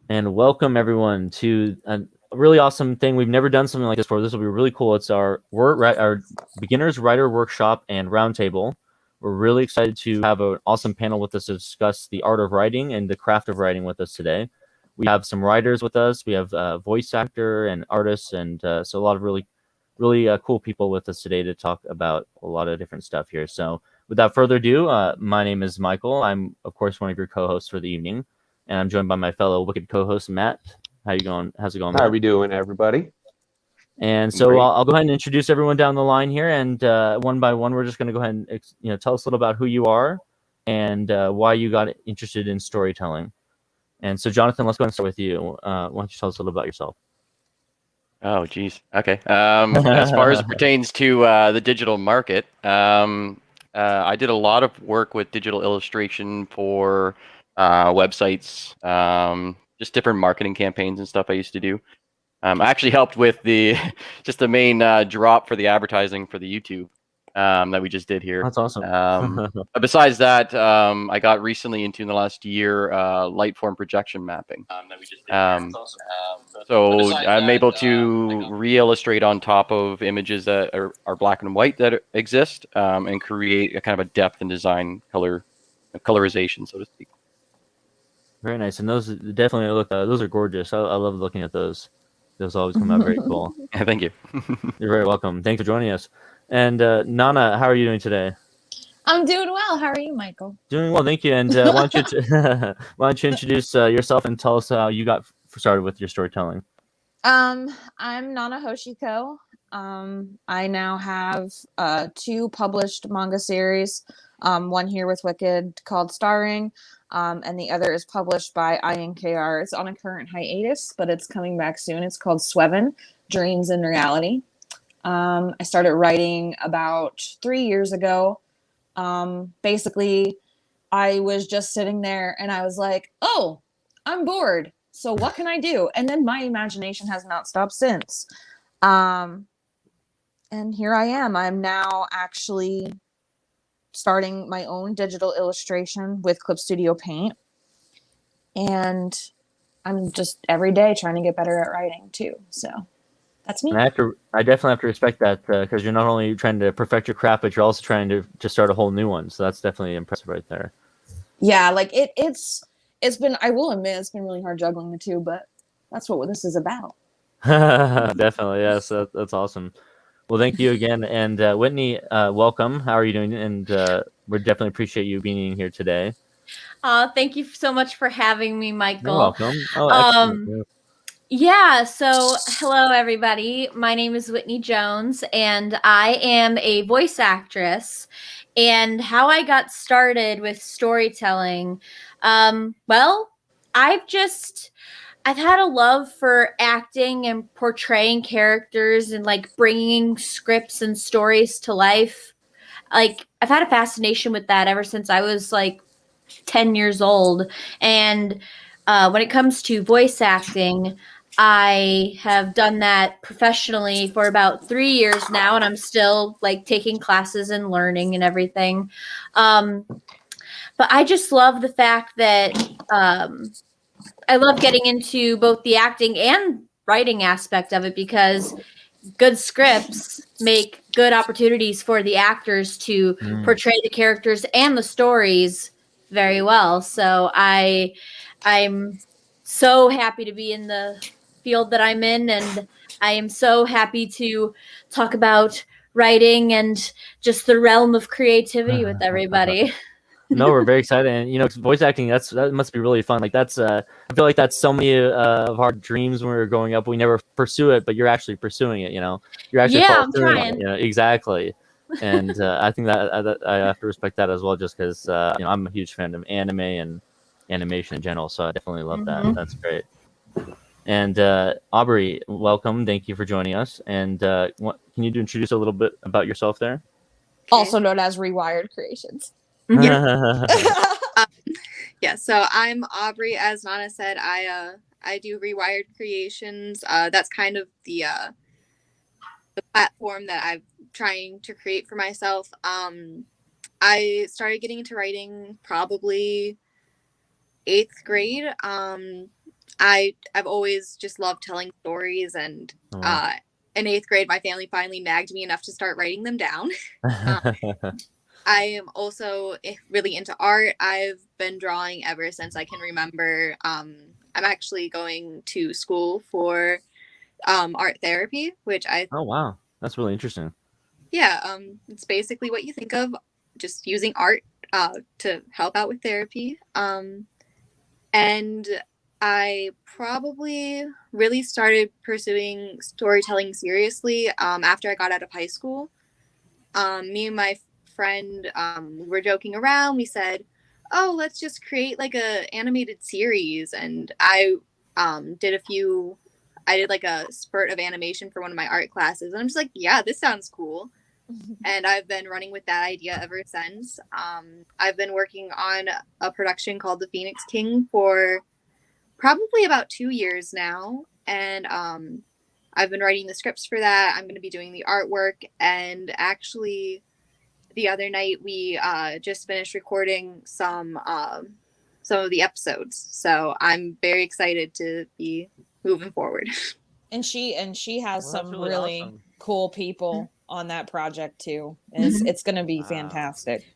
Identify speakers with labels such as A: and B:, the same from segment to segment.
A: and welcome everyone to a really awesome thing. We've never done something like this before. This will be really cool. It's our beginners writer workshop and roundtable. We're really excited to have an awesome panel with us to discuss the art of writing and the craft of writing with us today. We have some writers with us. We have voice actor and artists, and so a lot of really cool people with us today to talk about a lot of different stuff here. So, without further ado, my name is Michael. I'm, of course, one of your co-hosts for the evening, and I'm joined by my fellow Wicked co-host Matt. How you going? How's it going,
B: How are
A: Matt?
B: we doing, everybody?
A: And so
B: Great.
A: I'll go ahead and introduce everyone down the line here, and one by one, we're just going to go ahead and tell us a little about who you are and why you got interested in storytelling. And so, Jonathan, let's go ahead and start with you. Why don't you tell us a little about yourself?
C: Oh, geez. Okay. As far as it pertains to the digital market, I did a lot of work with digital illustration for websites, just different marketing campaigns and stuff I used to do. I actually helped with the just the main drop for the advertising for the YouTube that we just did here.
A: That's awesome.
C: But besides that, I got recently into in the last year light form projection mapping. So I'm able to re-illustrate on top of images that are black and white that exist, and create a kind of a depth and design colorization, so to speak.
A: Very nice, and those definitely look. Those are gorgeous. I love looking at those. Those always come out very cool.
C: Thank you.
A: You're very welcome. Thanks for joining us. And Nana, how are you doing today?
D: I'm doing well. How are you, Michael?
A: Doing well, thank you. And why don't you why don't you introduce yourself and tell us how you got started with your storytelling?
D: I'm Nana Hoshiko. I now have two published manga series. One here with Wicked called Starring, and the other is published by INKR. It's on a current hiatus, but it's coming back soon. It's called Sweven, Dreams in Reality. I started writing about 3 years ago. Basically, I was just sitting there and I was like, oh, I'm bored. So what can I do? And then my imagination has not stopped since. Um, and here I am. I'm now actually starting my own digital illustration with Clip Studio Paint. And I'm just every day trying to get better at writing too. So that's me.
A: And I definitely have to respect that because you're not only trying to perfect your craft, but you're also trying to start a whole new one. So that's definitely impressive right there.
D: Yeah, like it's been, I will admit, it's been really hard juggling the two, but that's what this is about.
A: Definitely, yes, that's awesome. Well, thank you again, and Whitney, welcome. How are you doing? And we definitely appreciate you being here today.
E: Thank you so much for having me, Michael.
A: You're welcome. Oh, excellent.
E: Yeah, so hello, everybody. My name is Whitney Jones, and I am a voice actress. And how I got started with storytelling, well, I've had a love for acting and portraying characters and like bringing scripts and stories to life. Like, I've had a fascination with that ever since I was like 10 years old. And when it comes to voice acting, I have done that professionally for about 3 years now, and I'm still like taking classes and learning and everything. But I just love the fact that I love getting into both the acting and writing aspect of it because good scripts make good opportunities for the actors to portray the characters and the stories very well. So I'm so happy to be in the field that I'm in, and I am so happy to talk about writing and just the realm of creativity with everybody.
A: No, we're very excited, and voice acting. That must be really fun. Like that's, I feel like that's so many of our dreams when we were growing up. We never pursue it, but you're actually pursuing it. You're actually
E: I'm
A: pursuing
E: trying.
A: it. Exactly. And I think that I have to respect that as well, just because I'm a huge fan of anime and animation in general. So I definitely love that. That's great. And Aubrey, welcome. Thank you for joining us. And can you introduce a little bit about yourself there?
D: Also known as Rewired Creations.
A: Yeah.
F: So I'm Aubrey. As Nana said, I do Rewired Creations. That's kind of the platform that I'm trying to create for myself. I started getting into writing probably 8th grade. I've always just loved telling stories, and
A: Oh, wow.
F: in 8th grade, my family finally nagged me enough to start writing them down. I am also really into art. I've been drawing ever since I can remember. I'm actually going to school for art therapy, which
A: Oh, wow. That's really interesting.
F: it's basically what you think of, just using art to help out with therapy. And I probably really started pursuing storytelling seriously after I got out of high school. Me and my friend were joking around. We said, "Oh, let's just create like a animated series." And I did like a spurt of animation for one of my art classes, and I'm just like, "Yeah, this sounds cool." And I've been running with that idea ever since. I've been working on a production called The Phoenix King for probably about 2 years now, and I've been writing the scripts for that. I'm going to be doing the artwork, and actually the other night we just finished recording some of the episodes, so I'm very excited to be moving forward.
D: And she has
A: Well, that's
D: some
A: really
D: really
A: awesome.
D: cool people on that project too. It's going to be
A: Wow.
D: fantastic.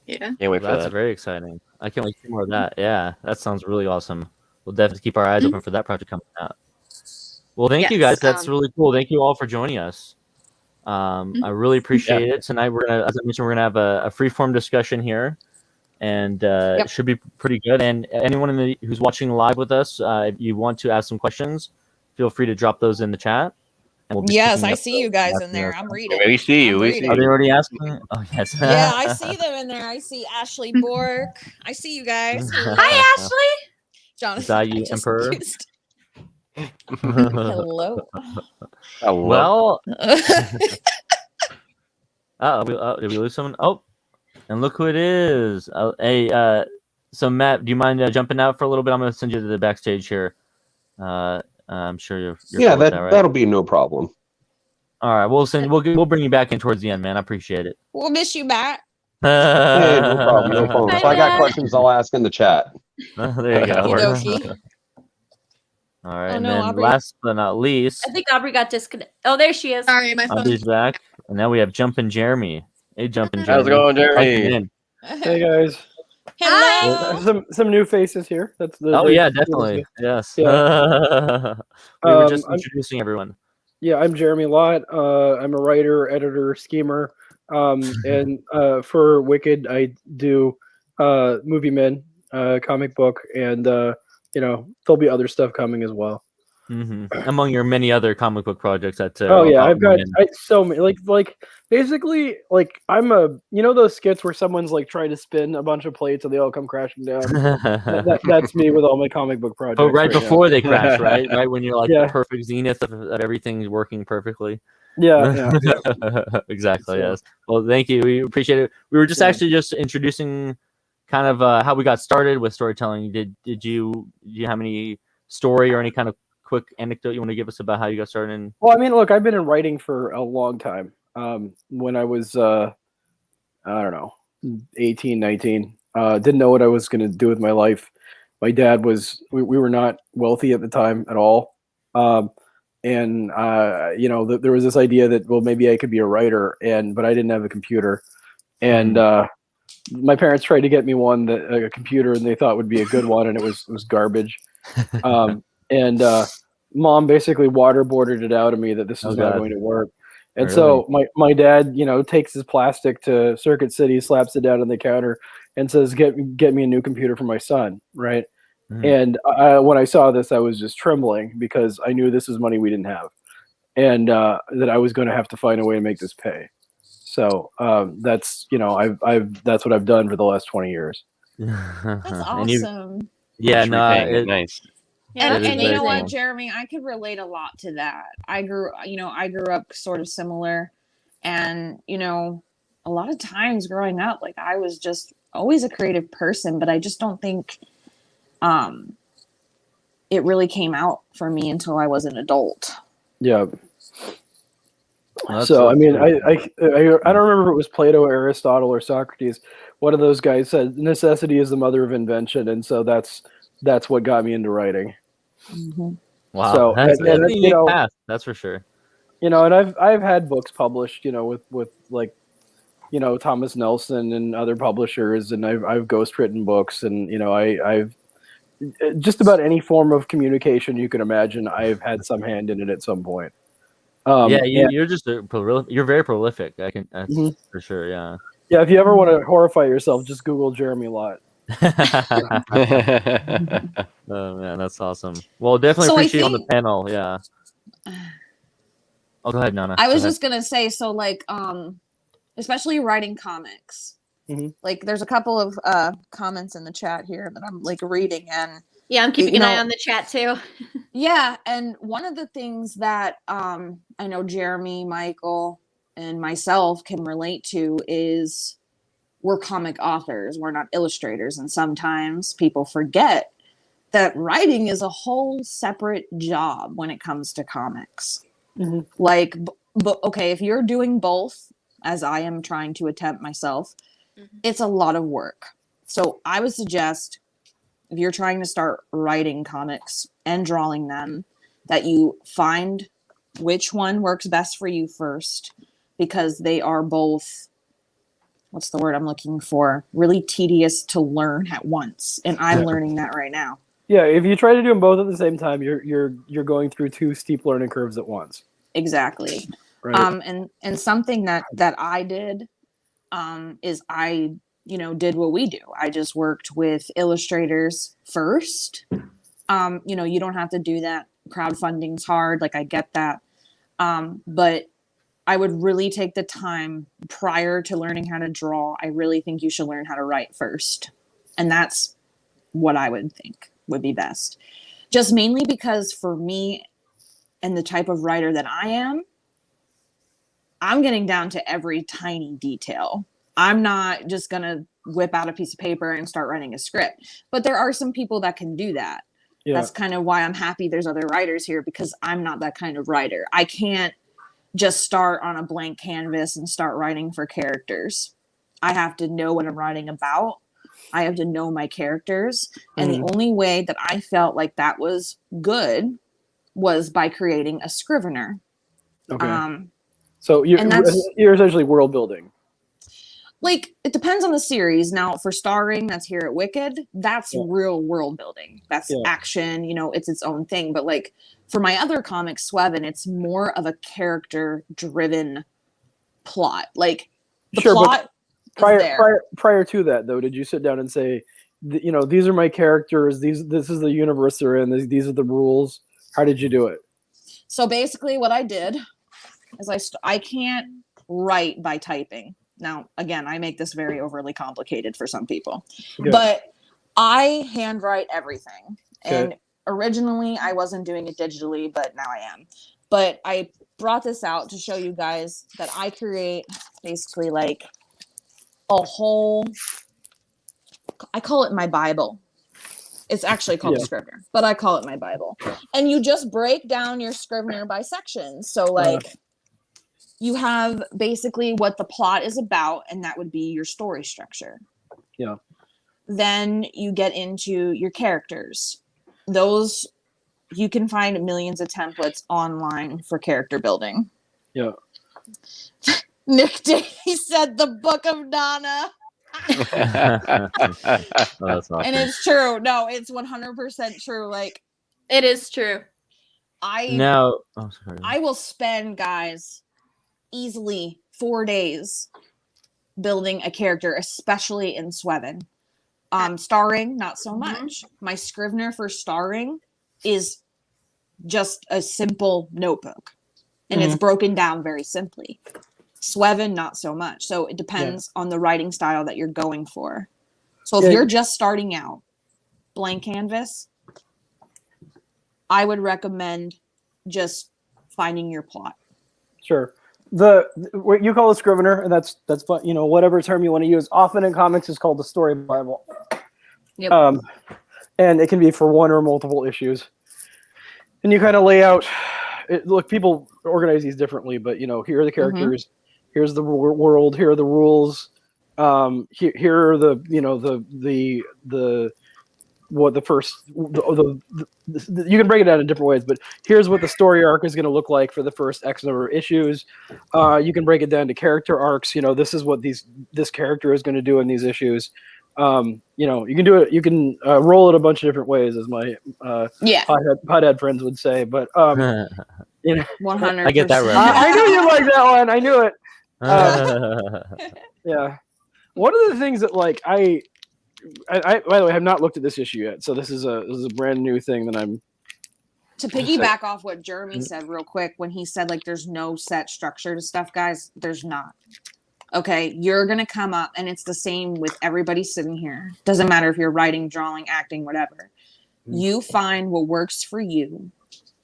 F: Yeah.
C: Can't wait for
A: That's
C: that.
A: very exciting. I can't wait to see more of that. Yeah, that sounds really awesome. We'll definitely keep our eyes open for that project coming out. Well, thank you guys.
F: Yes,
A: That's really cool. Thank you all for joining us. I really appreciate it. Tonight, we're gonna, as I mentioned, we're gonna have a free-form discussion here, and it should be pretty good. And anyone who's watching live with us, if you want to ask some questions, feel free to drop those in the chat. And we'll be
D: Yes,
A: picking
D: I
A: up
D: see you guys in
A: asking
D: there.
A: those
D: I'm
A: questions.
D: reading.
C: We see you.
D: I'm
C: We
D: reading.
C: see
A: Are they
C: you.
A: already asking? Oh, yes.
D: Yeah, I see them in there. I see Ashley Bork. I see you guys.
E: Hi, Ashley.
D: Jonathan, I
A: Zayu
D: just
A: Emperor.
D: used- Hello.
C: Hello.
A: Well, did we lose someone? Oh, and look who it is. So Matt, do you mind jumping out for a little bit? I'm going to send you to the backstage here. I'm sure you're
B: Yeah,
A: cool with that, right?
B: that'll be no problem.
A: All right, we'll bring you back in towards the end, man. I appreciate it.
D: We'll miss you back.
B: Hey, no problem, no problem.
E: Hi,
B: If I got
E: Matt.
B: questions, I'll ask in the chat.
A: There you go.
D: Okey-dokey.
A: All right,
D: Oh,
A: and
D: no,
A: then
D: Aubrey.
A: last but not least,
E: I think Aubrey got disconnected. Oh, there she is.
F: Sorry, my phone.
A: Aubrey's back, and now we have Jumpin' Jeremy. Hey, Jumpin' Jeremy.
C: How's it going,
A: Welcome
C: Jeremy?
A: in.
G: Hey guys,
D: Hello.
G: some new faces here. That's the
A: Oh yeah, definitely. Yes.
G: Yeah.
A: We were just
G: I'm-
A: introducing everyone.
G: Yeah, I'm Jeremy Lott. I'm a writer, editor, schemer, and for Wicked, I do Movie Men, comic book, and there'll be other stuff coming as well.
A: Among your many other comic book projects that.
G: Oh yeah,
A: about
G: I've got
A: women.
G: so many. Like basically, like I'm those skits where someone's like trying to spin a bunch of plates and they all come crashing down. That's me with all my comic book projects.
A: Oh, right
G: now.
A: before they crash, right? Right when you're like
G: Yeah.
A: the perfect zenith of everything's working perfectly.
G: Yeah.
A: Exactly.
G: So-
A: Yes. Well, thank you. We appreciate it. We were just
G: Yeah.
A: actually just introducing kind of how we got started with storytelling. Did you have any story or any kind of quick anecdote you want to give us about how you got started? In...
G: Well, I mean, look, I've been in writing for a long time. When I was, I don't know, 18, 19, didn't know what I was going to do with my life. My dad we were not wealthy at the time at all. And there was this idea that, well, maybe I could be a writer, but I didn't have a computer. And my parents tried to get me a computer, and they thought would be a good one, and it was garbage. And mom basically waterboarded it out of me that this is not going to work. And so my dad, takes his plastic to Circuit City, slaps it down on the counter, and says, "Get me a new computer for my son." Right. And when I saw this, I was just trembling because I knew this is money we didn't have, and that I was going to have to find a way to make this pay. So that's that's what I've done for the last 20 years.
D: That's
A: And you-
D: awesome.
A: yeah.
C: Thanks for
A: No.
C: repaying it. Nice.
D: And,
A: is
D: and you
A: very
D: know what,
A: cool.
D: Jeremy, I could relate a lot to that. I grew up sort of similar, and a lot of times growing up, like I was just always a creative person, but I just don't think it really came out for me until I was an adult.
G: Yeah.
A: That's
G: So I mean,
A: cool.
G: I don't remember if it was Plato, Aristotle, or Socrates. One of those guys said necessity is the mother of invention, and so that's what got me into writing.
A: Wow,
G: So,
A: that's,
G: and
A: that's a
G: you
A: unique
G: know-
A: path. That's for sure.
G: You know, and I've had books published, you know, with like, you know, Thomas Nelson and other publishers, and I've ghostwritten books, and you know, I've just about any form of communication you can imagine, I've had some hand in it at some point.
A: Yeah,
G: and-
A: you're just you're very prolific. That's
G: Mhm.
A: for sure. Yeah.
G: yeah. If you ever want to horrify yourself, just Google Jeremy Lott.
A: Oh man, that's awesome. Well, definitely
D: So I
A: appreciate you on the
D: think-
A: panel. Yeah. Oh, go ahead, Nana.
D: I was
A: Go ahead.
D: just gonna say, so like, especially writing comics.
G: Mhm.
D: Like, there's a couple of comments in the chat here that I'm like reading, and
E: Yeah, I'm keeping
D: You
E: an eye
D: know-
E: on the chat too.
D: yeah, and one of the things that I know Jeremy, Michael, and myself can relate to is we're comic authors, we're not illustrators, and sometimes people forget that writing is a whole separate job when it comes to comics.
G: Mhm.
D: Like, but okay, if you're doing both, as I am trying to attempt myself,
F: Mhm.
D: it's a lot of work. So I would suggest if you're trying to start writing comics and drawing them, that you find which one works best for you first, because they are both, what's the word I'm looking for, really tedious to learn at once. And I'm
G: Yeah.
D: learning that right now.
G: Yeah, if you try to do them both at the same time, you're going through two steep learning curves at once.
D: Exactly.
G: Right.
D: And something that I did is I, you know, did what we do. I just worked with illustrators first. You know, you don't have to do that. Crowdfunding's hard. Like, I get that. But I would really take the time prior to learning how to draw. I really think you should learn how to write first. And that's what I would think would be best. Just mainly because for me and the type of writer that I am, I'm getting down to every tiny detail. I'm not just going to whip out a piece of paper and start writing a script. But there are some people that can do that.
G: Yeah.
D: That's kind of why I'm happy there's other writers here, because I'm not that kind of writer. I can't just start on a blank canvas and start writing for characters. I have to know what I'm writing about. I have to know my characters. And the only way that I felt like that was good was by creating a Scrivener.
G: Okay. So you're
D: and that's-
G: you're essentially world building.
D: Like, it depends on the series. Now, for Starring, that's here at Wicked, that's
G: Yeah.
D: real world building. That's
G: Yeah.
D: action, you know, it's its own thing. But like, for my other comic, Swevin, it's more of a character driven plot. Like, the
G: Sure, but
D: plot is there.
G: prior to that, though, did you sit down and say, you know, these are my characters, this is the universe they're in, these are the rules? How did you do it?
D: So basically, what I did is I can't write by typing. Now, again, I make this very overly complicated for some people,
G: Okay.
D: but I handwrite everything.
G: Okay.
D: And originally, I wasn't doing it digitally, but now I am. But I brought this out to show you guys that I create basically like a whole, I call it my Bible. It's actually called a
G: Yeah.
D: Scrivener, but I call it my Bible. And you just break down your Scrivener by sections. So like you have basically what the plot is about, and that would be your story structure.
G: Yeah.
D: Then you get into your characters. Those, you can find millions of templates online for character building.
G: Yeah.
D: Nick Davey said the Book of Donna.
A: Oh, that's awesome.
D: And it's true. No, it's 100% true. Like,
E: It is true.
A: Now, oh, sorry.
D: I will spend, guys, easily 4 days building a character, especially in Swevin. Starring, not so much. My Scrivener for Starring is just a simple notebook, and it's broken down very simply. Swevin, not so much. So it depends on the writing style that you're going for. So if
G: Yeah.
D: you're just starting out, blank canvas, I would recommend just finding your plot.
G: Sure. What you call a Scrivener, and that's fun. You know, whatever term you want to use. Often in comics, is called the story Bible.
D: Yep.
G: And it can be for one or multiple issues. And you kind of lay out. Look, people organize these differently, but you know, here are the characters. Here's the world. Here are the rules. Here are the what the first you can break it down in different ways, but here's what the story arc is going to look like for the first X number of issues. You can break it down to character arcs. You know, this is what this character is going to do in these issues. You know, you can do it. You can roll it a bunch of different ways, as my pothead friends would say. But you know,
D: 100%.
A: I get that right.
G: I knew you liked that one. I knew it. Yeah. One of the things that like I by the way have not looked at this issue yet, so this is a brand new thing that I'm.
D: To piggyback off what Jeremy said real quick when he said like there's no set structure to stuff, guys, there's not. Okay, you're gonna come up and it's the same with everybody sitting here. Doesn't matter if you're writing, drawing, acting, whatever. You find what works for you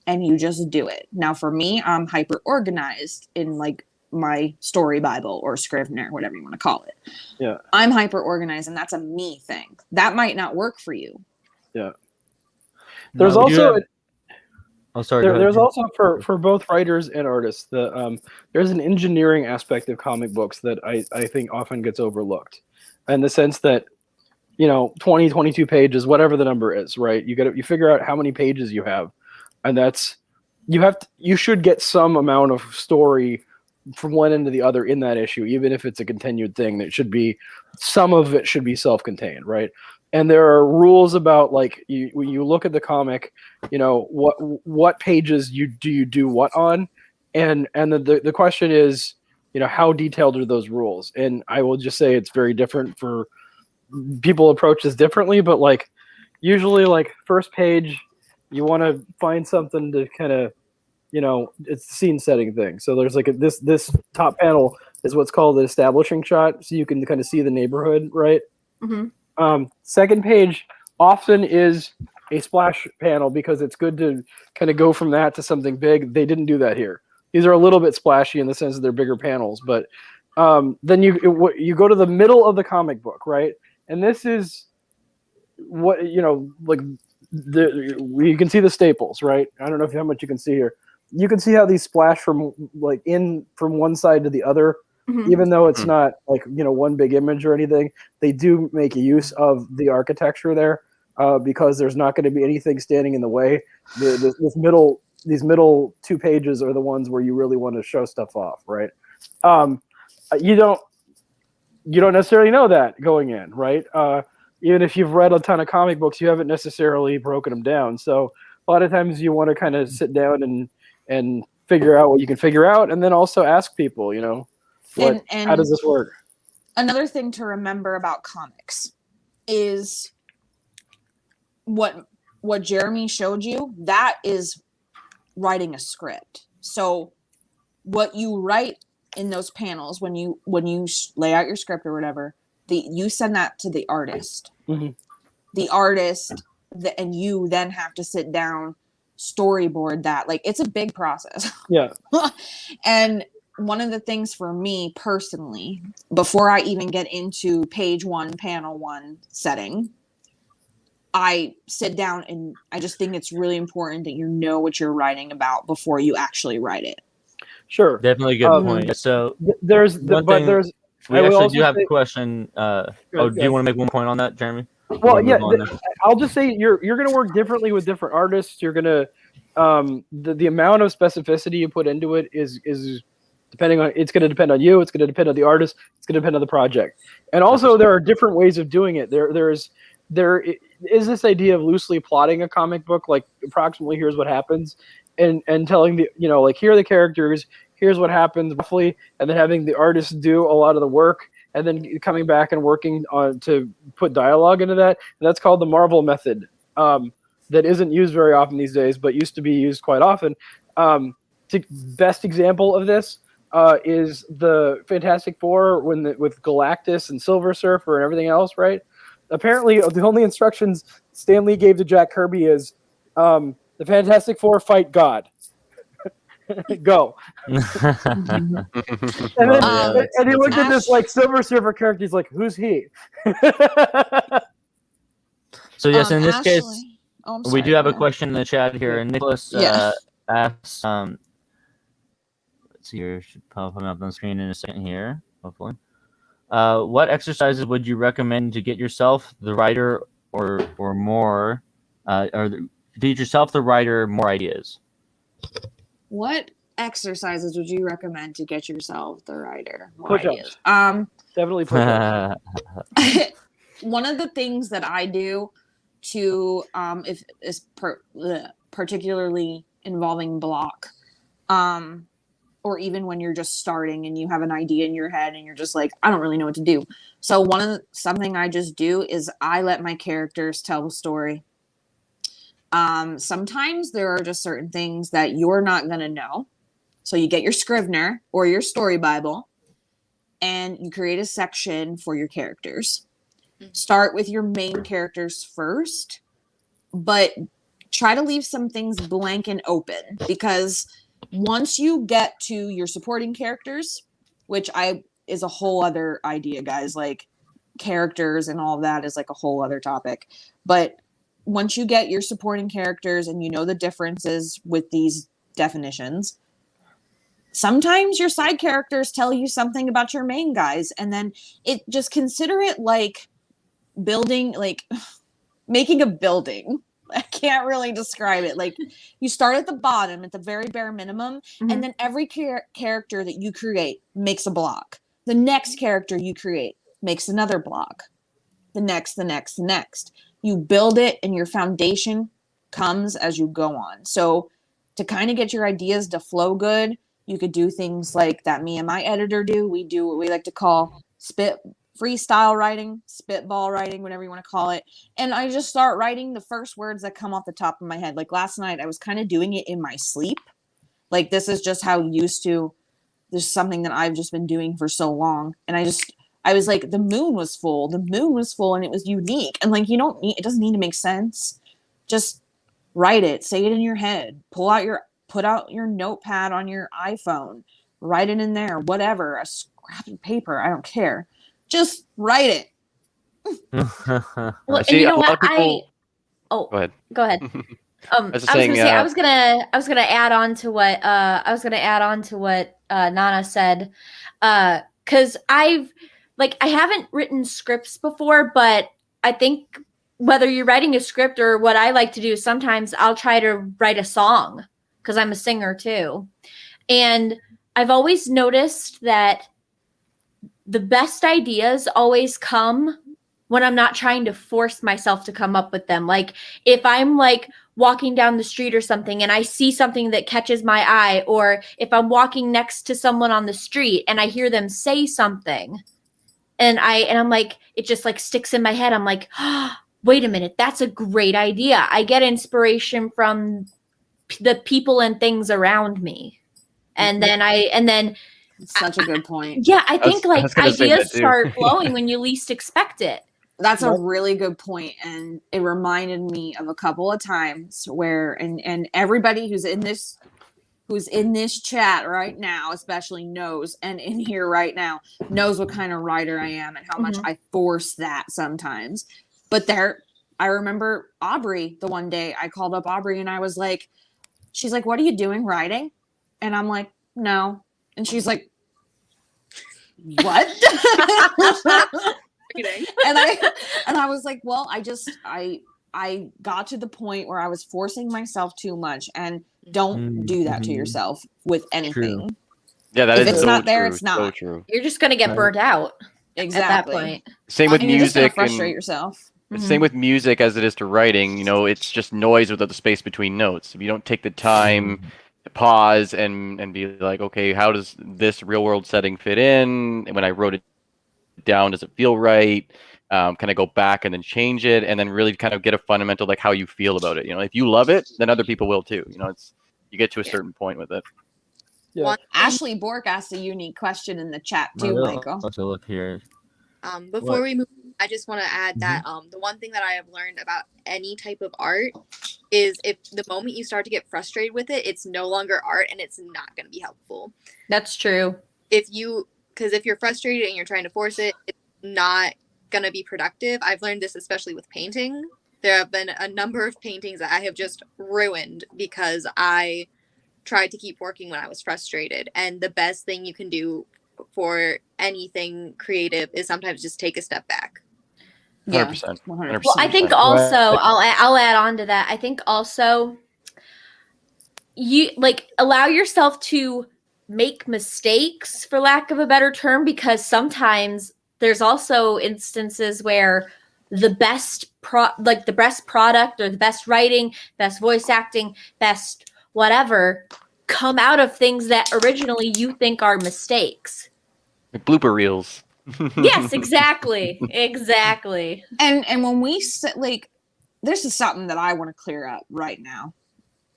D: and you just do it. Now for me, I'm hyper organized in like my story Bible or Scrivener, whatever you want to call it.
G: Yeah.
D: I'm hyper organized and that's a me thing. That might not work for you.
G: Yeah. There's
A: No, we do
G: also
A: have- Oh, sorry. go ahead,
G: there's
A: Jim.
G: also for both writers and artists there's an engineering aspect of comic books that I think often gets overlooked, in the sense that, you know, 20, 22 pages, whatever the number is, right? You figure out how many pages you have, and that's you should get some amount of story from one end to the other in that issue, even if it's a continued thing. That should be, some of it should be self-contained, right? And there are rules about, like, when you look at the comic, you know, what pages you do what on, and the question is, you know, how detailed are those rules? And I will just say it's very different for people approach this differently, but like usually like first page, you want to find something to kind of, you know, it's the scene setting thing. So there's like this top panel is what's called the establishing shot, so you can kind of see the neighborhood, right?
E: Mm-hmm.
G: Second page often is a splash panel because it's good to kind of go from that to something big. They didn't do that here. These are a little bit splashy in the sense that they're bigger panels, but then you go to the middle of the comic book, right? And this is what, you know, like you can see the staples, right? I don't know how much you can see here. You can see how these splash from one side to the other.
E: Mm-hmm.
G: Even though it's not like, you know, one big image or anything, they do make use of the architecture there, because there's not going to be anything standing in the way. These middle 2 pages are the ones where you really want to show stuff off, right? You don't necessarily know that going in, right? Even if you've read a ton of comic books, you haven't necessarily broken them down. So a lot of times you want to kind of sit down and figure out what you can figure out, and then also ask people, you know, how does this work?
D: Another thing to remember about comics is what Jeremy showed you, that is writing a script. So what you write in those panels when you lay out your script or whatever, you send that to the artist.
G: Mm-hmm.
D: The artist, and you then have to sit down, storyboard that. Like, it's a big process.
G: Yeah.
D: And one of the things for me personally, before I even get into page 1, panel 1 setting, I sit down and I just think it's really important that you know what you're writing about before you actually write it.
G: Sure.
A: Definitely a good point. So
G: we
A: actually do have a question. Do you want to make one point on that, Jeremy?
G: Well, yeah, I'll just say you're going to work differently with different artists. You're going to the amount of specificity you put into it is depending on, it's going to depend on you. It's going to depend on the artist. It's going to depend on the project. And also there are different ways of doing it. There is this idea of loosely plotting a comic book, like approximately here's what happens, and telling the, you know, like, here are the characters, here's what happens roughly, and then having the artist do a lot of the work, and then coming back and working on to put dialogue into that. And that's called the Marvel method. That isn't used very often these days, but used to be used quite often. The best example of this is the Fantastic Four with Galactus and Silver Surfer and everything else, right? Apparently, the only instructions Stan Lee gave to Jack Kirby is the Fantastic Four fight God. Go. And he looked at this like Silver Surfer character. He's like, "Who's he?"
A: So yes, in this
D: Ashley.
A: case, we do have a question in the chat here, and Nicholas asks, let's see here, should pop up on the screen in a second here, hopefully. What exercises would you recommend to get yourself, the writer, or more, did yourself the writer more ideas?
D: What exercises would you recommend to get yourself the writer more
G: Push-ups.
D: ideas?
G: Definitely push-ups.
D: One of the things that I do to if is particularly involving block, or even when you're just starting and you have an idea in your head and you're just like, I don't really know what to do. So something I just do is I let my characters tell the story. Sometimes there are just certain things that you're not gonna know. So you get your Scrivener or your story Bible and you create a section for your characters. Start with your main characters first, but try to leave some things blank and open, because once you get to your supporting characters, which is a whole other idea, guys, like characters and all of that is like a whole other topic. But once you get your supporting characters and you know the differences with these definitions, sometimes your side characters tell you something about your main guys, and then just consider it like building, like making a building. I can't really describe it. Like, you start at the bottom, at the very bare minimum, and then every character that you create makes a block. The next character you create makes another block. The next. You build it, and your foundation comes as you go on. So to kind of get your ideas to flow good, you could do things like that me and my editor do. We do what we like to call freestyle writing, spitball writing, whatever you want to call it. And I just start writing the first words that come off the top of my head. Like last night, I was kind of doing it in my sleep. Like, this is just how this is something that I've just been doing for so long. And I was like, the moon was full and it was unique. And like, it doesn't need to make sense. Just write it, say it in your head, put out your notepad on your iPhone, write it in there, whatever, a scrap of paper, I don't care. Just write it.
E: Well, and
C: See,
E: you know
C: a lot
E: what?
C: of people-
E: Go
C: ahead.
E: I was gonna add on to what Nana said, because I haven't written scripts before, but I think whether you're writing a script or what I like to do, sometimes I'll try to write a song because I'm a singer too, and I've always noticed that the best ideas always come when I'm not trying to force myself to come up with them. Like, if I'm like walking down the street or something and I see something that catches my eye, or if I'm walking next to someone on the street and I hear them say something and I'm like, it just like sticks in my head. I'm like, oh, wait a minute, that's a great idea. I get inspiration from the people and things around me. And then
D: Such a good point.
E: yeah, I think
C: I was gonna say that
E: ideas
C: too.
E: start flowing when you least expect it.
D: That's a really good point, and it reminded me of a couple of times where, and everybody who's in this chat right now, especially knows, and in here right now knows what kind of writer I am and how much I force that sometimes. But I remember Aubrey, the one day I called up Aubrey and I was like, she's like, "What are you doing, writing?" And I'm like, "No," and she's like, "What?" and I was like, well, I got to the point where I was forcing myself too much, and don't do that to yourself with anything.
A: True.
C: Yeah, that
D: If
C: is
D: it's
C: so
D: not there,
C: true,
D: it's not.
C: So true.
E: You're just gonna get burnt out
D: Exactly.
E: at that point.
C: Same with
D: And you're just gonna
C: music.
D: frustrate
C: And
D: yourself.
C: same with music as it is to writing. You know, it's just noise without the space between notes. If you don't take the time to pause and be like, okay, how does this real world setting fit in? And when I wrote it down, does it feel right? Can I go back and then change it, and then really kind of get a fundamental like how you feel about it? You know, if you love it, then other people will too. You know, you get to a certain point with it.
G: Yeah.
D: Ashley Bork asked a unique question in the chat too, Michael.
A: Let's look here.
F: Before we move, I just want to add that the one thing that I have learned about any type of art is if the moment you start to get frustrated with it, it's no longer art and it's not going to be helpful.
E: That's true.
F: Because if you're frustrated and you're trying to force it, it's not going to be productive. I've learned this especially with painting. There have been a number of paintings that I have just ruined because I tried to keep working when I was frustrated. And the best thing you can do for anything creative is sometimes just take a step back.
D: Yeah,
C: 100%.
D: 100%.
E: Well, I think
C: 100%.
E: also I'll add on to that. I think also you like allow yourself to make mistakes, for lack of a better term, because sometimes there's also instances where the best the best product or the best writing, best voice acting, best whatever come out of things that originally you think are mistakes.
C: Like blooper reels.
E: Yes, exactly. Exactly.
D: And when we say, like, this is something that I want to clear up right now.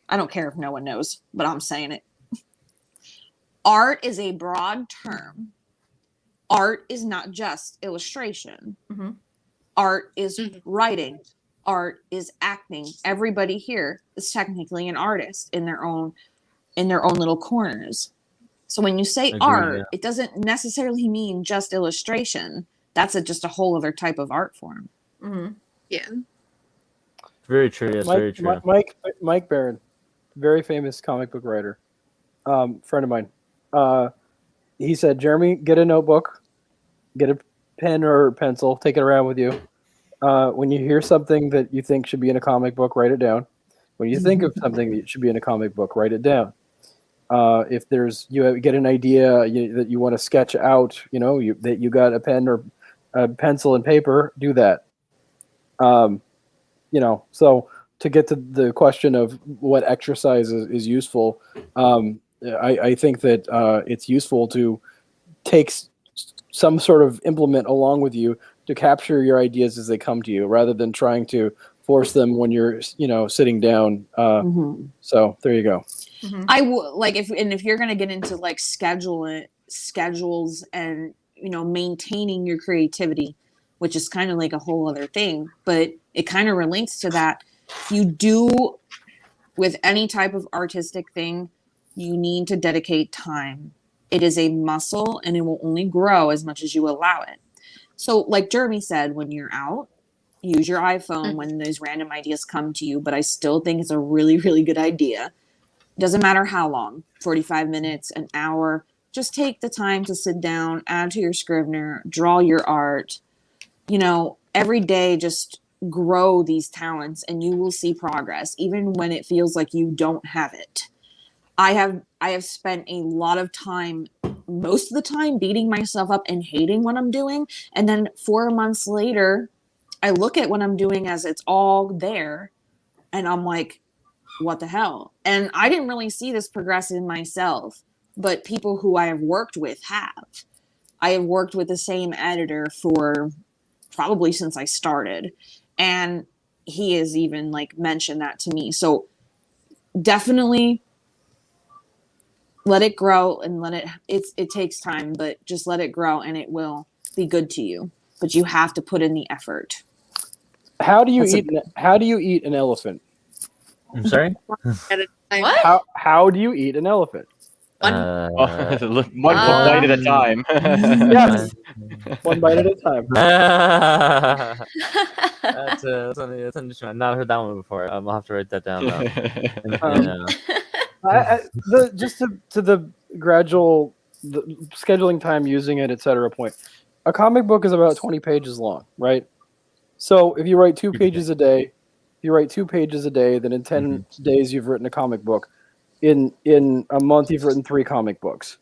D: I don't care if no one knows, but I'm saying it. Art is a broad term. Art is not just illustration.
E: Mhm.
D: Art is
F: Mhm.
D: writing. Art is acting. Everybody here is technically an artist in their own little corners. So when you say
A: Agreed,
D: art,
A: yeah.
D: it doesn't necessarily mean just illustration. That's just a whole other type of art form.
E: Mhm.
F: Yeah.
A: Very true. Yes, very true.
G: Mike Barron, very famous comic book writer, friend of mine. He said, Jeremy, get a notebook, get a pen or pencil, take it around with you. When you hear something that you think should be in a comic book, write it down. When you think of something that should be in a comic book, write it down. If you get an idea that you want to sketch out, that you got a pen or a pencil and paper, do that. So to get to the question of what exercise is useful, I think that it's useful to take some sort of implement along with you to capture your ideas as they come to you, rather than trying to force them when you're, sitting down. So there you go.
E: Mhm.
D: I would like if you're gonna get into like schedules and maintaining your creativity, which is kind of like a whole other thing, but it kind of relates to that. You do with any type of artistic thing, you need to dedicate time. It is a muscle and it will only grow as much as you allow it. So like Jeremy said, when you're out, use your iPhone when those random ideas come to you, but I still think it's a really, really good idea. Doesn't matter how long, 45 minutes, an hour, just take the time to sit down, add to your Scrivener, draw your art. Every day just grow these talents and you will see progress, even when it feels like you don't have it. I have spent a lot of time, most of the time, beating myself up and hating what I'm doing. And then 4 months later, I look at what I'm doing as it's all there and I'm like, what the hell? And I didn't really see this progress in myself, but people who I have worked with have. I have worked with the same editor for probably since I started. And he has even like mentioned that to me. So definitely let it grow and it takes time, but just let it grow and it will be good to you. But you have to put in the effort.
G: How do you eat an elephant?
A: I'm sorry.
F: At a time.
E: What?
G: How do you eat an elephant?
C: One bite at a time.
G: Yes. One bite at a time.
A: That's interesting. I've not heard that one before. I'll have to write that down.
G: Just to the gradual scheduling time, using it, etc. point. A comic book is about 20 pages long, right? So if you write 2 pages a day, then in 10 days you've written a comic book. In a month you've written 3 comic books.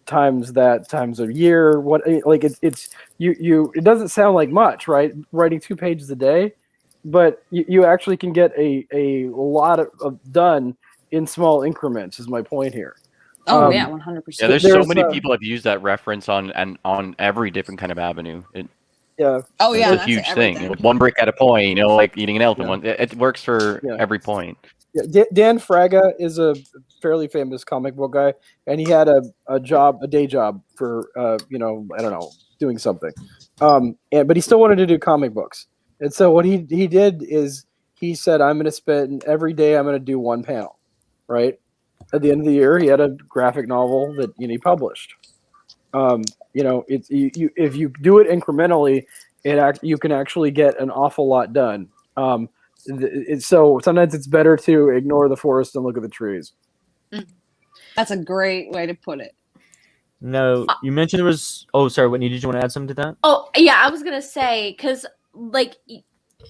G: Times a year, it doesn't sound like much, right? Writing 2 pages a day, but you actually can get a lot of done in small increments, is my point here.
D: Oh yeah, 100%.
C: Yeah, there's so many people have used that reference on every different kind of avenue.
G: Yeah.
D: Oh yeah,
C: It's a huge thing. One brick at a point, like eating an elephant.
G: Yeah.
C: It works for every point.
G: Yeah, Dan Fraga is a fairly famous comic book guy, and he had a day job for I don't know, doing something, but he still wanted to do comic books. And so what he did is he said, I'm going to spend every day, I'm going to do 1 panel, right? At the end of the year, he had a graphic novel that he published. If you do it incrementally, you can actually get an awful lot done. So sometimes it's better to ignore the forest and look at the trees.
D: That's a great way to put it.
A: No, you mentioned there was. Oh, sorry. Whitney, did you want to add something to that?
E: Oh, yeah, I was going to say, because like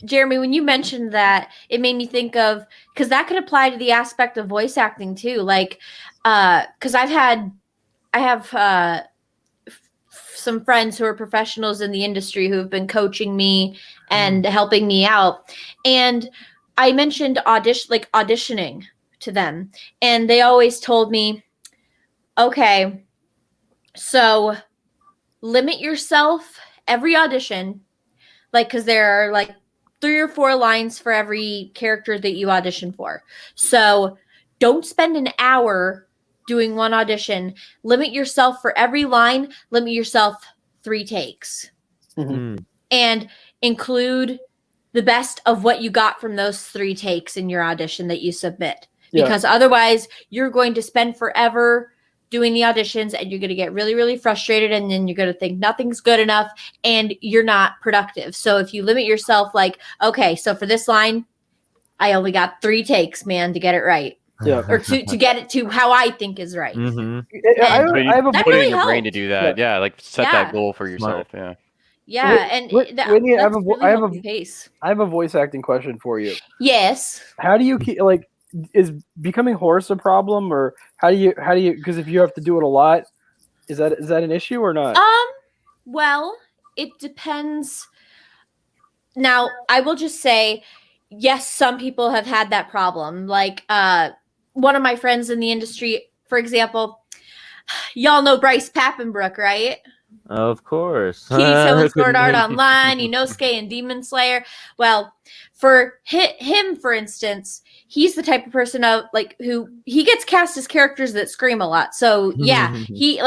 E: Jeremy, when you mentioned that, it made me think of, because that could apply to the aspect of voice acting too. Like, because I have some friends who are professionals in the industry who have been coaching me and helping me out, and I mentioned auditioning to them, and they always told me, okay, so limit yourself every audition, like, because there are like 3 or 4 lines for every character that you audition for. So don't spend an hour doing one audition. Limit yourself for every line, limit yourself 3 takes. And include the best of what you got from those 3 takes in your audition that you submit. Because otherwise you're going to spend forever doing the auditions, and you're going to get really, really frustrated, and then you're going to think nothing's good enough, and you're not productive. So if you limit yourself, like, okay, so for this line, I only got 3 takes, man, to get it right. Or to get it to how I think is right.
G: I have a
E: that
C: put it
E: really
C: in your brain to
E: helps.
C: do that. Yeah, like set
E: Yeah.
C: that goal for yourself. Yeah.
E: Yeah, and
G: Whitney,
E: that's really helping pace.
G: I have a voice acting question for you.
E: Yes.
G: How do you keep, like, is becoming hoarse a problem, or how do you because if you have to do it a lot, is that an issue or not?
E: Well, it depends. Now, I will just say, yes, some people have had that problem. Like one of my friends in the industry, for example, y'all know Bryce Pappenbrook, right?
A: Of course.
E: Kitty and Sword Art Online, Inosuke and Demon Slayer. Well, for him, for instance, he's the type of person of like who he gets cast as characters that scream a lot. So yeah, he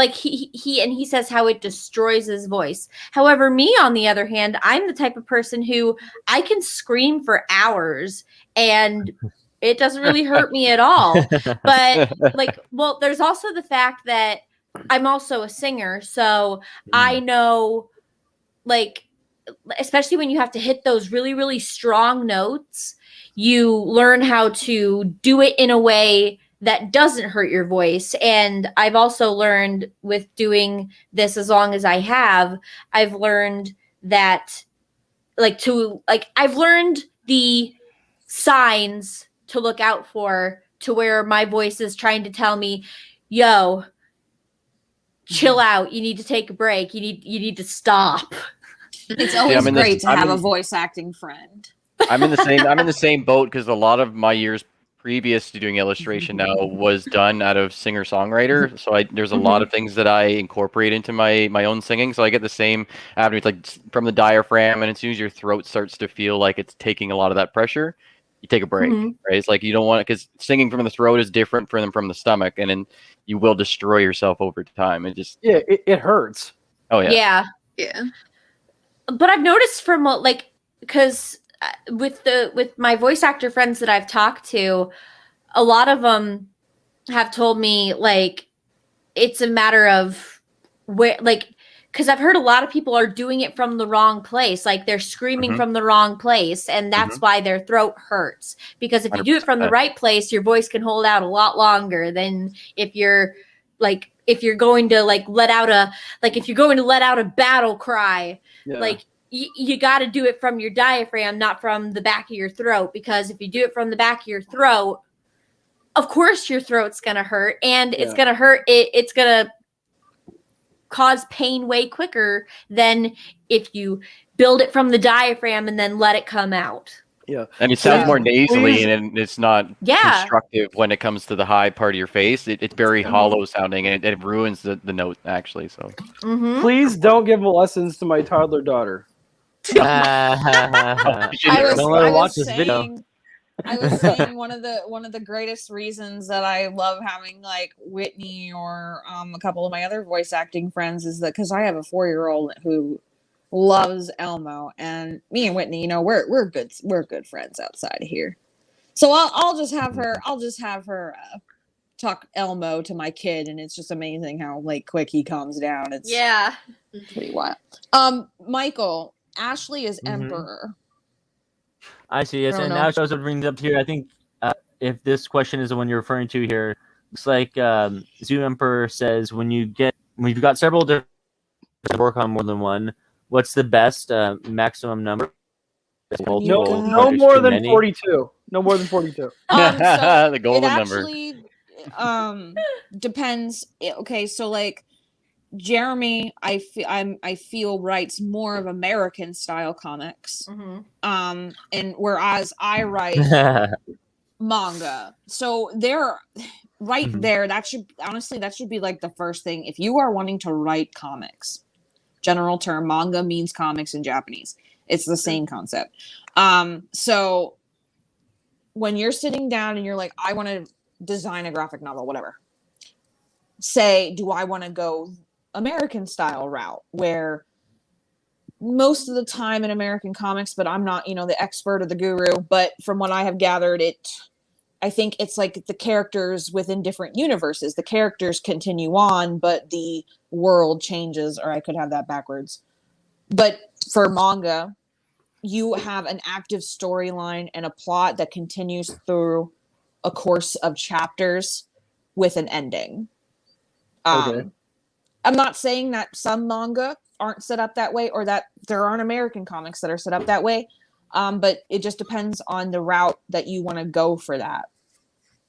E: says how it destroys his voice. However, me on the other hand, I'm the type of person who I can scream for hours and it doesn't really hurt me at all. But like, well, there's also the fact that I'm also a singer, so I know, like, especially when you have to hit those really, really strong notes, you learn how to do it in a way that doesn't hurt your voice. And I've also learned with doing this as long as I have, I've learned that, I've learned the signs to look out for to where my voice is trying to tell me, yo, chill out. You need to take a break. You need to stop.
D: It's always great to have a voice acting friend.
C: I'm in the same boat because a lot of my years previous to doing illustration now was done out of singer-songwriter. So there's a lot of things that I incorporate into my own singing. So I get the same avenue, like from the diaphragm, and as soon as your throat starts to feel like it's taking a lot of that pressure, you take a break, right? It's like you don't want it, because singing from the throat is different from the stomach, and then you will destroy yourself over time. It just
G: it hurts.
C: Oh yeah.
F: Yeah.
E: But I've noticed from because with my voice actor friends that I've talked to, a lot of them have told me like it's a matter of where, like, because I've heard a lot of people are doing it from the wrong place. Like they're screaming from the wrong place. And that's why their throat hurts. Because if you do it from the right place, your voice can hold out a lot longer than if you're going to let out a battle cry, like you got to do it from your diaphragm, not from the back of your throat. Because if you do it from the back of your throat, of course your throat's going to hurt, and it's going to hurt. It's going to cause pain way quicker than if you build it from the diaphragm and then let it come out.
G: Yeah.
C: And it sounds more nasally, and it's not constructive when it comes to the high part of your face. It's very hollow sounding, and it ruins the note, actually. So
G: please don't give lessons to my toddler daughter.
A: I
D: was saying one of the greatest reasons that I love having like Whitney or a couple of my other voice acting friends is that because I have a 4-year-old who loves Elmo, and me and Whitney, we're good friends outside of here. So I'll just have her talk Elmo to my kid, and it's just amazing how like quick he calms down. It's pretty wild. Michael, Ashley is Emperor.
A: I see. Yes, and now shows what brings up here. I think if this question is the one you're referring to here, it's like Zoo Emperor says when you've got several different work on more than one, what's the best maximum number? multiple
G: No,
D: go.
G: no
A: projects
G: more
A: too
G: than
A: many?
G: 42. No more than 42.
D: So
C: The golden
D: it
C: number.
D: actually depends. Okay, so like Jeremy, I feel writes more of American style comics.
E: Mhm.
D: And whereas I write manga. So there, right
A: Mhm.
D: there, that should be like the first thing. If you are wanting to write comics, general term, manga means comics in Japanese. It's the same concept. So when you're sitting down and you're like, I want to design a graphic novel, whatever. Say, do I want to go American style route where most of the time in American comics, but I'm not, the expert or the guru, but from what I have gathered, I think it's like the characters within different universes. The characters continue on, but the world changes, or I could have that backwards. But for manga, you have an active storyline and a plot that continues through a course of chapters with an ending.
G: Okay.
D: I'm not saying that some manga aren't set up that way or that there aren't American comics that are set up that way. But it just depends on the route that you want to go for that.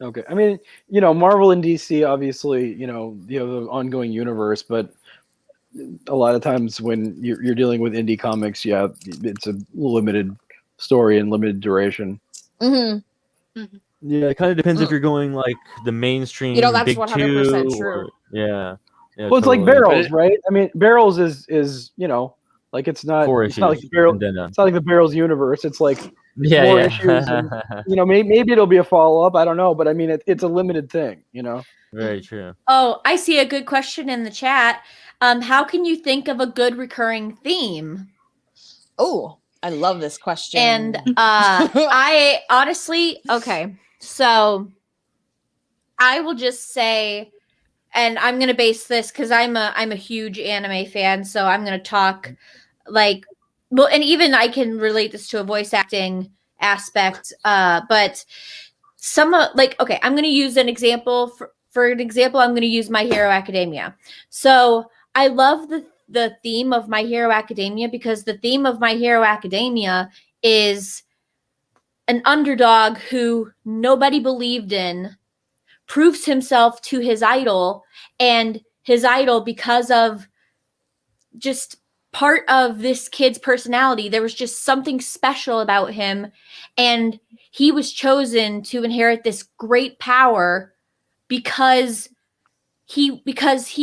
G: Okay. I mean, Marvel and DC, obviously, the ongoing universe, but a lot of times when you're dealing with indie comics, yeah, it's a limited story and limited duration.
D: Mm-hmm.
A: Yeah, it kind of depends if you're going like the mainstream
D: That's
A: big
D: 100%
A: two,
D: true.
A: or yeah.
G: Well, it's like
A: totally.
G: Barrels, right? I mean, Barrels is like it's not
A: 4
G: it's not like
A: issues,
G: the Barrel,
A: and then done.
G: it's not like the Barrels universe. It's like
A: Yeah,
G: more
A: yeah.
G: issues, and, maybe it'll be a follow up. I don't know, but I mean, it's a limited thing,
A: Very true.
E: Oh, I see a good question in the chat. How can you think of a good recurring theme?
D: Oh, I love this question.
E: And I honestly, okay, so I will just say, and I'm gonna base this because I'm a huge anime fan, so I'm gonna talk and even I can relate this to a voice acting aspect. But okay, I'm gonna use an example for an example. I'm gonna use My Hero Academia. So I love the theme of My Hero Academia because the theme of My Hero Academia is an underdog who nobody believed in proves himself to his idol, and his idol, because of just part of this kid's personality, there was just something special about him, and he was chosen to inherit this great power because he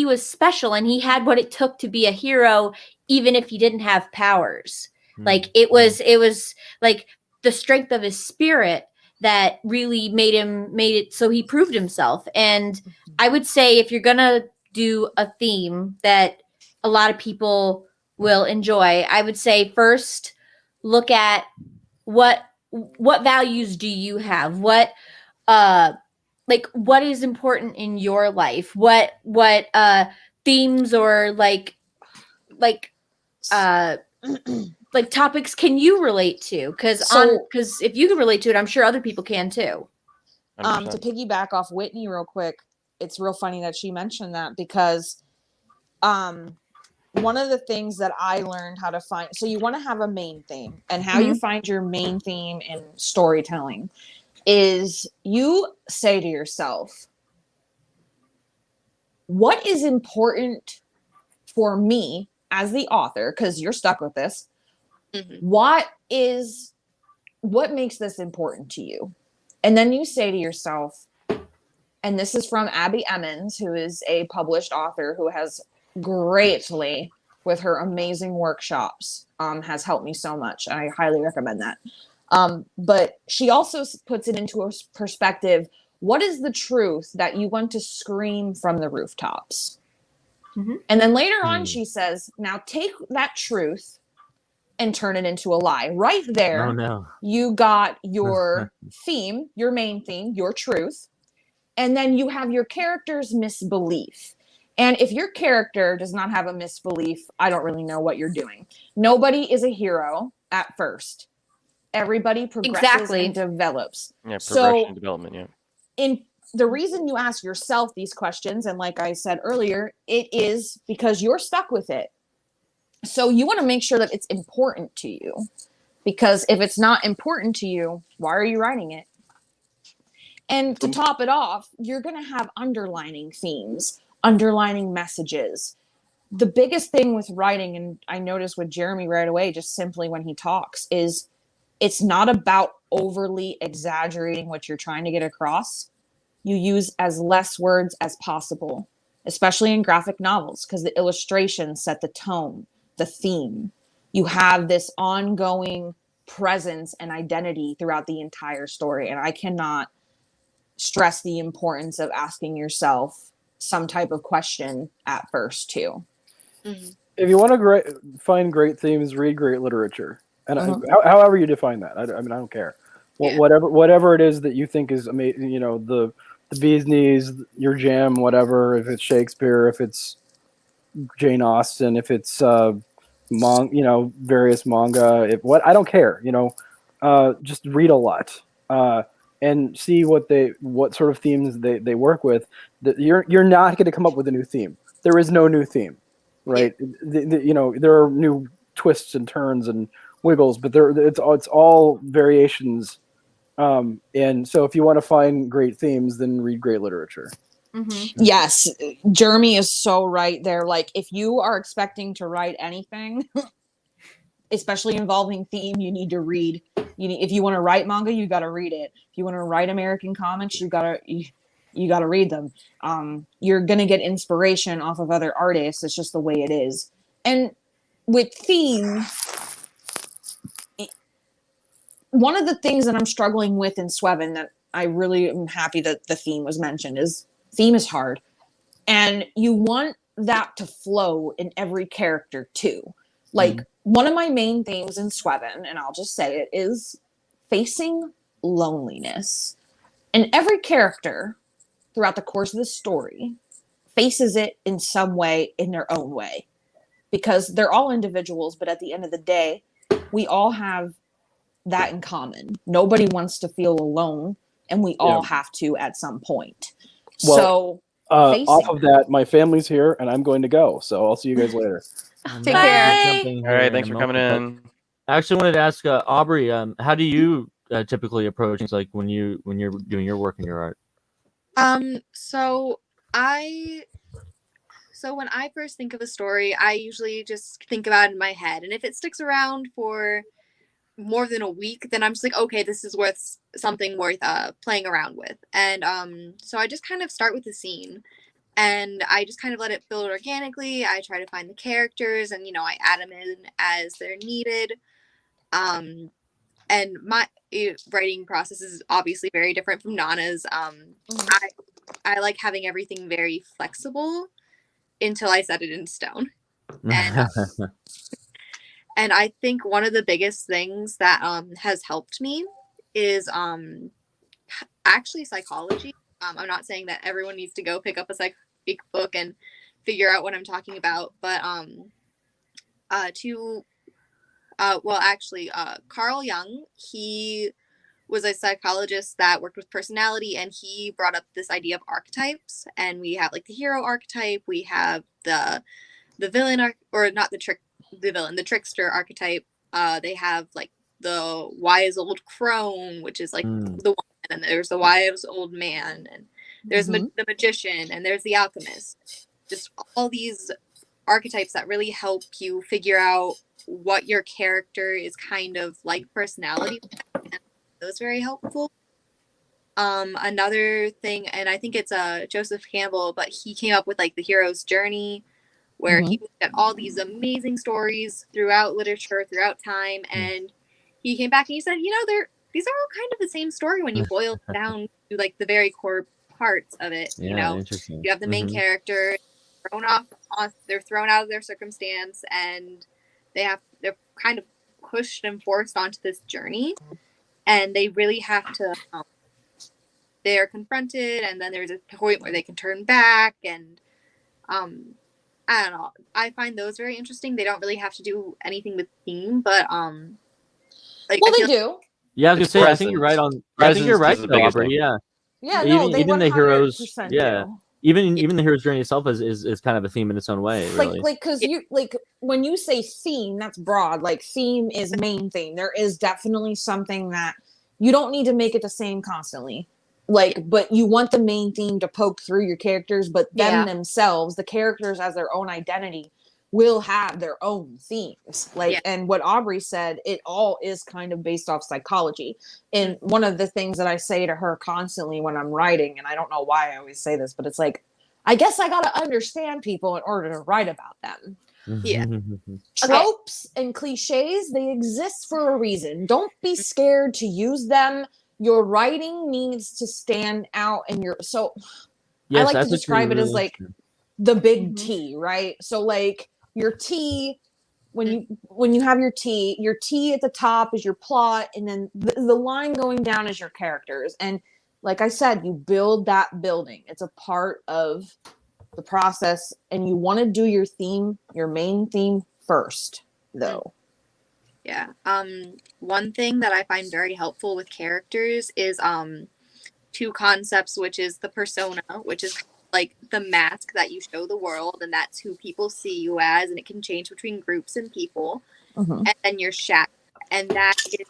E: was special and he had what it took to be a hero, even if he didn't have powers. Like it was like the strength of his spirit that really made it so he proved himself. And I would say if you're gonna do a theme that a lot of people will enjoy, I would say first look at what values do you have, what is important in your life, what themes or like topics can you relate to? Because if you can relate to it, I'm sure other people can too.
C: 100%.
D: To piggyback off Whitney real quick, it's real funny that she mentioned that because one of the things that I learned how to find, so you want to have a main theme, and how you find your main theme in storytelling is you say to yourself, what is important for me as the author, because you're stuck with this, what makes this important to you? And then you say to yourself, and this is from Abby Emmons, who is a published author who has greatly, with her amazing workshops, has helped me so much. I highly recommend that. But she also puts it into a perspective. What is the truth that you want to scream from the rooftops? And then later on, she says, now take that truth and turn it into a lie. Right there,
A: Oh no.
D: you got your theme, your main theme, your truth. And then you have your character's misbelief. And if your character does not have a misbelief, I don't really know what you're doing. Nobody is a hero at first. Everybody progresses and develops.
C: Yeah, progression and development, yeah.
D: In the reason you ask yourself these questions, and like I said earlier, it is because you're stuck with it. So you want to make sure that it's important to you. Because if it's not important to you, why are you writing it? And to top it off, you're going to have underlining themes, underlining messages. The biggest thing with writing, and I noticed with Jeremy right away, just simply when he talks, is it's not about overly exaggerating what you're trying to get across. You use as less words as possible, especially in graphic novels, because the illustrations set the tone, the theme. You have this ongoing presence and identity throughout the entire story. And I cannot stress the importance of asking yourself some type of question at first too.
G: If you want to find great themes, read great literature, and however you define that. I mean, I don't care.
F: Yeah.
G: Whatever it is that you think is amazing, you know, the bee's knees, your jam, whatever. If it's Shakespeare, if it's Jane Austen, if it's various manga, I don't care. You know, just read a lot. And see what sort of themes they work with. You're not going to come up with a new theme. There is no new theme, right? You know, there are new twists and turns and wiggles, but it's all variations. And so if you want to find great themes, then read great literature.
D: Yes, Jeremy is so right there. Like, if you are expecting to write anything, especially involving theme, you need to read. If you want to write manga, you got to read it. If you want to write American comics, you got to read them. You're gonna get inspiration off of other artists. It's just the way it is. And with theme, one of the things that I'm struggling with in Sweven that I really am happy that the theme was mentioned is theme is hard, and you want that to flow in every character too. Like, one of my main themes in Sweven, and I'll just say it, is facing loneliness. And every character throughout the course of the story faces it in some way, in their own way. Because they're all individuals, but at the end of the day, we all have that in common. Nobody wants to feel alone, and we all have to at some point.
G: Well, off of that, my family's here, and I'm going to go. So I'll see you guys later.
D: Take care.
C: All right, thanks for coming in.
A: I actually wanted to ask Aubrey, how do you typically approach things like when you're doing your work and your art?
F: So when I first think of a story, I usually just think about it in my head, and if it sticks around for more than a week, then I'm just like, okay, this is worth playing around with. And so I just kind of start with the scene, and I just kind of let it build organically. I try to find the characters, and I add them in as they're needed. And my writing process is obviously very different from Nana's. I like having everything very flexible until I set it in stone. And and I think one of the biggest things that has helped me is actually psychology. I'm not saying that everyone needs to go pick up a psych book and figure out what I'm talking about, but Carl Jung, he was a psychologist that worked with personality, and he brought up this idea of archetypes. And we have like the hero archetype, we have the villain the trickster archetype. They have like the wise old crone, which is like the woman, and there's the wise old man, and there's the magician, and there's the alchemist. Just all these archetypes that really help you figure out what your character is kind of like personality. And those very helpful. Another thing, and I think it's Joseph Campbell, but he came up with like the hero's journey, where he looked at all these amazing stories throughout literature, throughout time, and he came back and he said, these are all kind of the same story when you boil it down to like the very core parts of it.
A: Interesting.
F: You have the main character they're thrown out of their circumstance, and they're kind of pushed and forced onto this journey, and they really have to they're confronted, and then there's a point where they can turn back, and I don't know. I find those very interesting. They don't really have to do anything with theme, but
D: they do.
A: Yeah, I was gonna say, I think you're right on. I think you're right, though, Aubrey. Yeah.
D: Yeah, no,
A: even the heroes. Yeah, even the hero's journey itself is kind of a theme in its own way, really.
D: Like because you like when you say theme, that's broad. Like theme is main theme. There is definitely something that you don't need to make it the same constantly. Like, but you want the main theme to poke through your characters, but them themselves, the characters as their own identity, will have their own themes. Like, and what Aubrey said, it all is kind of based off psychology. And one of the things that I say to her constantly when I'm writing, and I don't know why I always say this, but it's like, I guess I got to understand people in order to write about them.
F: Yeah.
D: Tropes and cliches, they exist for a reason. Don't be scared to use them. Your writing needs to stand out, and I like to describe it as like the big T, right? So like your T, when you have your T at the top is your plot, and then the line going down is your characters. And like I said, you build that building. It's a part of the process, and you want to do your main theme first, though.
F: Yeah. One thing that I find very helpful with characters is two concepts, which is the persona, which is like the mask that you show the world, and that's who people see you as, and it can change between groups and people. And then your shadow, and that is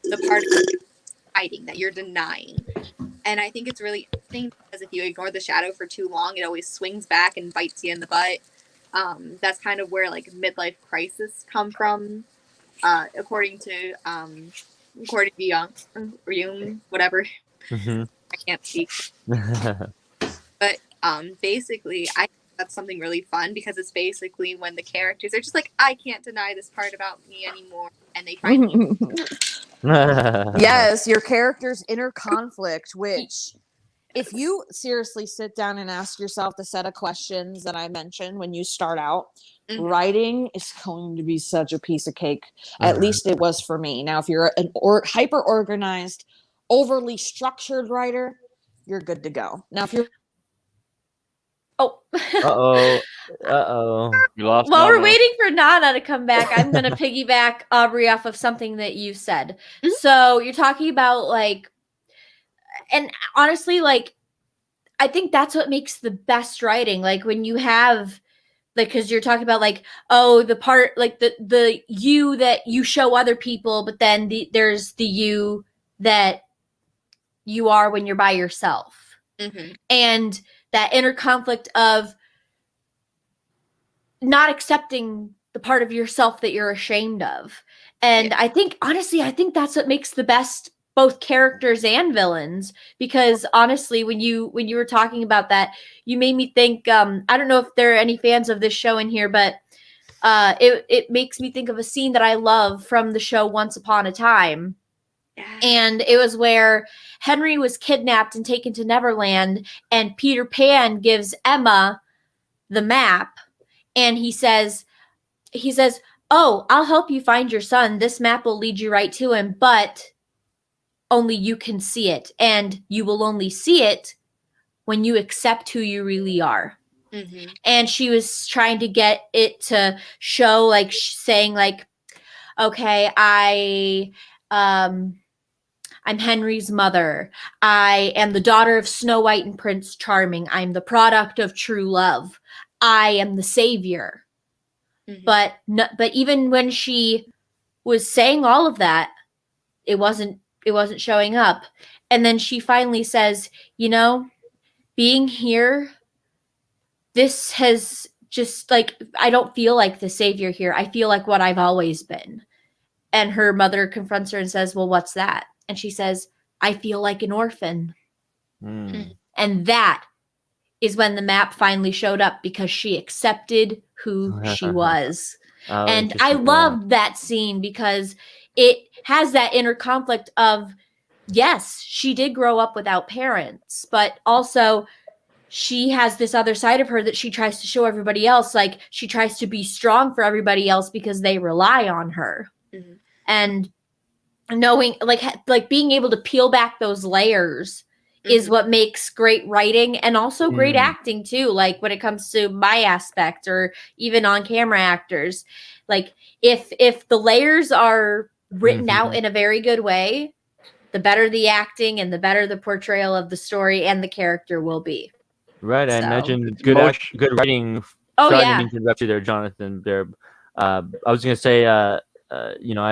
F: the part of you hiding that you're denying. And I think it's really interesting because if you ignore the shadow for too long, it always swings back and bites you in the butt. That's kind of where like midlife crisis come from, according to Jung, whatever. I can't speak. But basically, I think that's something really fun because it's basically when the characters are just like, I can't deny this part about me anymore, and they find
D: Yes, your character's inner conflict, which if you seriously sit down and ask yourself the set of questions that I mentioned when you start out, writing is going to be such a piece of cake. At least it was for me. Now, if you're an hyper organized, overly structured writer, you're good to go. Now, if you're
C: We lost.
E: While we're
C: Nana.
E: waiting for Nana to come back, I'm going to piggyback Aubrey off of something that you said. So you're talking about like, and honestly, like, I think that's what makes the best writing. Like when you have, like, because you're talking about like, oh, the part, like the you that you show other people, but then there's the you that you are when you're by yourself. And that inner conflict of not accepting the part of yourself that you're ashamed of. And I think, honestly, that's what makes the best both characters and villains, because honestly, when you were talking about that, you made me think, I don't know if there are any fans of this show in here, but it makes me think of a scene that I love from the show Once Upon a Time. And it was where Henry was kidnapped and taken to Neverland, and Peter Pan gives Emma the map, and he says, oh, I'll help you find your son. This map will lead you right to him, but only you can see it, and you will only see it when you accept who you really are. And she was trying to get it to show, like, saying like, okay, I'm Henry's mother. I am the daughter of Snow White and Prince Charming. I'm the product of true love. I am the savior. But even when she was saying all of that, it wasn't showing up. And then she finally says, you know, being here, this has just like, I don't feel like the savior here. I feel like what I've always been. And her mother confronts her and says, well, what's that? And she says, I feel like an orphan. And that is when the map finally showed up, because she accepted who she was. And I loved that scene because it has that inner conflict of, yes, she did grow up without parents, but also she has this other side of her that she tries to show everybody else. Like she tries to be strong for everybody else because they rely on her. And knowing like being able to peel back those layers is what makes great writing and also great acting too. Like when it comes to my aspect or even on camera actors, like if the layers are written out in a very good way, the better the acting and the better the portrayal of the story and the character will be.
A: Right. I
E: So-
A: imagine
C: It's
A: good writing.
E: Oh
A: Sorry, I
E: yeah.
A: didn't mean to interrupt you there, Jonathan. There, I was gonna say, I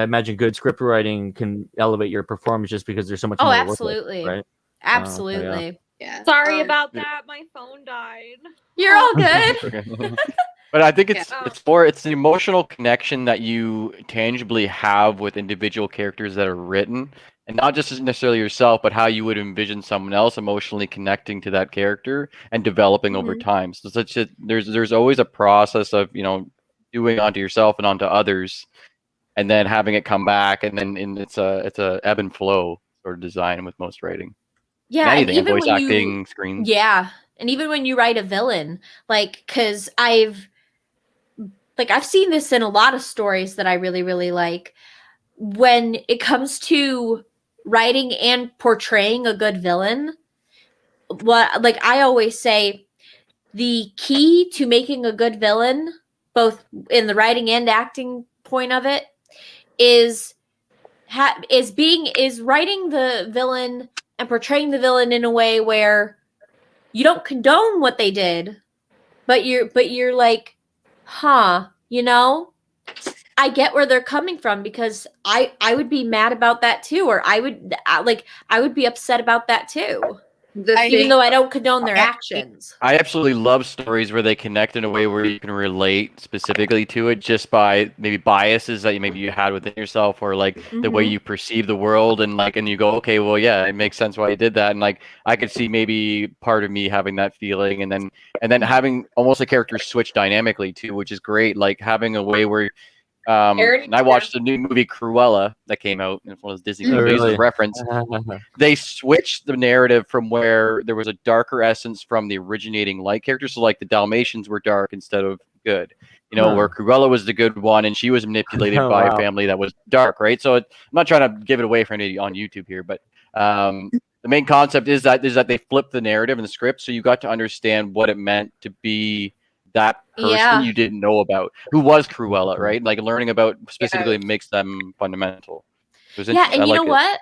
A: imagine good script writing can elevate your performance just because there's so much
E: Oh,
A: more to work with,
E: absolutely.
A: right?
E: Absolutely.
F: Yeah.
H: Sorry
F: Um,
H: about that. My phone died.
E: You're all good.
C: But I think it's
H: Yeah.
C: it's the emotional connection that you tangibly have with individual characters that are written, and not just necessarily yourself, but how you would envision someone else emotionally connecting to that character and developing over
E: Mhm.
C: time. So there's always a process of doing onto yourself and onto others, and then having it come back, and then it's a ebb and flow sort of design with most writing.
E: Yeah, and
C: Anything,
E: even
C: voice
E: when you
C: acting, screen.
E: yeah, and even when you write a villain, like cuz I've seen this in a lot of stories that I really really like. When it comes to writing and portraying a good villain, what like I always say the key to making a good villain, both in the writing and acting point of it, is is writing the villain and portraying the villain in a way where you don't condone what they did, but you're like, huh, I get where they're coming from because I would be mad about that too, or I would be upset about that too, even though I don't condone their actions.
C: I absolutely love stories where they connect in a way where you can relate specifically to it just by maybe biases that maybe you had within yourself, or like the way
E: Mhm.
C: you perceive the world, and you go, okay, well, yeah, it makes sense why you did that, and like I could see maybe part of me having that feeling, and then having almost a character switch dynamically too, which is great, like having a way where and I watched the new movie Cruella that came out, and it's one of those Disney
A: Oh,
C: movies as
A: really?
C: a reference. They switched the narrative from where there was a darker essence from the originating light characters. So like the Dalmatians were dark instead of good. Where Cruella was the good one, and she was manipulated
A: Oh,
C: by a
A: wow.
C: family that was dark, right? So I'm not trying to give it away for anybody on YouTube here, but the main concept is that they flipped the narrative and the script, so you got to understand what it meant to be that person
E: Yeah.
C: you didn't know about, who was Cruella, right? Like learning about specifically makes them fundamental. It was
E: Yeah,
C: interesting.
E: and
C: I
E: you know
C: like it.
E: what?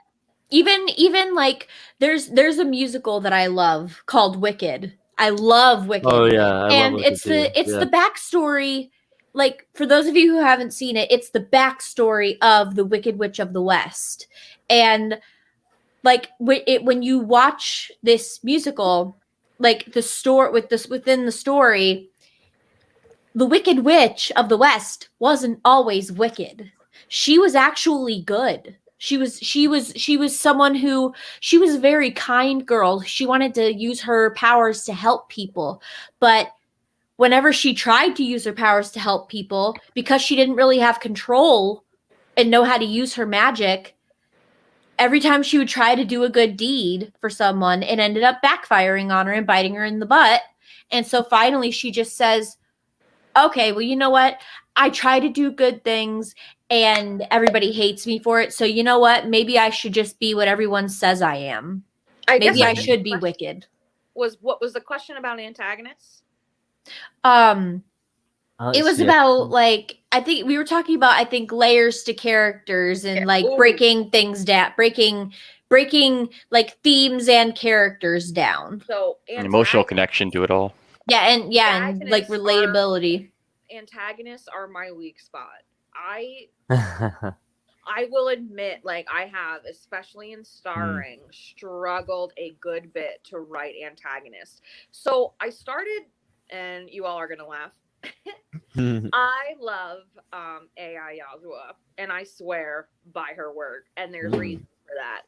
E: Even like there's a musical that I love called Wicked. I love Wicked.
A: Oh yeah, I love
E: And
A: Wicked
E: it's
A: too.
E: the backstory. Like for those of you who haven't seen it, it's the backstory of the Wicked Witch of the West. And like when you watch this musical, like the story within the story, the Wicked Witch of the West wasn't always wicked. She was actually good. She was someone who she was a very kind girl. She wanted to use her powers to help people, but whenever she tried to use her powers to help people, because she didn't really have control and know how to use her magic, every time she would try to do a good deed for someone, it ended up backfiring on her and biting her in the butt. And so finally she just says, okay, well, you know what? I try to do good things and everybody hates me for it. So you know what? Maybe I should just be what everyone says I am. Maybe I should be wicked.
H: What was the question about antagonists?
E: It was about like I think we were talking about layers to characters and like
H: Ooh.
E: breaking things down, breaking like themes and characters down.
H: So
C: An emotional connection to it all.
E: Yeah, and like
H: Antagonists are-
E: relatability.
H: Antagonists are my weak spot. I will admit, like I have, especially in starring, struggled a good bit to write antagonists. So I started, and you all are gonna laugh. I love AI Yazua, and I swear by her work, and there's reason for that.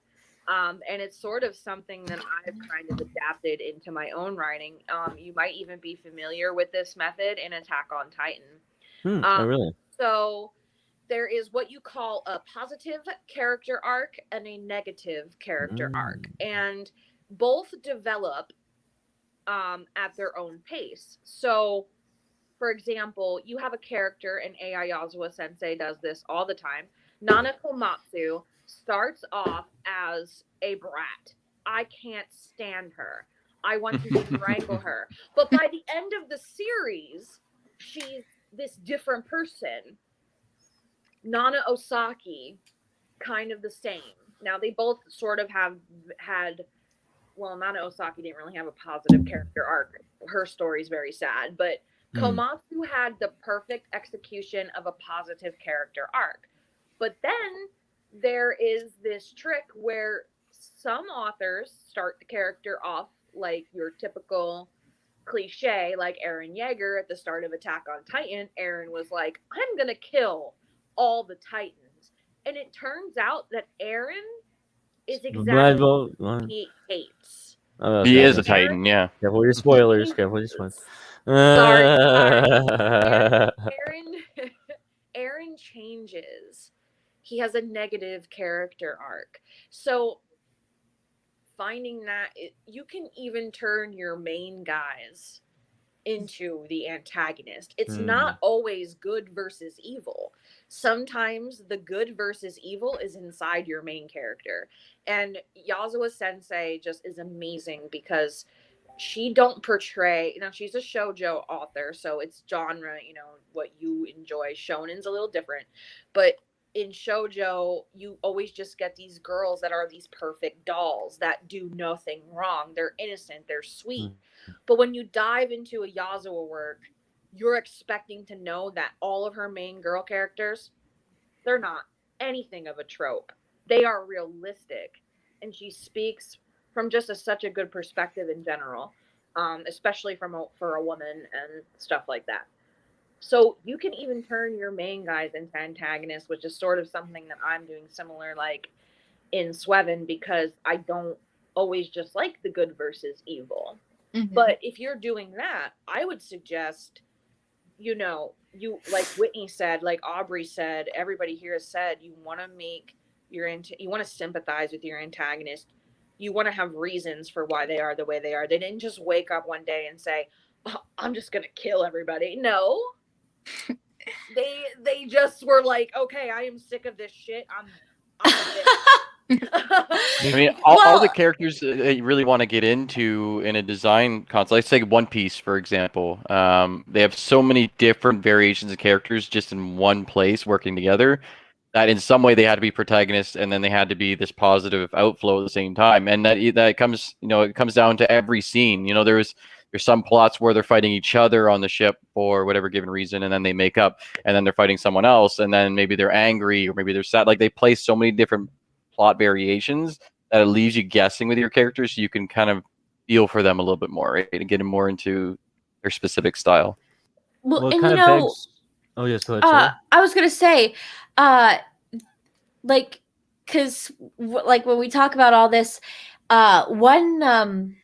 H: And it's sort of something that I've kind of adapted into my own writing. You might even be familiar with this method in Attack on Titan.
A: Oh, really?
H: So there is what you call a positive character arc and a negative character arc, and both develop at their own pace. So, for example, you have a character, and AI Yazua Sensei does this all the time. Nana Komatsu starts off as a brat. I can't stand her. I want to strangle her. But by the end of the series, she's this different person. Nana Osaki, kind of the same. Now, they both sort of have had well, Nana Osaki didn't really have a positive character arc. Her story's very sad, but Komatsu had the perfect execution of a positive character arc. But then there is this trick where some authors start the character off like your typical cliche, like Eren Yeager at the start of Attack on Titan. Eren was like, I'm going to kill all the Titans. And it turns out that Eren is exactly what he hates.
C: He is a Titan, yeah.
A: Careful with your spoilers. Careful with your spoilers.
H: Sorry. Eren changes. He has a negative character arc. So finding that you can even turn your main guys into the antagonist. It's not always good versus evil. Sometimes the good versus evil is inside your main character. And Yazawa Sensei just is amazing because she don't portray, she's a shoujo author, so it's genre, what you enjoy. Shonen's a little different, but in shoujo, you always just get these girls that are these perfect dolls that do nothing wrong. They're innocent, they're sweet. But when you dive into a Yazawa work, you're expecting to know that all of her main girl characters, they're not anything of a trope. They are realistic. And she speaks from just such a good perspective in general, especially for a woman and stuff like that. So you can even turn your main guys into antagonists, which is sort of something that I'm doing similar like in Sweven, because I don't always just like the good versus evil. But if you're doing that, I would suggest, you like Whitney said, like Aubrey said, everybody here has said, you want to make you want to sympathize with your antagonist. You want to have reasons for why they are the way they are. They didn't just wake up one day and say, oh, I'm just going to kill everybody. No. They just were like, okay, I am sick of this shit. I'm
C: I mean, all the characters that you really want to get into in a design console, let's take One Piece, for example. They have so many different variations of characters just in one place working together that in some way they had to be protagonists and then they had to be this positive outflow at the same time. And that comes, it comes down to every scene. There's some plots where they're fighting each other on the ship for whatever given reason, and then they make up, and then they're fighting someone else, and then maybe they're angry or maybe they're sad. Like, they play so many different plot variations that it leaves you guessing with your characters, so you can kind of feel for them a little bit more, right? And get them more into their specific style.
E: Well, and
A: begs... Oh yes, go ahead.
E: I was gonna say, because when we talk about all this, one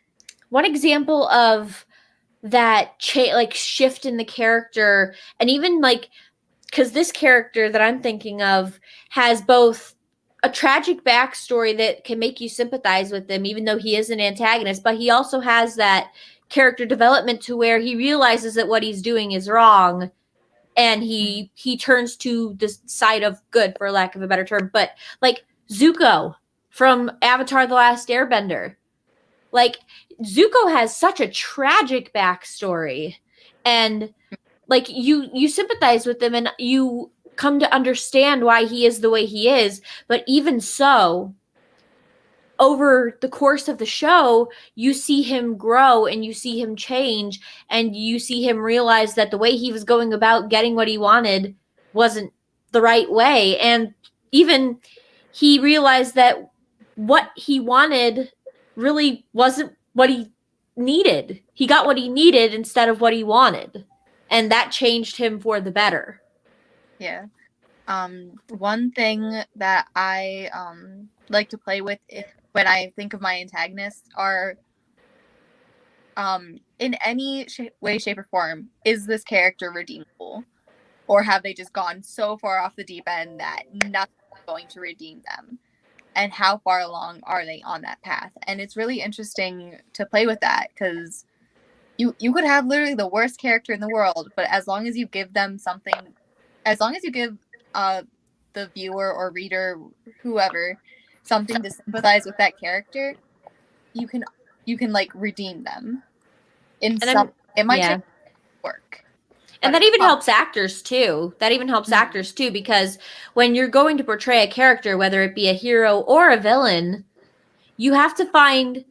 E: example of that shift in the character, and even because this character that I'm thinking of has both a tragic backstory that can make you sympathize with him, even though he is an antagonist, but he also has that character development to where he realizes that what he's doing is wrong, and he turns to the side of good, for lack of a better term. But Zuko from Avatar: The Last Airbender. Zuko has such a tragic backstory, and you sympathize with him and you come to understand why he is the way he is. But even so, over the course of the show, you see him grow and you see him change, and you see him realize that the way he was going about getting what he wanted wasn't the right way. And even he realized that what he wanted really wasn't what he needed. He got what he needed instead of what he wanted. And that changed him for the better.
F: Yeah. One thing that I like to play with when I think of my antagonists are in any way, shape, or form, is this character redeemable? Or have they just gone so far off the deep end that nothing's going to redeem them? And how far along are they on that path? And it's really interesting to play with that, because you could have literally the worst character in the world, but as long as you give them something, as long as you give the viewer or reader, whoever, something to sympathize with that character, you can redeem them. It might take work.
E: And that even helps actors too. Actors too, because when you're going to portray a character, whether it be a hero or a villain, you have to find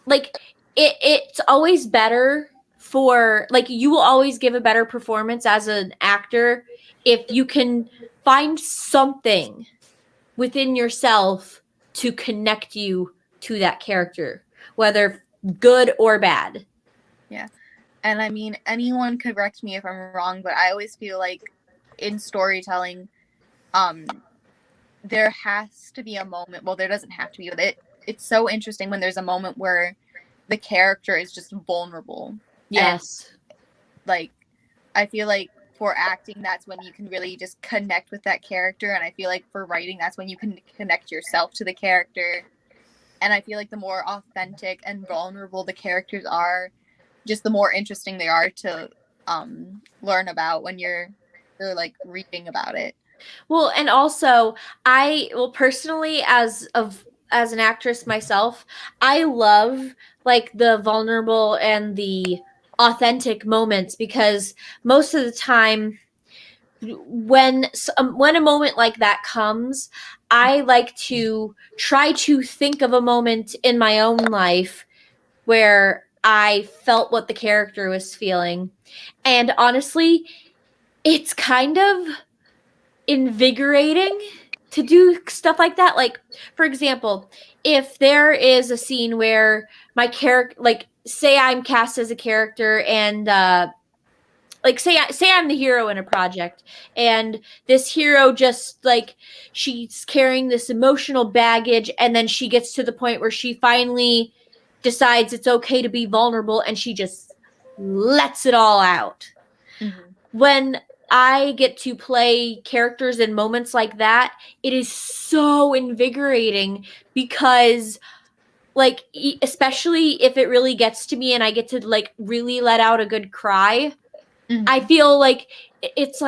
E: like it's always better for like you will always give a better performance as an actor if you can find something within yourself to connect you to that character, whether good or bad.
F: And I mean, anyone correct me if I'm wrong, but I always feel like in storytelling, there has to be a moment. Well, there doesn't have to be, but it's so interesting when there's a moment where the character is just vulnerable.
E: Yes.
F: And, like, I feel like for acting, that's when you can really just connect with that character. And I feel like for writing, that's when you can connect yourself to the character. And I feel like the more authentic and vulnerable the characters are, just the more interesting they are to learn about when you're like reading about it.
E: Well, and also personally as an actress myself, I love like the vulnerable and the authentic moments, because most of the time when a moment like that comes, I like to try to think of a moment in my own life where I felt what the character was feeling. And honestly, it's kind of invigorating to do stuff like that. Like, for example, if there is a scene where my character, like, say I'm cast as a character and, like, say I'm the hero in a project, and this hero just, like, she's carrying this emotional baggage, and then she gets to the point where she finally decides it's okay to be vulnerable, and she just lets it all out.
F: Mm-hmm.
E: When I get to play characters in moments like that, it is so invigorating, because like especially if it really gets to me and I get to like really let out a good cry,
F: Mm-hmm.
E: I feel like it's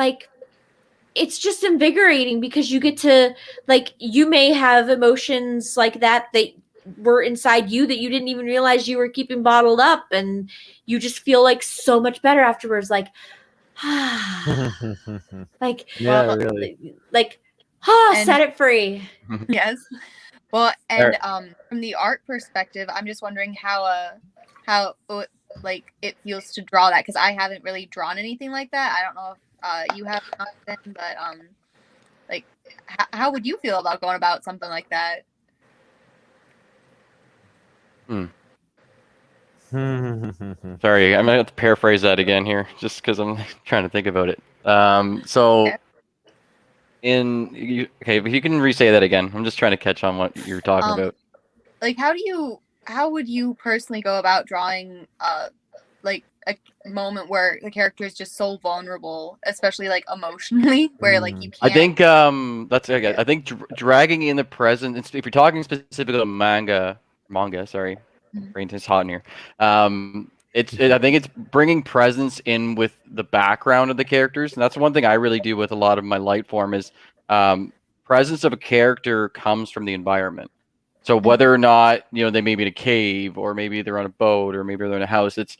E: just invigorating, because you get to, like, you may have emotions like that were inside you that you didn't even realize you were keeping bottled up, and you just feel like so much better afterwards, like like
A: Yeah, really.
E: like
F: And-
E: set it free.
F: Yes. Well, and from the art perspective, I'm just wondering how like it feels to draw that, because I haven't really drawn anything like that. I don't know if you have, Jonathan, but like how would you feel about going about something like that?
C: Sorry, I'm gonna have to paraphrase that again here, just because I'm trying to think about it. So,
F: Okay.
C: okay, but you can re-say that again. I'm just trying to catch on what you're talking about.
F: Like, how would you personally go about drawing like a moment where the character is just so vulnerable, especially like emotionally, where like you
C: I
F: can't.
C: think that's okay. I think dragging in the present. If you're talking specifically about manga, sorry,
F: Mhm.
C: brain is hot in here. I think it's bringing presence in with the background of the characters, and that's one thing I really do with a lot of my light form is presence of a character comes from the environment. So whether or not they may be in a cave, or maybe they're on a boat, or maybe they're in a house, it's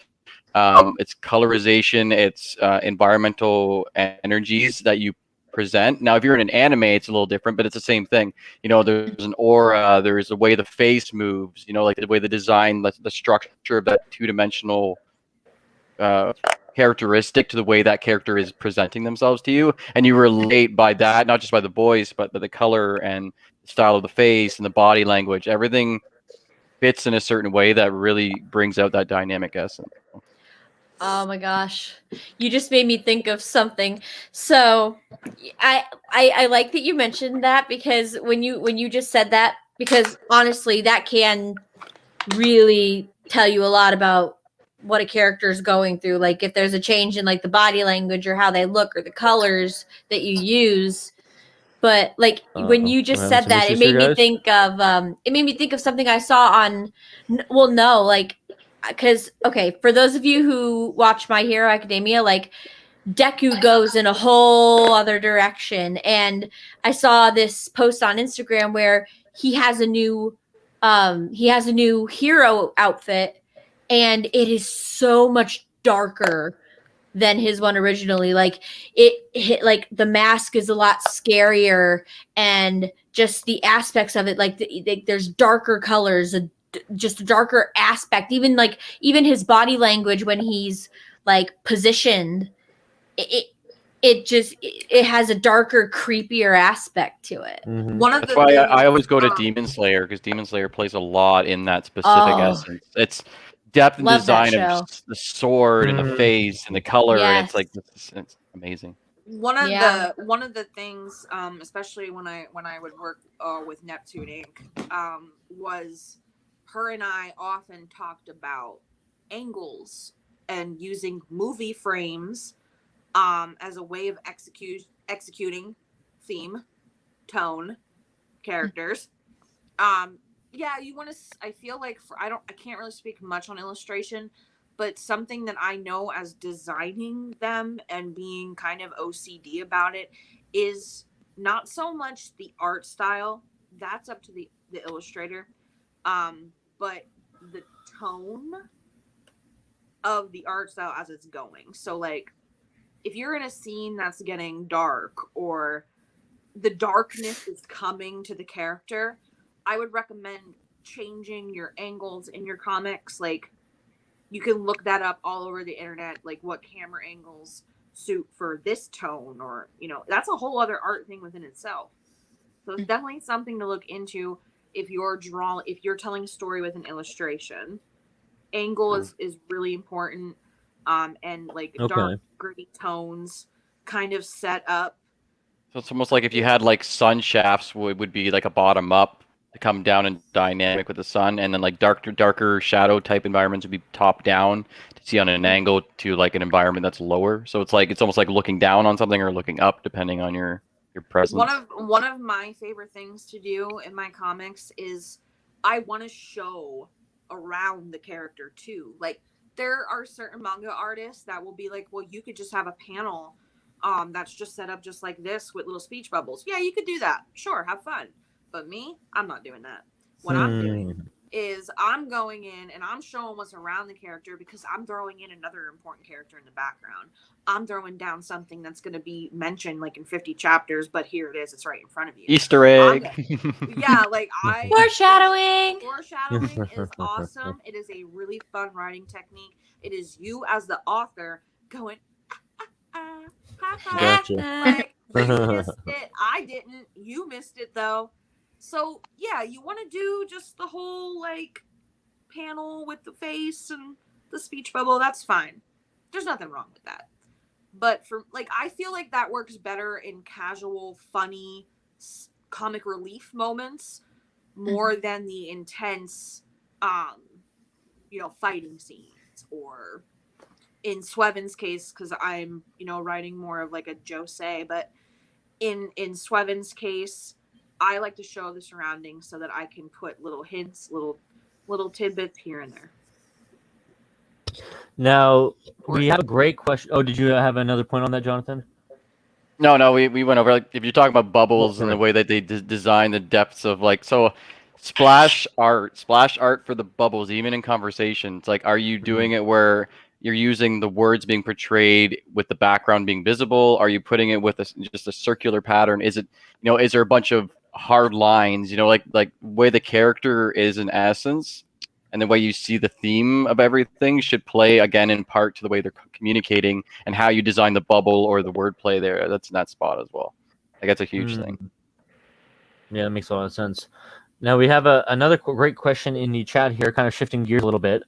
C: colorization, it's environmental energies that you present. Now, if you're in an anime, it's a little different, but it's the same thing. There's an aura, there's the way the face moves, like the way the design, the structure of that two-dimensional characteristic to the way that character is presenting themselves to you, and you relate by that, not just by the voice, but by the color and the style of the face and the body language. Everything fits in a certain way that really brings out that dynamic essence.
E: Oh my gosh, you just made me think of something. So I like that you mentioned that, because when you just said that, because honestly that can really tell you a lot about what a character is going through. Like if there's a change in like the body language or how they look or the colors that you use. But like when you just
A: I'm
E: said
A: having some
E: that, it
A: issues
E: made
A: here,
E: me think of something I saw on, because okay, for those of you who watch My Hero Academia, like Deku goes in a whole other direction, and I saw this post on Instagram where he has a new hero outfit, and it is so much darker than his one originally. Like like the mask is a lot scarier, and just the aspects of it, like there's darker colors, just a darker aspect. Even his body language when he's like positioned, it has a darker, creepier aspect to it.
A: Mhm.
H: One of
C: That's
H: the
C: why
H: things,
C: I always go to Demon Slayer, because Demon Slayer plays a lot in that specific
E: Oh.
C: essence. It's depth and
E: Love that
C: design
E: show.
C: of the sword and the
A: Mhm.
C: face and the color, and it's like
E: Yes.
C: it's amazing.
H: one of
E: Yeah.
H: the things, especially when I would work with Neptune Inc., was her and I often talked about angles and using movie frames as a way of executing theme, tone, characters. Yeah, you want to. I feel like I can't really speak much on illustration, but something that I know as designing them and being kind of OCD about it is not so much the art style. That's up to the illustrator, but the tone of the art style as it's going. So like, if you're in a scene that's getting dark or the darkness is coming to the character, I would recommend changing your angles in your comics. Like, you can look that up all over the internet, like what camera angles suit for this tone, or that's a whole other art thing within itself. So it's definitely something to look into if you're telling a story with an illustration. Angle is really important. And like dark, gritty tones kind of set up.
C: So it's almost like if you had like sun shafts would be like a bottom up to come down and dynamic with the sun, and then like darker shadow type environments would be top down to see on an angle to like an environment that's lower. So it's almost like looking down on something or looking up depending on your presence.
H: One of my favorite things to do in my comics is I want to show around the character too. Like, there are certain manga artists that will be like, well, you could just have a panel that's just set up just like this with little speech bubbles. Yeah, you could do that. Sure, have fun. But me, I'm not doing that. What I'm doing is I'm going in and I'm showing what's around the character, because I'm throwing in another important character in the background. I'm throwing down something that's going to be mentioned like in 50 chapters, but here it is. It's right in front of you.
C: Easter egg.
H: Yeah, like
E: Foreshadowing.
H: Foreshadowing is awesome. It is a really fun writing technique. It is you as the author going,
A: Gotcha.
H: like, you missed it. I didn't. You missed it though. So yeah, you want to do just the whole like panel with the face and the speech bubble. That's fine. There's nothing wrong with that. But for like, I feel like that works better in casual, funny, comic relief moments more than the intense, fighting scenes. Or in Sweven's case, because I'm, writing more of like a josei, but in Sweven's case, I like to show the surroundings so that I can put little hints, little tidbits here and there.
A: Now, we have a great question. Oh, did you have another point on that, Jonathan?
C: No, we went over, like, if you're talking about bubbles and the way that they design the depths of, like, so splash art for the bubbles, even in conversations, like, are you doing it where you're using the words being portrayed with the background being visible? Are you putting it with just a circular pattern? Is it, is there a bunch of hard lines, like way the character is in essence, and the way you see the theme of everything should play again in part to the way they're communicating and how you design the bubble or the wordplay there. That's in that spot as well. Like, that's a huge thing.
A: Yeah, that makes a lot of sense. Now we have another great question in the chat here, kind of shifting gears a little bit.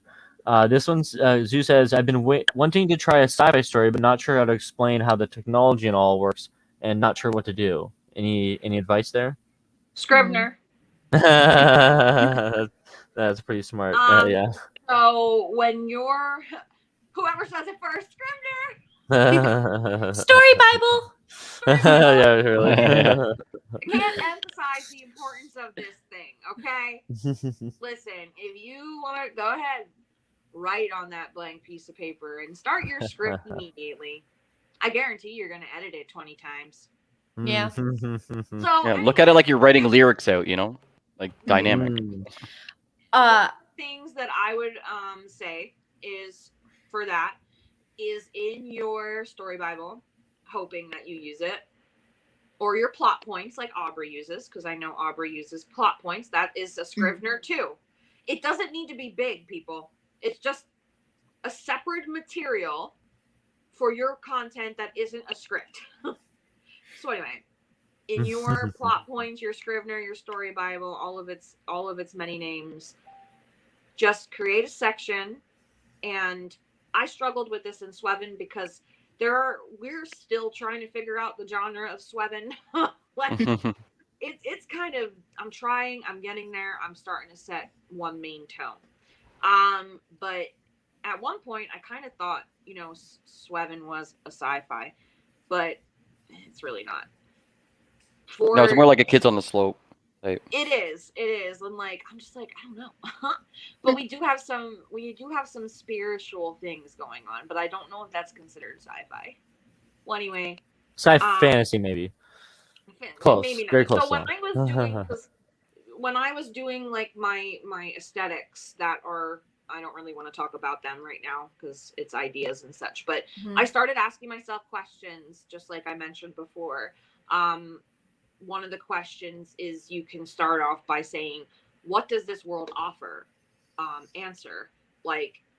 A: This one's Zoo says, I've been wanting to try a sci-fi story, but not sure how to explain how the technology and all works, and not sure what to do. Any advice there?
H: Scrivener.
A: That's pretty smart. Yeah.
H: So when you're, whoever says it first, Scrivener.
E: Story Bible.
A: Yeah, really.
H: I can't emphasize the importance of this thing, okay? Listen, if you want to, go ahead, write on that blank piece of paper and start your script immediately. I guarantee you're going to edit it 20 times.
E: Yeah.
H: So
C: Yeah, look at it like you're writing lyrics out, like dynamic.
H: Things that I would say is for that is in your story Bible, hoping that you use it, or your plot points like Aubrey uses, because I know Aubrey uses plot points. That is a Scrivener too. it doesn't need to be big, people. It's just a separate material for your content that isn't a script. So anyway, in your plot points, your Scrivener, your story Bible, all of its many names, just create a section. And I struggled with this in Sweven because we're still trying to figure out the genre of Sweven. Like it's kind of, I'm getting there. I'm starting to set one main tone. But at one point I kind of thought, Sweven was a sci-fi, but it's really not.
C: No, it's more like a Kids on the Slope.
H: It is. And I'm just like, I don't know. But we do have some spiritual things going on, but I don't know if that's considered sci-fi. Well, anyway,
A: fantasy maybe. Close,
H: maybe not.
A: very close.
H: So when I was doing like my aesthetics that are, I don't really want to talk about them right now because it's ideas and such, but I started asking myself questions, just like I mentioned before. One of the questions is, you can start off by saying, what does this world offer? Answer,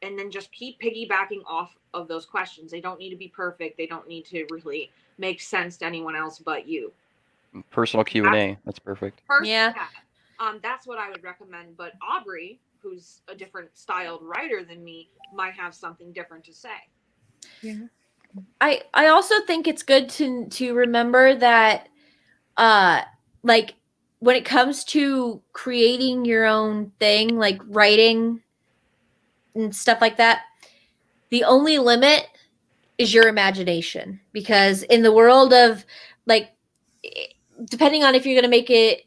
H: and then just keep piggybacking off of those questions. They don't need to be perfect. They don't need to really make sense to anyone else but you.
C: Personal Q&A. That's perfect.
E: Yeah.
H: That's what I would recommend. But Aubrey, who's a different styled writer than me, might have something different to say.
E: Yeah. I also think it's good to remember that when it comes to creating your own thing, like writing and stuff like that, the only limit is your imagination. Because in the world of depending on if you're going to make it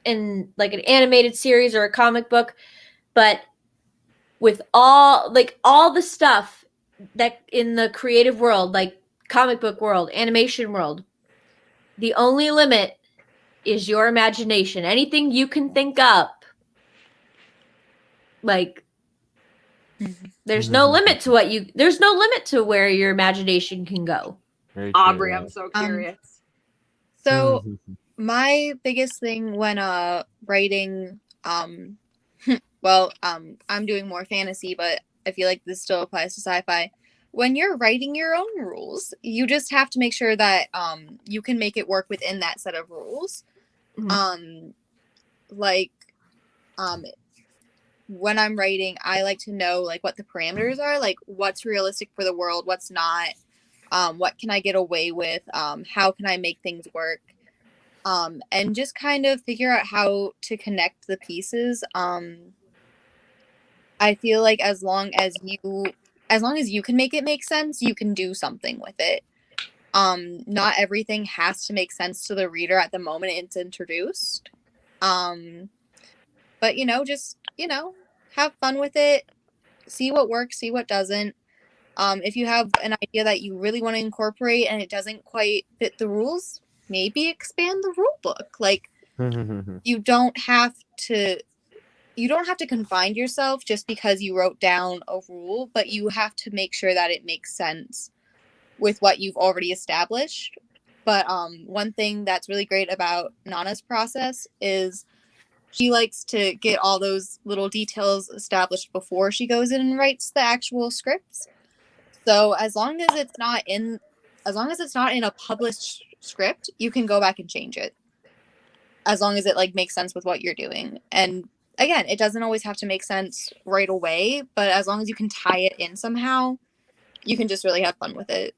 E: in an animated series or a comic book, but with all the stuff that in the creative world, like comic book world, animation world, the only limit is your imagination. Anything you can think up, there's no limit to there's no limit to where your imagination can go.
H: Aubrey, I'm so curious.
F: So my biggest thing when writing, I'm doing more fantasy, but I feel like this still applies to sci-fi. When you're writing your own rules, you just have to make sure that you can make it work within that set of rules. When I'm writing, I like to know what the parameters are, what's realistic for the world, what's not, what can I get away with, how can I make things work, and just kind of figure out how to connect the pieces. I feel like as long as you can make it make sense, you can do something with it. Not everything has to make sense to the reader at the moment it's introduced. But just have fun with it, see what works, see what doesn't. If you have an idea that you really want to incorporate and it doesn't quite fit the rules, maybe expand the rule book. You don't have to confine yourself just because you wrote down a rule, but you have to make sure that it makes sense with what you've already established. But one thing that's really great about Nana's process is she likes to get all those little details established before she goes in and writes the actual scripts. So as long as it's not in a published script, you can go back and change it. As long as it makes sense with what you're doing. And again, it doesn't always have to make sense right away, but as long as you can tie it in somehow, you can just really have fun with it.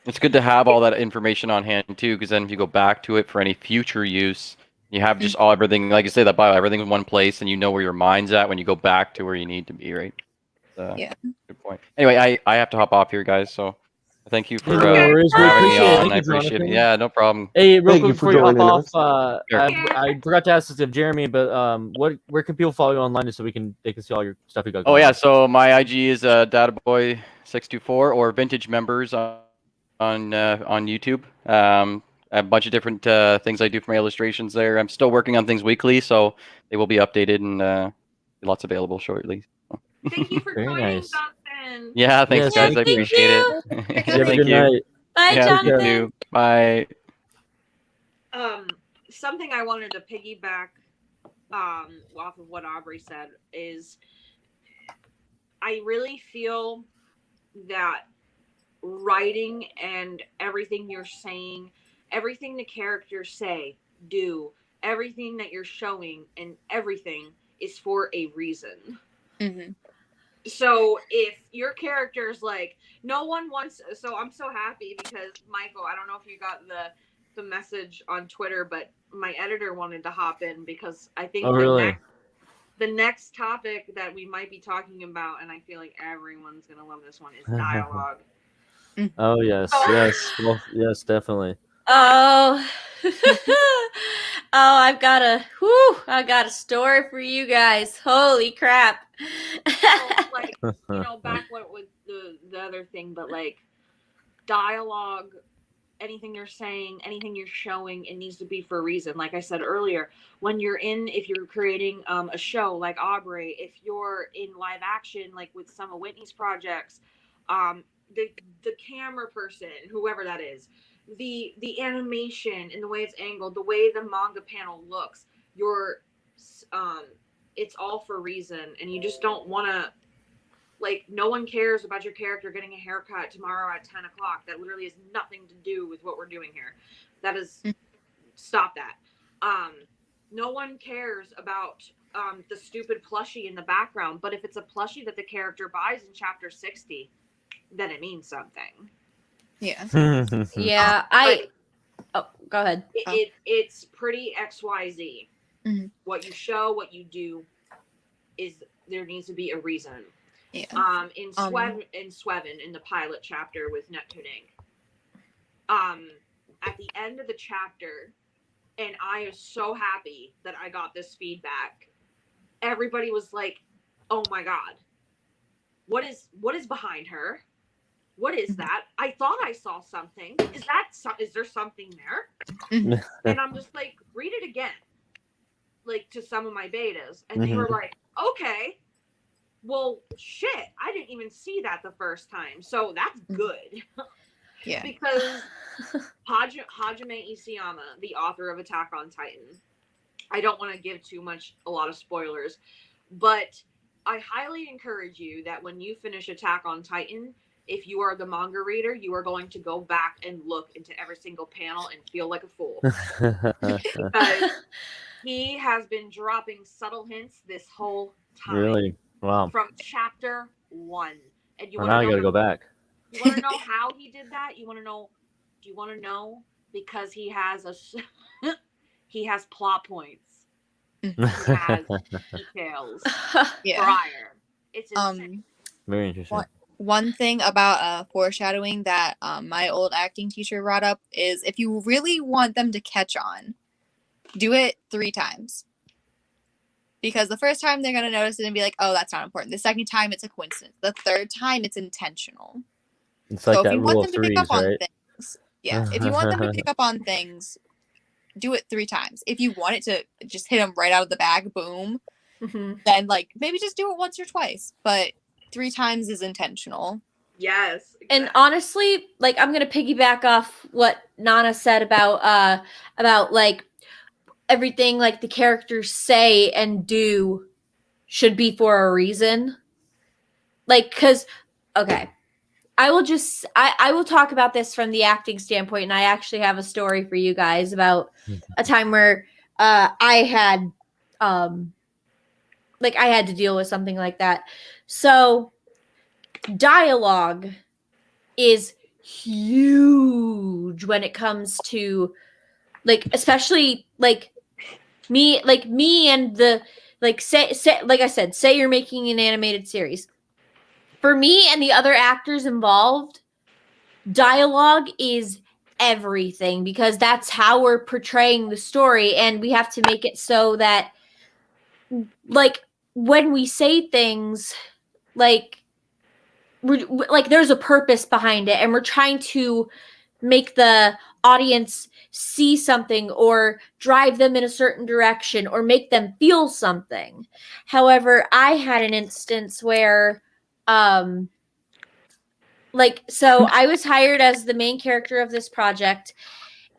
C: It's good to have all that information on hand too, because then if you go back to it for any future use, you have just everything, like you say, that bio, everything in one place, and you know where your mind's at when you go back to where you need to be, right?
F: Yeah.
C: Good point. Anyway, I have to hop off here, guys, so thank you for
A: No worries, we
C: having me
A: appreciate it.
C: on.
A: Thank
C: I
A: you,
C: appreciate it.
A: Jonathan.
C: Yeah, no problem.
A: Hey, real
B: Thank
A: quick
B: you for
A: before you hop
B: joining
A: off,
B: us.
C: Sure.
A: I forgot to ask this of Jeremy, but where can people follow you online so they can see all your stuff you got?
C: Oh
A: going
C: yeah,
A: on?
C: so my IG is databoy624 or Vintage Members on YouTube. A bunch of different things I do for my illustrations there. I'm still working on things weekly, so they will be updated and lots available shortly.
H: Thank you for
A: Very
H: joining,
A: nice.
H: Jonathan.
C: Yeah, thanks
A: Yes,
C: guys. I
A: thank you.
C: appreciate it.
A: You have a
C: Thank
A: good
C: you.
A: night.
E: Bye,
C: Yeah, you
E: Jonathan.
C: too. Bye.
H: Something I wanted to piggyback off of what Aubrey said, is I really feel that writing and everything you're saying, everything the characters say, do, everything that you're showing, and everything is for a reason.
F: Mm-hmm.
H: So if your character's like, no one wants, so I'm so happy because Michael, I don't know if you got the message on Twitter, but my editor wanted to hop in because I think the next topic that we might be talking about, and I feel like everyone's gonna love this one, is dialogue.
A: Oh yes, yes, well, yes, definitely.
E: Oh, I've got a story for you guys. Holy crap.
H: So, like, back with the other thing, but like dialogue, anything you're saying, anything you're showing, it needs to be for a reason. Like I said earlier, if you're creating a show like Aubrey, if you're in live action, like with some of Whitney's projects, the camera person, whoever that is, the animation and the way it's angled, the way the manga panel looks, it's all for a reason, and you just don't want to, like, no one cares about your character getting a haircut tomorrow at 10 o'clock. That literally has nothing to do with what we're doing here. That is, stop that. No one cares about the stupid plushie in the background, but if it's a plushie that the character buys in chapter 60, then it means something.
F: Yeah.
E: Yeah, go ahead.
H: It's pretty XYZ.
F: Mm-hmm.
H: What you show, what you do, there needs to be a reason.
F: Yeah.
H: In Swevin, in the pilot chapter with Neptune Inc., at the end of the chapter, and I am so happy that I got this feedback, everybody was like, oh my god, what is behind her? What is that? I thought I saw something. Is there something there? And I'm just like, read it again, like, to some of my betas, and they were like, okay, well, shit, I didn't even see that the first time, so that's good.
F: Yeah.
H: Because Hajime Isayama, the author of Attack on Titan, I don't want to give a lot of spoilers, but I highly encourage you that when you finish Attack on Titan, if you are the manga reader, you are going to go back and look into every single panel and feel like a fool. Because he has been dropping subtle hints this whole time.
A: Really? Wow.
H: From chapter 1. And you
A: Well,
H: want
A: now
H: to
A: you gotta go back.
H: You want to know how he did that? Do you want to know? Because he has he has plot points. He has details prior. It's insane.
A: Very interesting.
F: One thing about foreshadowing that my old acting teacher brought up is, if you really want them to catch on, do it 3 times. Because the first time they're going to notice it and be like, oh, that's not important. The second time, it's a coincidence. The third time, it's intentional.
A: It's like
F: so
A: that
F: if you
A: rule
F: want
A: of
F: them to pick
A: threes,
F: up on
A: right?
F: things, if you want them to pick up on things, do it 3 times. If you want it to just hit them right out of the bag, boom, then like maybe just do it once or twice. But 3 times is intentional.
H: Yes. Exactly.
E: And honestly, like, I'm gonna piggyback off what Nana said about like everything like the characters say and do should be for a reason. Like, because I will talk about this from the acting standpoint, and I actually have a story for you guys about a time where I had to deal with something like that. So dialogue is huge when it comes to, like, especially like me and the, like, say like I said, say you're making an animated series. For me and the other actors involved, dialogue is everything, because that's how we're portraying the story, and we have to make it so that, like, when we say things, like, there's a purpose behind it, and we're trying to make the audience see something or drive them in a certain direction or make them feel something. However, I had an instance where so I was hired as the main character of this project,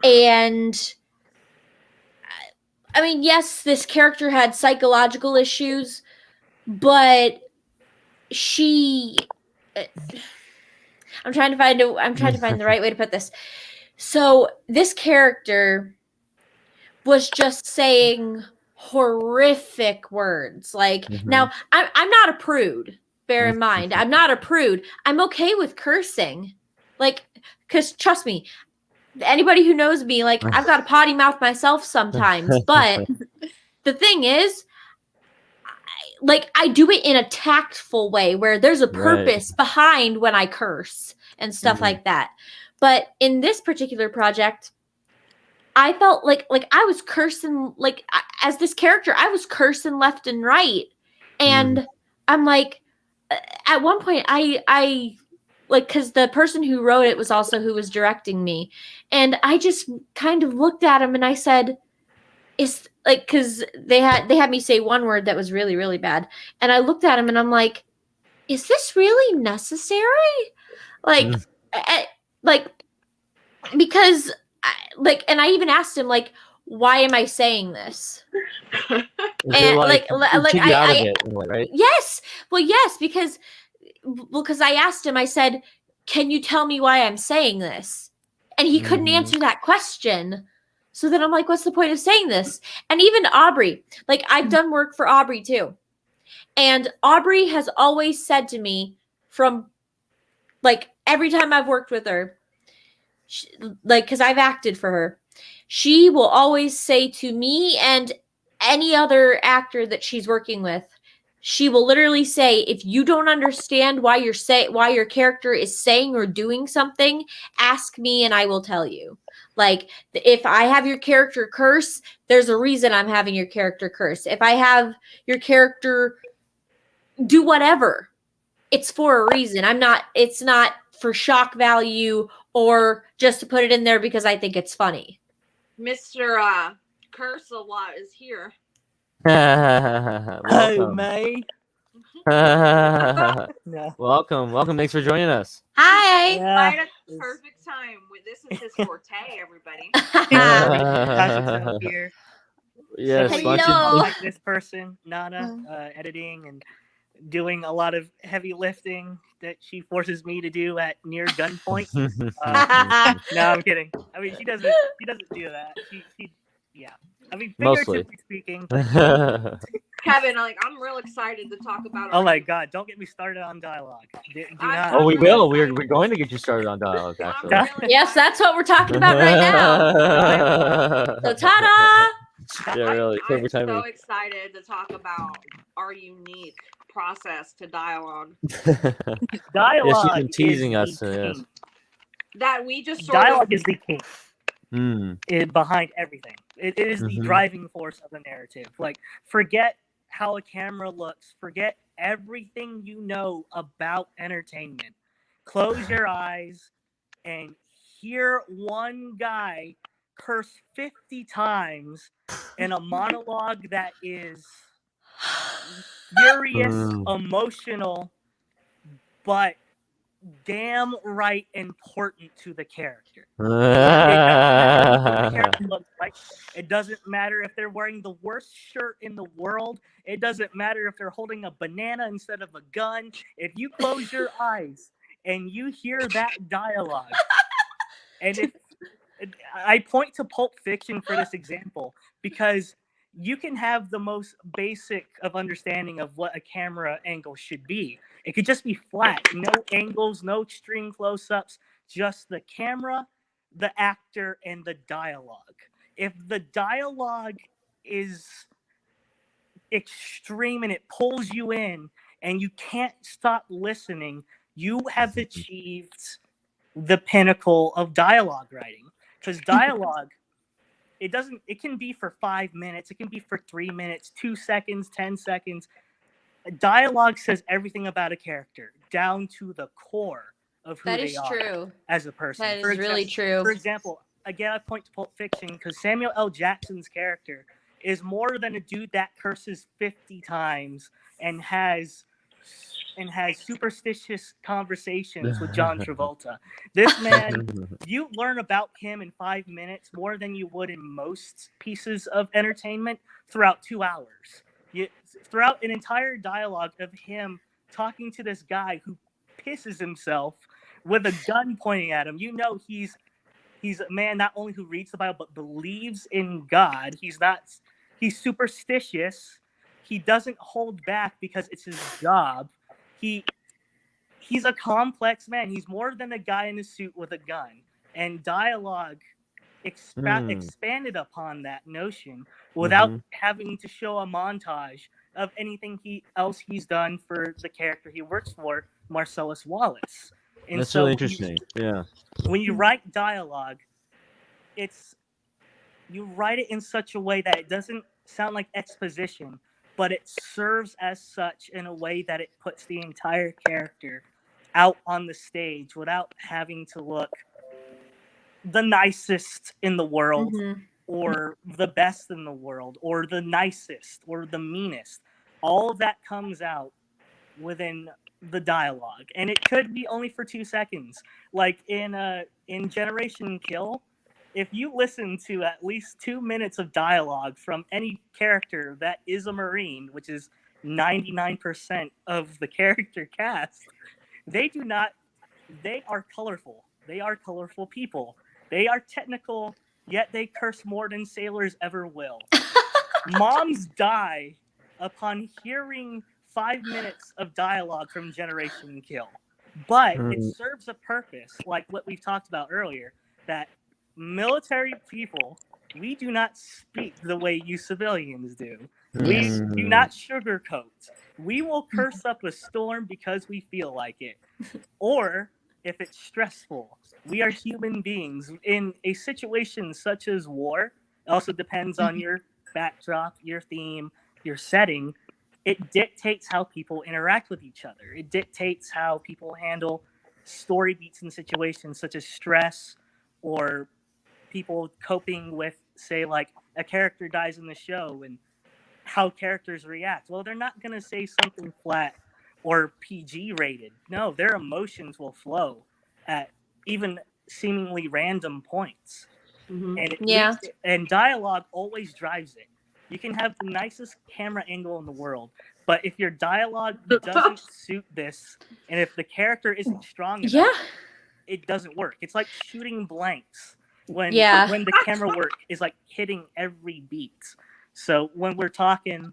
E: and I mean, yes, this character had psychological issues, but she. I'm trying to find the right way to put this. So this character was just saying horrific words. Like now, I'm not a prude. Bear in mind, I'm not a prude. I'm okay with cursing, like, because trust me, anybody who knows me, like, I've got a potty mouth myself sometimes. But the thing is, I do it in a tactful way where there's a purpose behind when I curse and stuff like that. But in this particular project, I felt like I was cursing, as this character, I was cursing left and right. And I'm like, at one point, I because the person who wrote it was also who was directing me. And I just kind of looked at him and I said, is because they had me say one word that was really, really bad. And I looked at him and I'm like, is this really necessary? Because and I even asked him, why am I saying this? And
A: right?
E: Yes. Well, yes, because I asked him, I said, can you tell me why I'm saying this? And he couldn't answer that question. So then I'm like, what's the point of saying this? And even Aubrey, I've done work for Aubrey too. And Aubrey has always said to me from every time I've worked with her, because I've acted for her, she will always say to me and any other actor that she's working with, she will literally say, if you don't understand why your character is saying or doing something, ask me and I will tell you. If I have your character curse, there's a reason I'm having your character curse. If I have your character do whatever, it's for a reason. It's not for shock value or just to put it in there because I think it's funny.
H: Mr. Curse-a-lot is here.
I: Oh, May. No.
A: Welcome. Thanks for joining us.
E: Hi.
H: Right at the perfect time. This is his forte, everybody.
I: Here.
A: Yes.
E: Hello.
I: Like this person, Nana, editing and doing a lot of heavy lifting that she forces me to do at near gunpoint. No, I'm kidding. I mean, she doesn't do that. She yeah. I mean, figuratively speaking.
H: Kevin, I'm real excited to talk about.
I: Oh my God! Don't get me started on dialogue. Do not.
A: Oh, we will. We're going to get you started on dialogue. Actually.
E: Yes, that's what we're talking about right now. So, ta-da!
A: Yeah, really.
H: I'm so excited to talk about our unique process to dialogue.
I: Dialogue.
A: Yes, she's been teasing us. Yes.
H: That we just
I: dialogue is the king.
A: Is
I: behind everything. It is the driving force of the narrative. Forget how a camera looks. Forget everything you know about entertainment. Close your eyes and hear one guy curse 50 times in a monologue that is furious, emotional, but damn right important to the character. It doesn't matter if they're wearing the worst shirt in the world. It doesn't matter if they're holding a banana instead of a gun. If you close your eyes and you hear that dialogue, and if I point to Pulp Fiction for this example, because you can have the most basic of understanding of what a camera angle should be. It could just be flat, no angles, no extreme close-ups, just the camera, the actor, and the dialogue. If the dialogue is extreme and it pulls you in and you can't stop listening, you have achieved the pinnacle of dialogue writing. Because dialogue, it can be for 5 minutes, it can be for 3 minutes, 2 seconds, 10 seconds. Dialogue says everything about a character, down to the core of who they are as a person.
E: That is really true.
I: For example, again, I point to Pulp Fiction because Samuel L. Jackson's character is more than a dude that curses 50 times and has and has superstitious conversations with John Travolta. This man, you learn about him in 5 minutes more than you would in most pieces of entertainment throughout 2 hours. Throughout an entire dialogue of him talking to this guy who pisses himself with a gun pointing at him, you know he's a man not only who reads the Bible but believes in God. He's superstitious. He doesn't hold back because it's his job. He's a complex man. He's more than a guy in a suit with a gun. And dialogue expanded upon that notion without having to show a montage of anything else he's done for the character he works for, Marcellus Wallace. And
A: That's
I: so
A: really interesting. Yeah.
I: when you write dialogue, you write it in such a way that it doesn't sound like exposition, but it serves as such in a way that it puts the entire character out on the stage without having to look the nicest in the world or the best in the world or the nicest or the meanest. All of that comes out within the dialogue, and it could be only for 2 seconds. Like in Generation Kill, if you listen to at least 2 minutes of dialogue from any character that is a Marine, which is 99% of the character cast, they are colorful. They are colorful people. They are technical, yet they curse more than sailors ever will. Moms die upon hearing 5 minutes of dialogue from Generation Kill. But it serves a purpose, like what we've talked about earlier, that military people, we do not speak the way you civilians do. We do not sugarcoat. We will curse up a storm because we feel like it. Or if it's stressful. We are human beings. In a situation such as war, it also depends on your backdrop, your theme, your setting. It dictates how people interact with each other. It dictates how people handle story beats in situations such as stress or people coping with, say, like a character dies in the show and how characters react. Well, they're not going to say something flat or PG rated. No, their emotions will flow at even seemingly random points. And dialogue always drives it. You can have the nicest camera angle in the world, but if your dialogue doesn't suit this, and if the character isn't strong enough, it doesn't work. It's like shooting blanks when the camera work is like hitting every beat. So when we're talking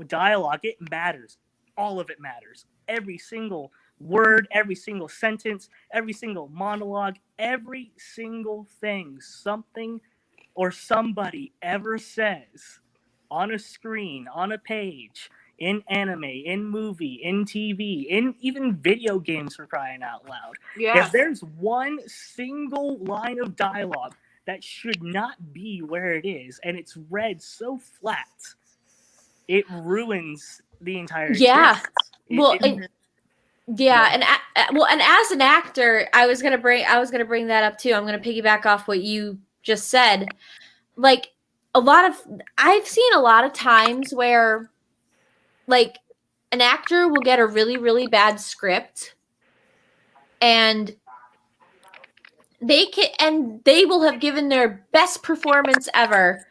I: dialogue, it matters. All of it matters. Every single word, every single sentence, every single monologue, every single thing something or somebody ever says on a screen, on a page, in anime, in movie, in TV, in even video games, for crying out loud.
H: Yeah.
I: If there's one single line of dialogue that should not be where it is, and it's read so flat, it ruins the entire experience.
E: And as an actor, I was gonna bring that up too. I'm gonna piggyback off what you just said. Like I've seen a lot of times where, like, an actor will get a really, really bad script, and they will have given their best performance ever,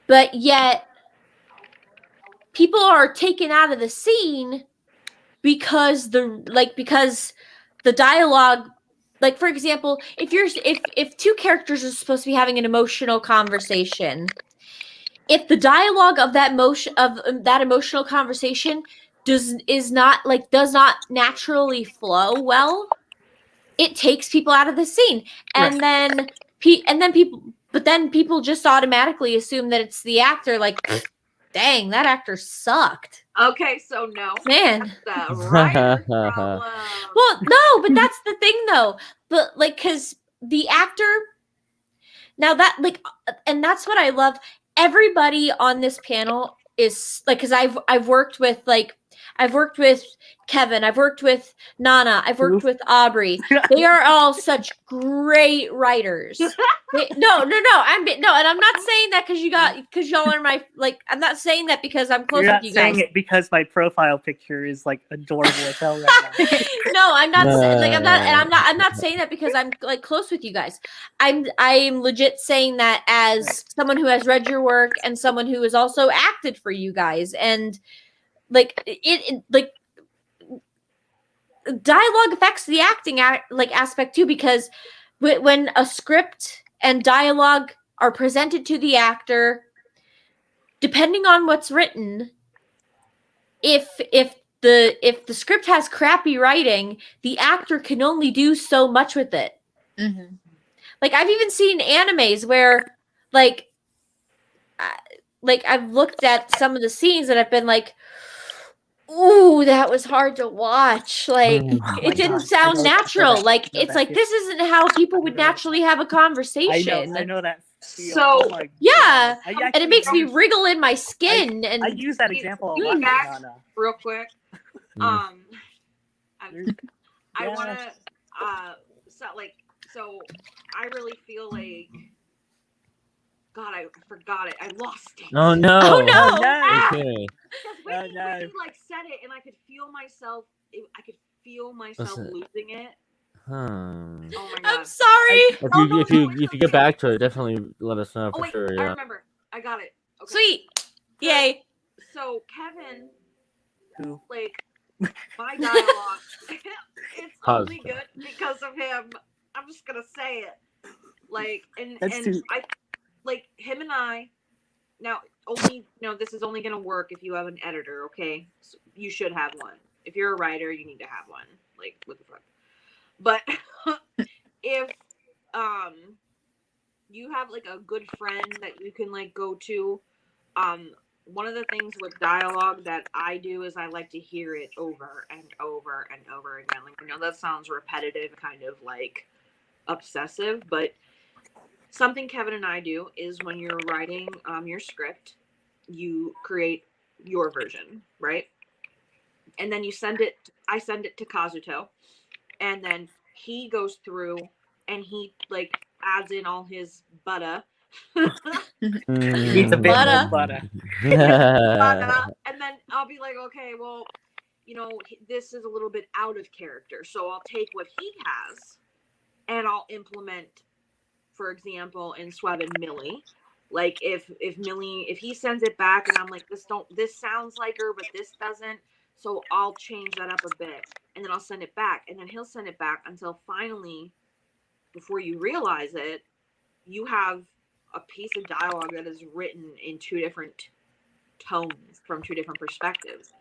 E: but yet people are taken out of the scene because the dialogue, like, for example, if two characters are supposed to be having an emotional conversation, if the dialogue of that emotional conversation does not naturally flow well, it takes people out of the scene, and then people just automatically assume that it's the actor. Like, dang, that actor sucked.
H: Okay, so no,
E: man.
H: That's the writer's problem.
E: Well, no, but that's the thing, though. But like, because the actor, now that, like, and that's what I love. Everybody on this panel is like, because I've worked with, like, I've worked with Kevin. I've worked with Nana. I've worked
I: Oof.
E: with Aubrey. They are all such great writers. No, and I'm not saying that because y'all are my I'm not saying that because I'm close
I: You're
E: with
I: not
E: you
I: saying
E: guys.
I: it because my profile picture is like adorable as hell right now.
E: No, I'm not
A: No.
E: I'm not saying that because I'm like close with you guys. I'm legit saying that as someone who has read your work and someone who has also acted for you guys, and like dialogue affects the acting aspect too, because when a script and dialogue are presented to the actor, depending on what's written, if the script has crappy writing, the actor can only do so much with it.
F: Mm-hmm.
E: Like I've even seen animes where like I've looked at some of the scenes and I've been like, ooh, that was hard to watch. Like it didn't
I: God,
E: sound
I: I know
E: natural.
I: that-
E: Like
I: I know
E: it's
I: that
E: like
I: feeling.
E: this isn't how people would naturally have a conversation.
I: I know that feel.
H: So-
I: Oh my
E: Yeah,
I: God.
E: and it makes me wriggle in my skin.
I: I
E: And
I: use that example a lot.
H: Feedback.
I: Nana.
H: Real quick.
A: Mm.
H: I
I: Yeah.
H: want to so I really feel like God, I forgot it. I lost it.
A: Oh no!
E: oh no,
I: no.
A: Okay.
H: Because
I: Oh,
H: Whitney
I: no.
H: like said it, and I could feel myself. I could feel myself
A: Listen.
H: losing it.
A: Hmm.
H: Oh my
E: I'm
H: God.
E: sorry.
A: If
H: No,
A: you
H: no,
A: if
H: no,
A: you
H: it's
A: if you get
H: okay.
A: back to it, definitely let us know
H: Oh
A: for
H: wait,
A: sure.
H: I
A: Yeah.
H: remember. I got it. Okay.
E: Sweet. Yay.
H: So Kevin,
I: Who?
H: like my dialogue, it's only
A: Cosmo.
H: good because of him. I'm just gonna say it. Like
I: That's
H: and
I: too-
H: I like him and I. Now only this is only gonna work if you have an editor. Okay, so you should have one. If you're a writer, you need to have one. Like what the fuck. But if you have like a good friend that you can like go to, one of the things with dialogue that I do is I like to hear it over and over and over again. Like I know that sounds repetitive, kind of like obsessive, but something Kevin and I do is when you're writing your script, you create your version, right? And then I send it to Kazuto, and then he goes through and he like adds in all his butter.
I: Needs a bit
E: Butter.
I: more butter.
H: And then I'll be like, okay, well, this is a little bit out of character, so I'll take what he has and I'll implement, for example, in Sweb and Millie. Like if Millie, if he sends it back and I'm like, this sounds like her, but this doesn't, so I'll change that up a bit and then I'll send it back, and then he'll send it back until finally, before you realize it, you have a piece of dialogue that is written in two different tones from two different perspectives.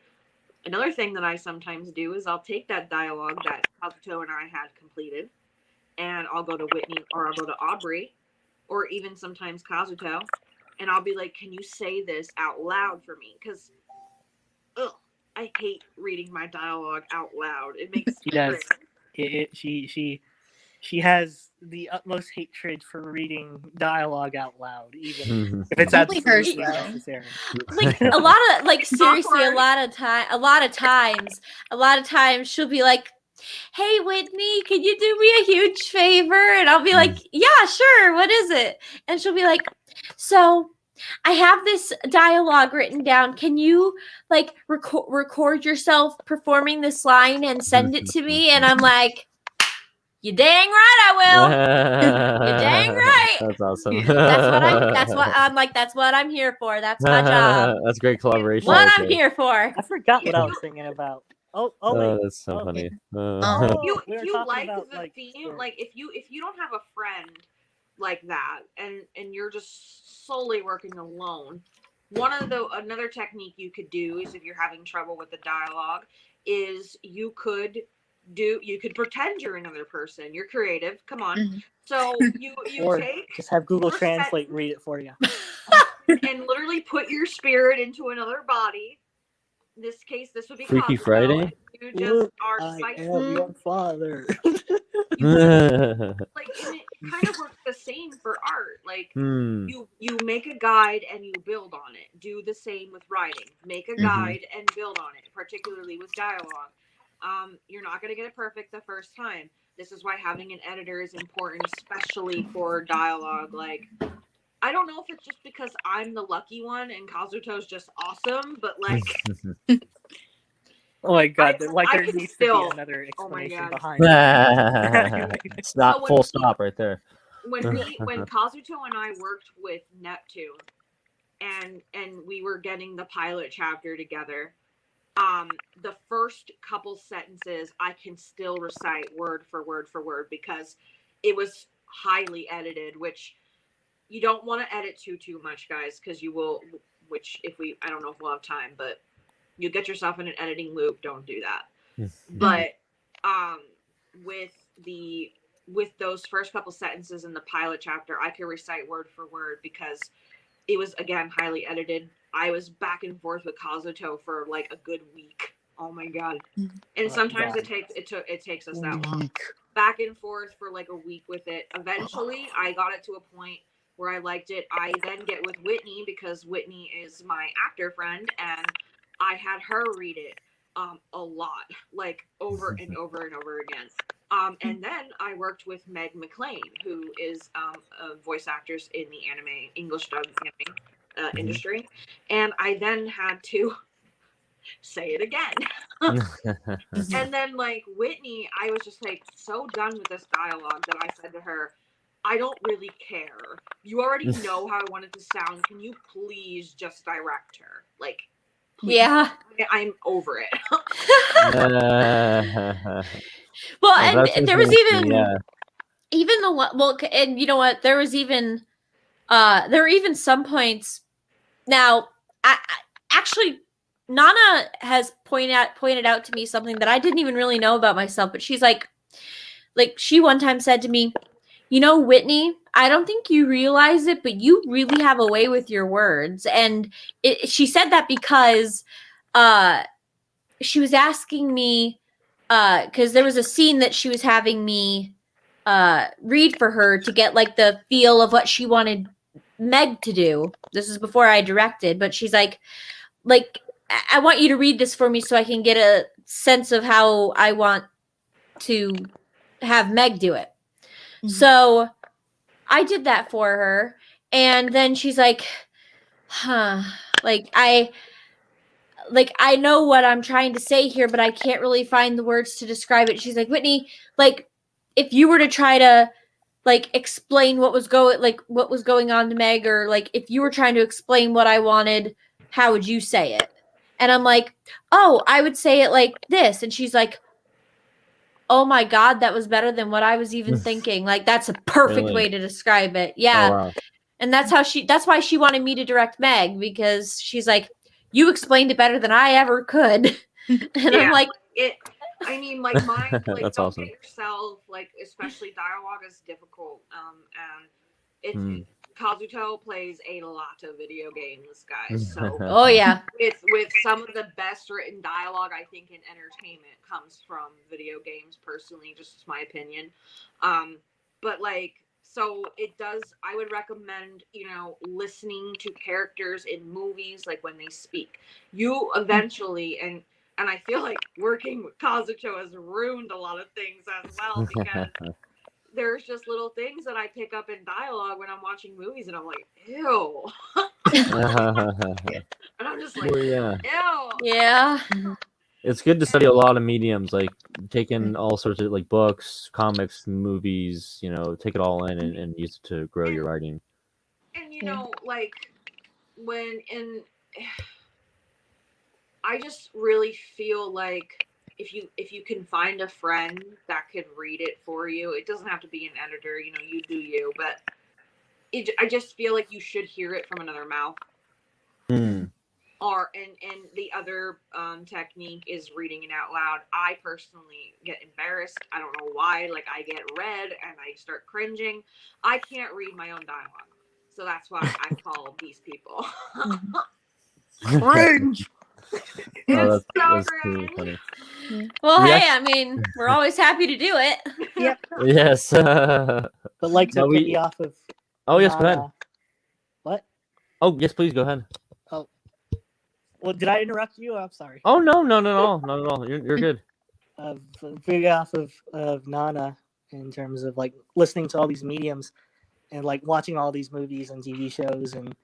H: Another thing that I sometimes do is I'll take that dialogue that Kazuto and I had completed, and I'll go to Whitney or I'll go to Aubrey or even sometimes Kazuto, and I'll be like, can you say this out loud for me? Because I hate reading my dialogue out loud. It makes
I: She
H: me
I: does.
H: cringe.
I: She has the utmost hatred for reading dialogue out loud, even
A: Mhm.
I: if it's
F: Only hers,
I: absolutely
F: though.
I: necessary.
E: Like a lot of like seriously,
H: Awkward.
E: a lot of times she'll be like, hey Whitney, can you do me a huge favor? And I'll be like, yeah, sure, what is it? And she'll be like, so I have this dialogue written down, can you like record yourself performing this line and send it to me? And I'm like, you dang right I will. You're dang right.
A: That's awesome.
E: That's what I'm here for. That's my job.
A: That's great collaboration.
E: What
A: right
E: I'm
A: there.
E: here for.
I: I forgot what I was thinking about. Oh wait.
A: That's so
I: Oh,
A: funny.
F: Oh.
I: We were
H: If you
I: talking
H: like
I: about,
H: the
I: like,
H: theme,
I: yeah.
H: like if you don't have a friend like that and you're just solely working alone, another technique you could do is, if you're having trouble with the dialogue, is you could pretend you're another person. You're creative. Come on.
F: Mhm.
H: So you
I: Or
H: take
I: just have Google
H: your
I: Translate read it for you.
H: and literally put your spirit into another body. In this case, this would be
A: Freaky
H: Kazuto.
A: Friday?
H: You just
I: Look,
H: are
I: I
H: psychic.
I: am your father.
H: Like, and it kind of works the same for art. Like
A: Hmm.
H: you make a guide and you build on it. Do the same with writing. Make a guide and build on it, particularly with dialogue. You're not going to get it perfect the first time. This is why having an editor is important, especially for dialogue. Like, I don't know if it's just because I'm the lucky one and Kazuto's just awesome, but like,
I: Oh my god,
H: I
I: there
H: can
I: needs
H: still-
I: to be another
H: oh my
I: explanation
H: God.
I: behind it.
A: Stop.
H: So when
A: Full
H: we-
A: stop right there.
H: when Kazuto and I worked with Neptune and we were getting the pilot chapter together, the first couple sentences I can still recite word for word because it was highly edited, which you don't want to edit too much, guys, because you will, I don't know if we'll have time, but you get yourself in an editing loop. Don't do that. But with those first couple sentences in the pilot chapter, I could recite word for word because it was, again, highly edited. I was back and forth with Kazuto for like a good week. Oh my god! And sometimes it takes us that long. Back and forth for like a week with it. Eventually, I got it to a point where I liked it. I then get with Whitney because Whitney is my actor friend, and I had her read it a lot, like over and over and over again. And then I worked with Meg McLean, who is a voice actress in the English dub anime industry. And I then had to say it again. And then, like, Whitney, I was just, like, so done with this dialogue that I said to her, I don't really care. You already know how I want it to sound. Can you please just direct her? Like, please.
E: Yeah.
H: I'm over it.
E: Well,
A: that's
E: and there was
A: interesting,
E: even the well, and you know what? There was even there were even some points. Now, I actually, Nana has pointed out to me something that I didn't even really know about myself. But she's like she one time said to me, "You know, Whitney, I don't think you realize it, but you really have a way with your words." And she said that because she was asking me. Because there was a scene that she was having me read for her to get like the feel of what she wanted Meg to do. This is before I directed, but she's like, I want you to read this for me so I can get a sense of how I want to have Meg do it. Mm-hmm. So I did that for her, and then she's like, I know what I'm trying to say here, but I can't really find the words to describe it. She's like, Whitney, like, if you were to try to, like, explain what was going on to Meg, or, like, if you were trying to explain what I wanted, how would you say it? And I'm like, oh, I would say it like this. And she's like, oh my God, that was better than what I was even thinking. Like, that's a perfect way to describe it. Yeah.
A: Oh, wow.
E: And that's why she wanted me to direct Meg, because she's like, you explained it better than I ever could. And I'm like,
H: I mean, like, mine, like,
A: That's
H: don't
A: awesome.
H: get yourself, like, especially dialogue is difficult. And it's, Kazuto plays a lot of video games, guys. So,
E: oh yeah,
H: with some of the best written dialogue, I think, in entertainment comes from video games, personally, just my opinion. But, like, so it does, I would recommend, listening to characters in movies, like when they speak. You eventually, and I feel like working with Kazuto has ruined a lot of things as well, because there's just little things that I pick up in dialogue when I'm watching movies, and I'm like, ew. And I'm just like, ew.
E: Yeah.
A: It's good to study a lot of mediums, like taking all sorts of like books, comics, movies, take it all in and use it to grow your writing.
H: And like I just really feel like if you can find a friend that could read it for you, it doesn't have to be an editor, you do you, but I just feel like you should hear it from another mouth. And the other technique is reading it out loud. I personally get embarrassed. I don't know why. Like, I get red and I start cringing. I can't read my own dialogue, so that's why I call these people.
I: Cringe.
H: It's so
A: really
H: cringe.
A: funny.
E: Well,
A: Yeah.
E: hey, I mean, we're always happy to do it.
I: Yep.
A: Yes.
I: But like to
A: No, we-
I: piggy off of.
A: Oh yes, go ahead.
I: What?
A: Oh yes, please go ahead.
I: Well, did I interrupt you? I'm sorry.
A: Oh no, not at all. You're good.
I: Big off of Nana in terms of like listening to all these mediums and like watching all these movies and TV shows and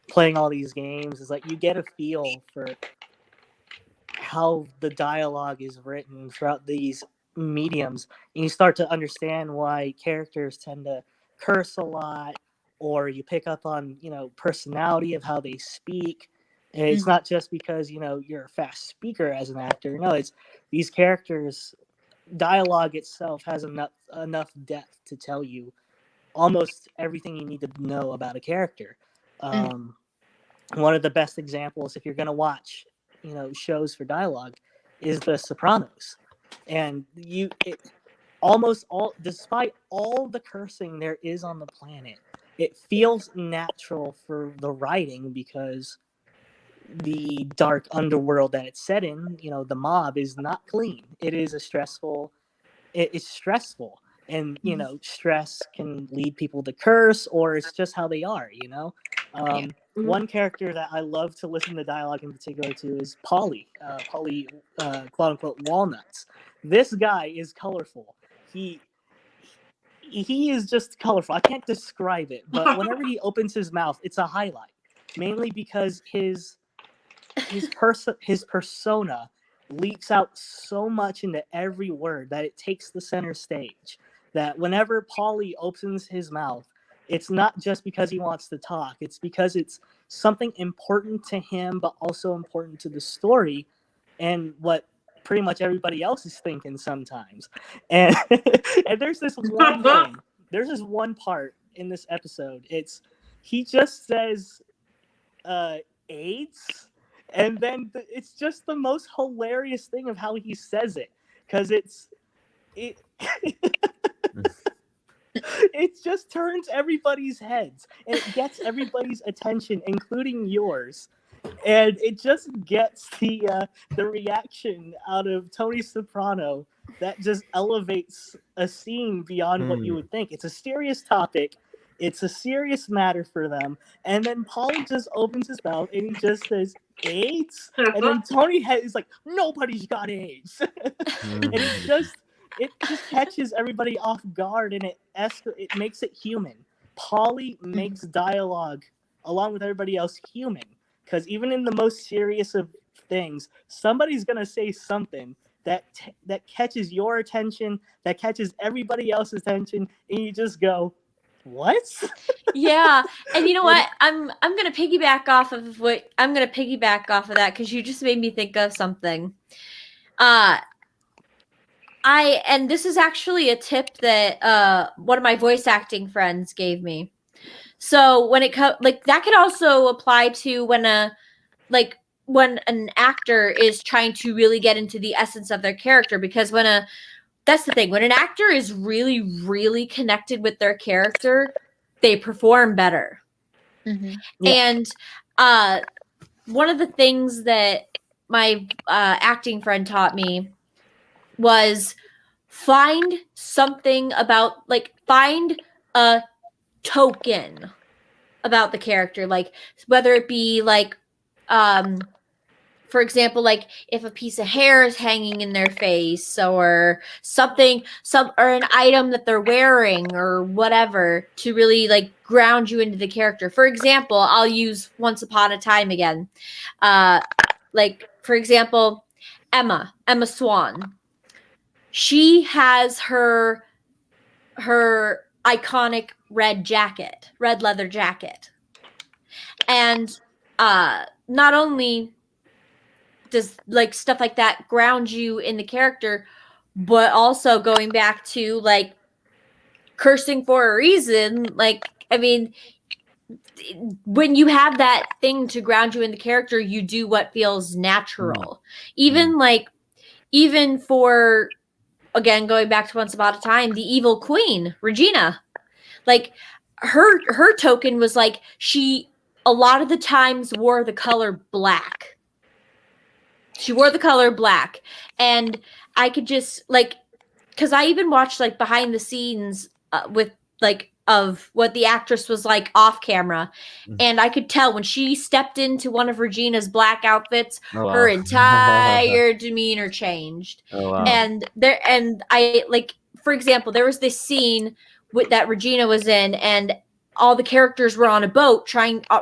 I: playing all these games is like you get a feel for how the dialogue is written throughout these mediums, and you start to understand why characters tend to curse a lot, or you pick up on personality of how they speak. And it's not just because you're a fast speaker as an actor. No, it's these characters. Dialogue itself has enough depth to tell you almost everything you need to know about a character. One of the best examples, if you're going to watch shows for dialogue, is The Sopranos. And almost all, despite all the cursing there is on the planet, it feels natural for the writing because the dark underworld that it's set in, the mob, is not clean. It is it's stressful. And, stress can lead people to curse, or it's just how they are, One character that I love to listen to dialogue in particular to is Polly, quote unquote, Walnuts. This guy is colorful. He is just colorful. I can't describe it, but whenever he opens his mouth, it's a highlight, mainly because his persona leaks out so much into every word that it takes the center stage. That whenever Polly opens his mouth, it's not just because he wants to talk. It's because it's something important to him, but also important to the story and what pretty much everybody else is thinking sometimes. And and there's this one thing. There's this one part in this episode. He just says AIDS. And then it's just the most hilarious thing of how he says it, because it just turns everybody's heads and it gets everybody's attention, including yours, and it just gets the reaction out of Tony Soprano that just elevates a scene beyond what you would think. It's a serious topic. It's a serious matter for them. And then Polly just opens his mouth and he just says, AIDS? And then Tony is like, nobody's got AIDS. And it just catches everybody off guard, and it makes it human. Polly makes dialogue, along with everybody else, human. Because even in the most serious of things, somebody's going to say something that catches your attention, that catches everybody else's attention, and you just go, what?
E: Yeah, and you know what? I'm gonna piggyback off of that because you just made me think of something. And this is actually a tip that one of my voice acting friends gave me. So when it comes, like, that could also apply to when an actor is trying to really get into the essence of their character, because that's the thing. When an actor is really, really connected with their character, they perform better.
D: Mm-hmm.
E: Yeah. And one of the things that my acting friend taught me was find a token about the character, like whether it be like for example, like if a piece of hair is hanging in their face or something, or an item that they're wearing or whatever, to really like ground you into the character. For example, I'll use Once Upon a Time again. Like, for example, Emma Swan. She has her iconic red leather jacket. And not only does like stuff like that ground you in the character, but also going back to like cursing for a reason. Like, I mean, when you have that thing to ground you in the character, you do what feels natural. Even for, again, going back to Once Upon a Time, the evil queen, Regina, like her token was like, she a lot of the times wore the color black. She wore the color black. And I could just like, because I even watched like behind the scenes with like of what the actress was like off camera.
A: Mhm.
E: And I could tell when she stepped into one of Regina's black outfits,
A: Oh,
E: her
A: wow.
E: entire demeanor changed.
A: Oh, wow.
E: And I like, for example, there was this scene that Regina was in, and all the characters were on a boat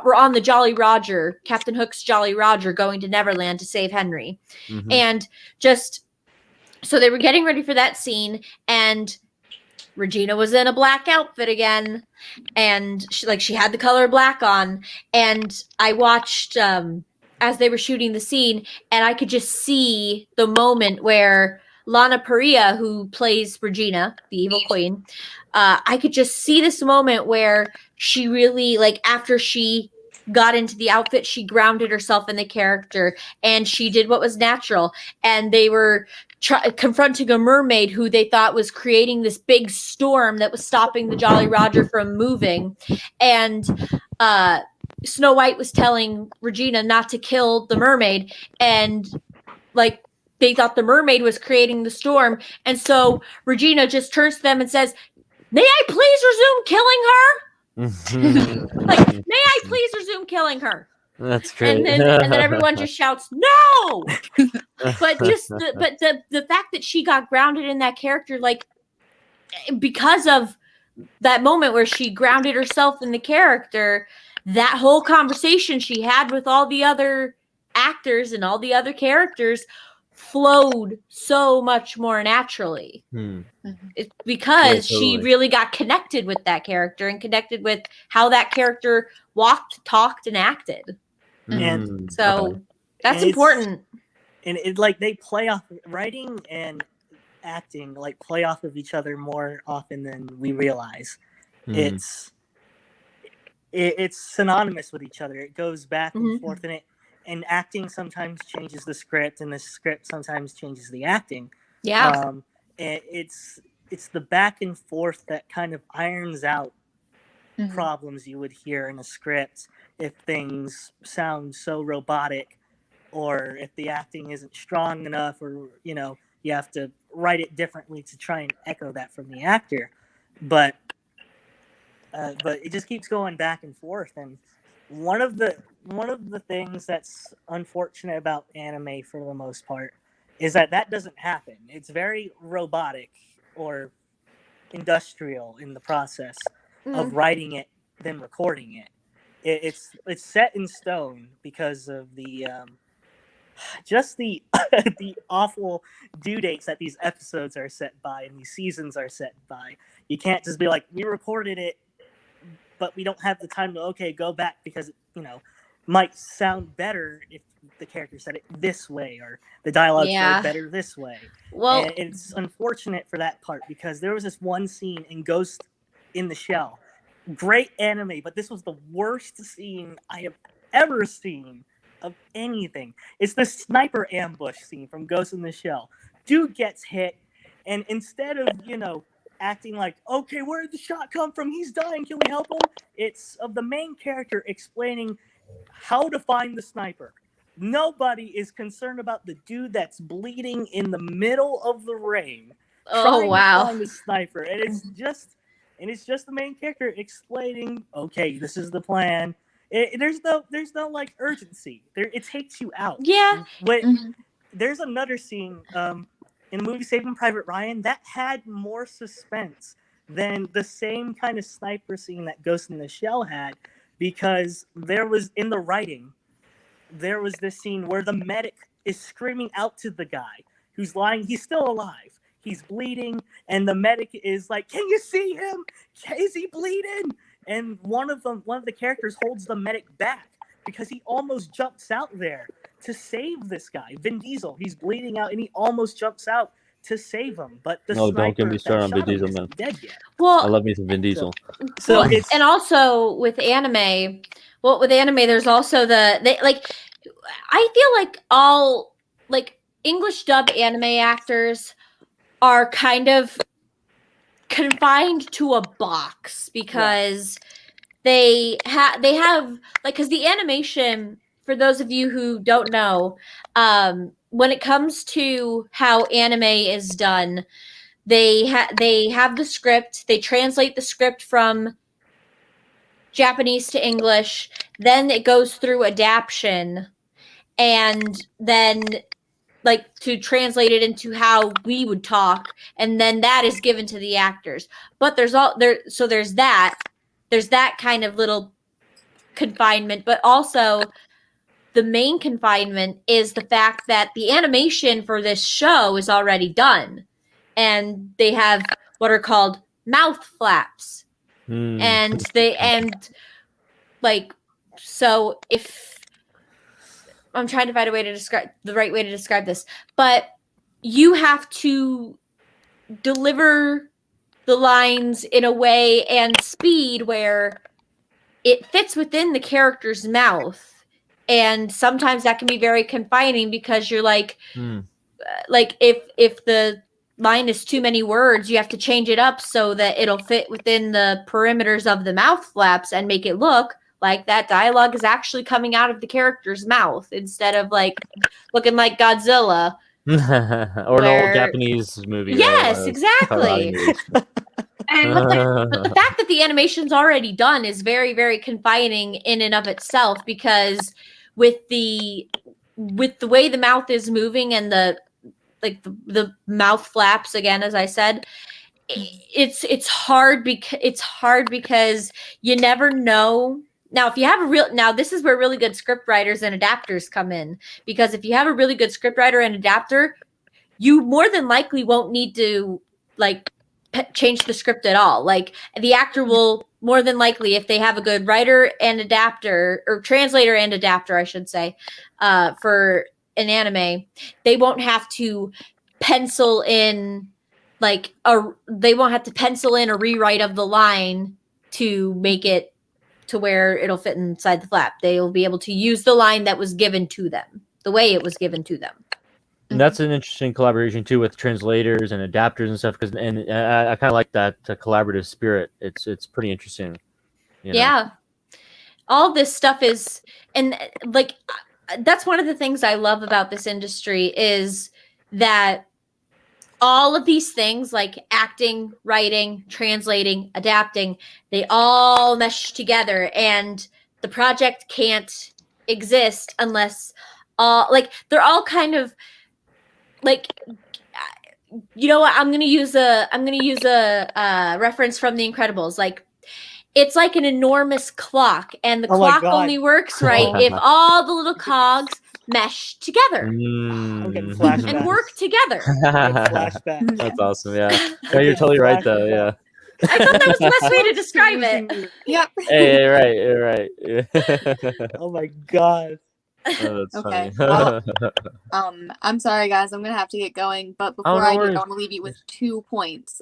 E: were on the Jolly Roger, Captain Hook's Jolly Roger, going to Neverland to save Henry.
A: Mhm.
E: And so they were getting ready for that scene, and Regina was in a black outfit again, and she had the color black on, and I watched as they were shooting the scene, and I could just see the moment where Lana Parrilla, who plays Regina, the evil queen, I could just see this moment where she really, like, after she got into the outfit, she grounded herself in the character, and she did what was natural. And they were confronting a mermaid who they thought was creating this big storm that was stopping the Jolly Roger from moving. And Snow White was telling Regina not to kill the mermaid, and like they thought the mermaid was creating the storm. And so Regina just turns to them and says, "May I please resume killing her? Like, may I please resume killing her?"
A: That's great.
E: And then everyone just shouts, "No!" But just the fact that she got grounded in that character, like, because of that moment where she grounded herself in the character, that whole conversation she had with all the other actors and all the other characters flowed so much more naturally. It's because
A: Yeah,
E: she
A: totally.
E: really got connected with that character and connected with how that character walked, talked, and acted.
I: And
E: So
A: Okay.
E: that's
I: And it's-
E: important.
I: And it like they play off writing and acting like play off of each other more often than we realize.
A: Hmm.
I: It's synonymous with each other. It goes back and
E: Mhm.
I: forth, and acting sometimes changes the script, and the script sometimes changes the acting.
E: Yeah.
I: And it's the back and forth that kind of irons out problems you would hear in a script if things sound so robotic, or if the acting isn't strong enough, or you have to write it differently to try and echo that from the actor. But it just keeps going back and forth. And one of the things that's unfortunate about anime for the most part is that doesn't happen. It's very robotic or industrial in the process of writing it, then recording it. It's set in stone because of the just the the awful due dates that these episodes are set by and these seasons are set by. You can't just be like, we recorded it, but we don't have the time to go back because it might sound better if the character said it this way, or the dialogue
E: Yeah.
I: flowed better this way.
E: Well,
I: And it's unfortunate for that part, because there was this one scene in Ghost in the Shell. Great anime, but this was the worst scene I have ever seen of anything. It's the sniper ambush scene from Ghost in the Shell. Dude gets hit, and instead of, acting like, okay, where did the shot come from? He's dying. Can we help him? It's of the main character explaining how to find the sniper. Nobody is concerned about the dude that's bleeding in the middle of the rain.
E: oh
I: trying to
E: wow.
I: find the sniper, and it's just the main character explaining, okay, this is the plan. There's no like urgency. It takes you out.
E: Yeah.
I: There's another scene in the movie Saving Private Ryan that had more suspense than the same kind of sniper scene that Ghost in the Shell had, because there was, in the writing, there was this scene where the medic is screaming out to the guy who's lying. He's still alive. He's bleeding, and the medic is like, "Can you see him? Is he bleeding?" And one of the characters holds the medic back because he almost jumps out there to save this guy, Vin Diesel. He's bleeding out, and he almost jumps out to save him. But the
A: No, don't get
I: sniper
A: me
I: that
A: started on Vin
I: shot him
A: Diesel,
I: isn't
A: man.
I: dead yet.
A: I
E: Well,
A: love me some Vin Diesel.
I: So
E: well,
I: it's
E: and also with anime, there's also I feel like all like English dub anime actors are kind of confined to a box because they have like, because the animation, for those of you who don't know, when it comes to how anime is done, they have the script, they translate the script from Japanese to English, then it goes through adaption, and then like to translate it into how we would talk, and then that is given to the actors. But there's that kind of little confinement, but also the main confinement is the fact that the animation for this show is already done, and they have what are called mouth flaps. And so if I'm trying to find a way to describe the right way to describe this, but you have to deliver the lines in a way and speed where it fits within the character's mouth. And sometimes that can be very confining because you're like if the line is too many words, you have to change it up so that it'll fit within the perimeters of the mouth flaps and make it look like that dialogue is actually coming out of the character's mouth instead of like looking like Godzilla.
A: Or an old Japanese movie.
E: Yes,
A: right?
E: exactly. But the fact that the animation's already done is very, very confining in and of itself, because with the way the mouth is moving and the mouth flaps, again, as I said, it's hard because you never know. Now, if you have this is where really good script writers and adapters come in, because if you have a really good script writer and adapter, you more than likely won't need to change the script at all. Like the actor will more than likely, if they have a good writer and adapter, or translator and adapter, I should say, for an anime, they won't have to pencil in a rewrite of the line to make it to where it'll fit inside the flap. They'll be able to use the line that was given to them, the way it was given to them.
A: And that's an interesting collaboration too with translators and adapters and stuff. I kind of like that collaborative spirit. It's pretty interesting. You know?
E: Yeah, all this stuff is, and that's one of the things I love about this industry is that all of these things like acting, writing, translating, adapting, they all mesh together, and the project can't exist unless they're all kind of you know what, I'm gonna use a reference from The Incredibles. Like, it's like an enormous clock, and the clock only works right if all the little cogs mesh together
I: I'm getting
E: and
I: flashbacks.
E: work together.
I: Flashbacks.
A: That's awesome. Yeah, no, you're totally right though. Yeah.
E: I thought that was the best way to describe it.
F: Yep.
A: Hey, you're right.
I: Oh my god.
A: Oh, that's
F: Okay.
A: funny.
F: I'm sorry, guys. I'm gonna have to get going, but before
A: no
F: I do,
A: worries.
F: I want to leave you with 2 points.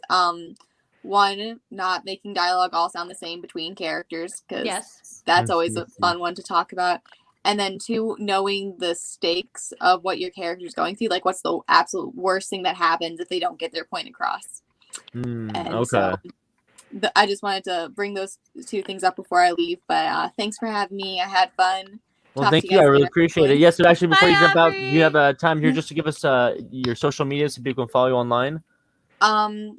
F: One, not making dialogue all sound the same between characters, because
E: Yes.
F: that's always a fun one to talk about. And then 2, knowing the stakes of what your character's going through, like what's the absolute worst thing that happens if they don't get their point across. And
A: Okay.
F: so I just wanted to bring those 2 things up before I leave. But thanks for having me. I had fun.
A: Well,
F: Talk
A: thank
F: to
A: you.
F: guys
A: I really
F: later.
A: appreciate it. Yes, actually, before
E: Bye,
A: you jump out,
E: Aubrey.
A: you have time here just to give us your social media so people can follow you online.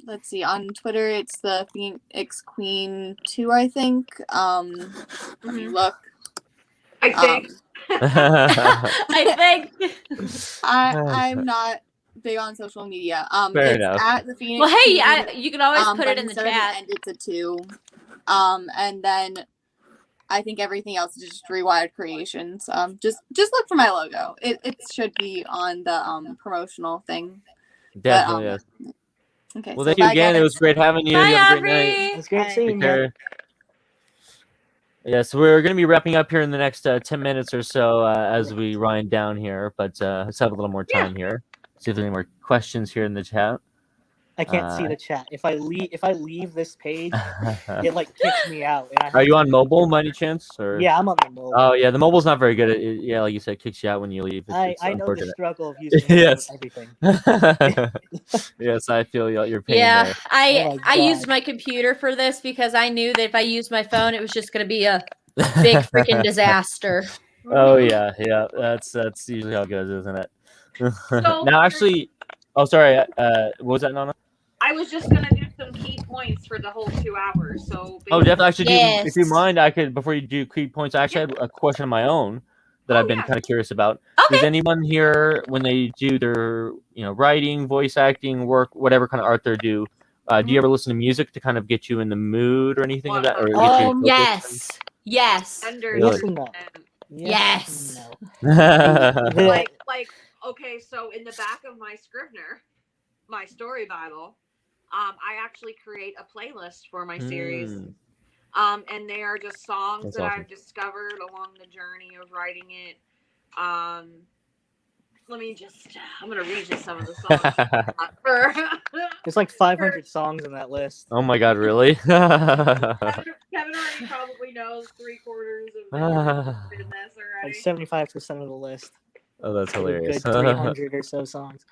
F: Let's see. On Twitter, it's the Phoenix Queen 2, I think. Let me look.
H: I think.
E: I think.
F: I'm not big on social media.
A: Fair
F: It's
A: enough.
F: at the Phoenix.
E: Well, hey,
F: Queen,
E: you can always put
F: but
E: it in the
F: instead of an
E: chat.
F: end, it's a 2. And then I think everything else is just Rewired Creations. Just look for my logo. It should be on the promotional thing.
A: Definitely.
F: But,
A: Yes.
F: Okay.
A: Well,
F: so
A: thank you
F: bye,
A: again. It
F: guys.
A: was great having you.
E: Bye,
A: You have a great night.
E: Aubrey.
I: It's great
F: Bye.
I: seeing
A: Take
I: you.
A: care. Yeah, so we're going to be wrapping up here in the next 10 minutes or so as we wind down here, but let's have a little more time here. See if there's any more questions here in the chat.
I: I can't see the chat. If I leave this page, it kicks me out. And I have
A: Are you
I: to-
A: on mobile, by any chance? Or?
I: Yeah, I'm on the mobile.
A: Oh, yeah, the mobile's not very good. Yeah, like you said, it kicks you out when you leave. It's
I: I know the
A: unfortunate.
I: struggle of using mobile
A: Yes.
I: with everything.
A: Yes, I feel your pain
E: Yeah,
A: there.
I: Oh my
E: I used
I: God.
E: my computer for this because I knew that if I used my phone, it was just going to be a big freaking disaster.
A: Oh yeah, that's usually how it goes, isn't it?
H: So-
A: Now, actually, oh sorry, what was that, Nana?
H: I was just gonna do some key points for the whole 2 hours. So
A: Oh, definitely. Actually, if you
E: Yes.
A: mind, I could before you do key points. I actually had a question of my own that I've been
H: yeah.
A: kind of curious about.
E: Okay.
A: Does anyone here, when they do their writing, voice acting, work, whatever kind of art they do, do you ever listen to music to kind of get you in the mood or anything of that, or get you focused?
E: Yes. Yes.
H: Under
A: Really?
I: Yes and no.
E: Yes.
I: and no.
H: like okay, so in the back of my Scrivener, my story Bible, I actually create a playlist for my series. And they are just songs
A: That's
H: that
A: awesome.
H: I've discovered along the journey of writing it. I'm gonna read you some of the songs.
I: There's like 500 songs in that list.
A: Oh my God, really?
H: Kevin already probably knows 3/4 of this
I: Like
H: already.
I: 75% of the list.
A: Oh, that's
I: A
A: hilarious.
I: good 300 or so songs.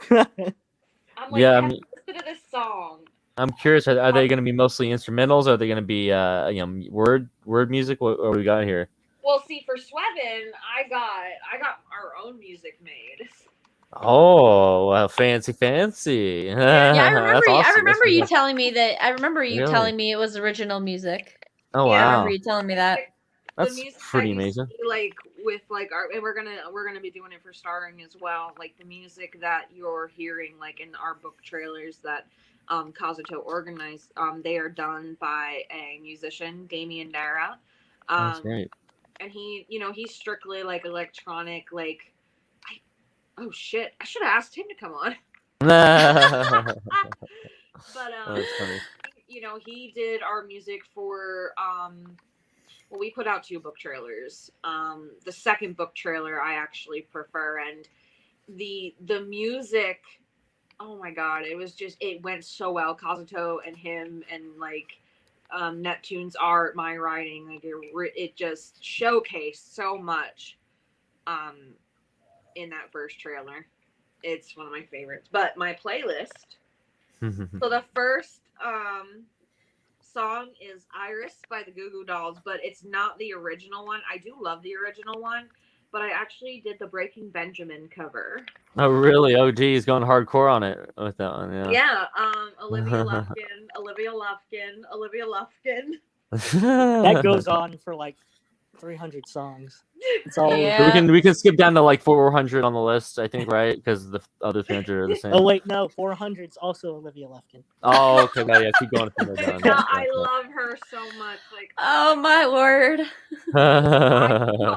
H: I'm like,
A: Yeah, I
H: Kevin,
A: mean-
H: listen to this song.
A: I'm curious. Are they going to be mostly instrumentals? Or are they going to be word music? What we got here?
H: Well, see, for Swevin, I got our own music made.
A: Oh, well, fancy.
E: Yeah, I remember.
A: That's awesome.
E: I remember
A: That's
E: you
A: really-
E: telling me that. I remember you
A: Really?
E: telling me it was original music.
A: Oh
H: Yeah,
E: I
A: wow,
E: remember you telling me that.
A: that's
H: the music
A: pretty
H: that you
A: amazing.
H: see, like with like our, and we're gonna be doing it for Starring as well. Like the music that you're hearing, like in our book trailers that Kazuto organized, they are done by a musician, Damien Dara.
A: That's great.
H: And he's strictly like electronic. Like, oh shit, I should have asked him to come on.
A: That's
H: But
A: funny.
H: he did our music for well, we put out 2 book trailers. The second book trailer I actually prefer, and the music, oh my God, it went so well. Kazuto and him and like Neptune's art, my writing, like it just showcased so much in that first trailer. It's one of my favorites. But my playlist, so the first song is Iris by the Goo Goo Dolls, but it's not the original one. I do love the original one, but I actually did the Breaking Benjamin cover.
A: Oh really? Oh geez, going hardcore on it with that one. Yeah.
H: Yeah, Olivia Lufkin.
I: That goes on for like 300 songs. It's all
E: Yeah.
A: So we can skip down to like 400 on the list, I think, right? Because the other 300 are the same.
I: Oh wait, no, 400's also Olivia Lufkin.
A: Oh, okay. Well, yeah, keep going from there down.
H: No, I love her so much. Like,
E: Oh my word.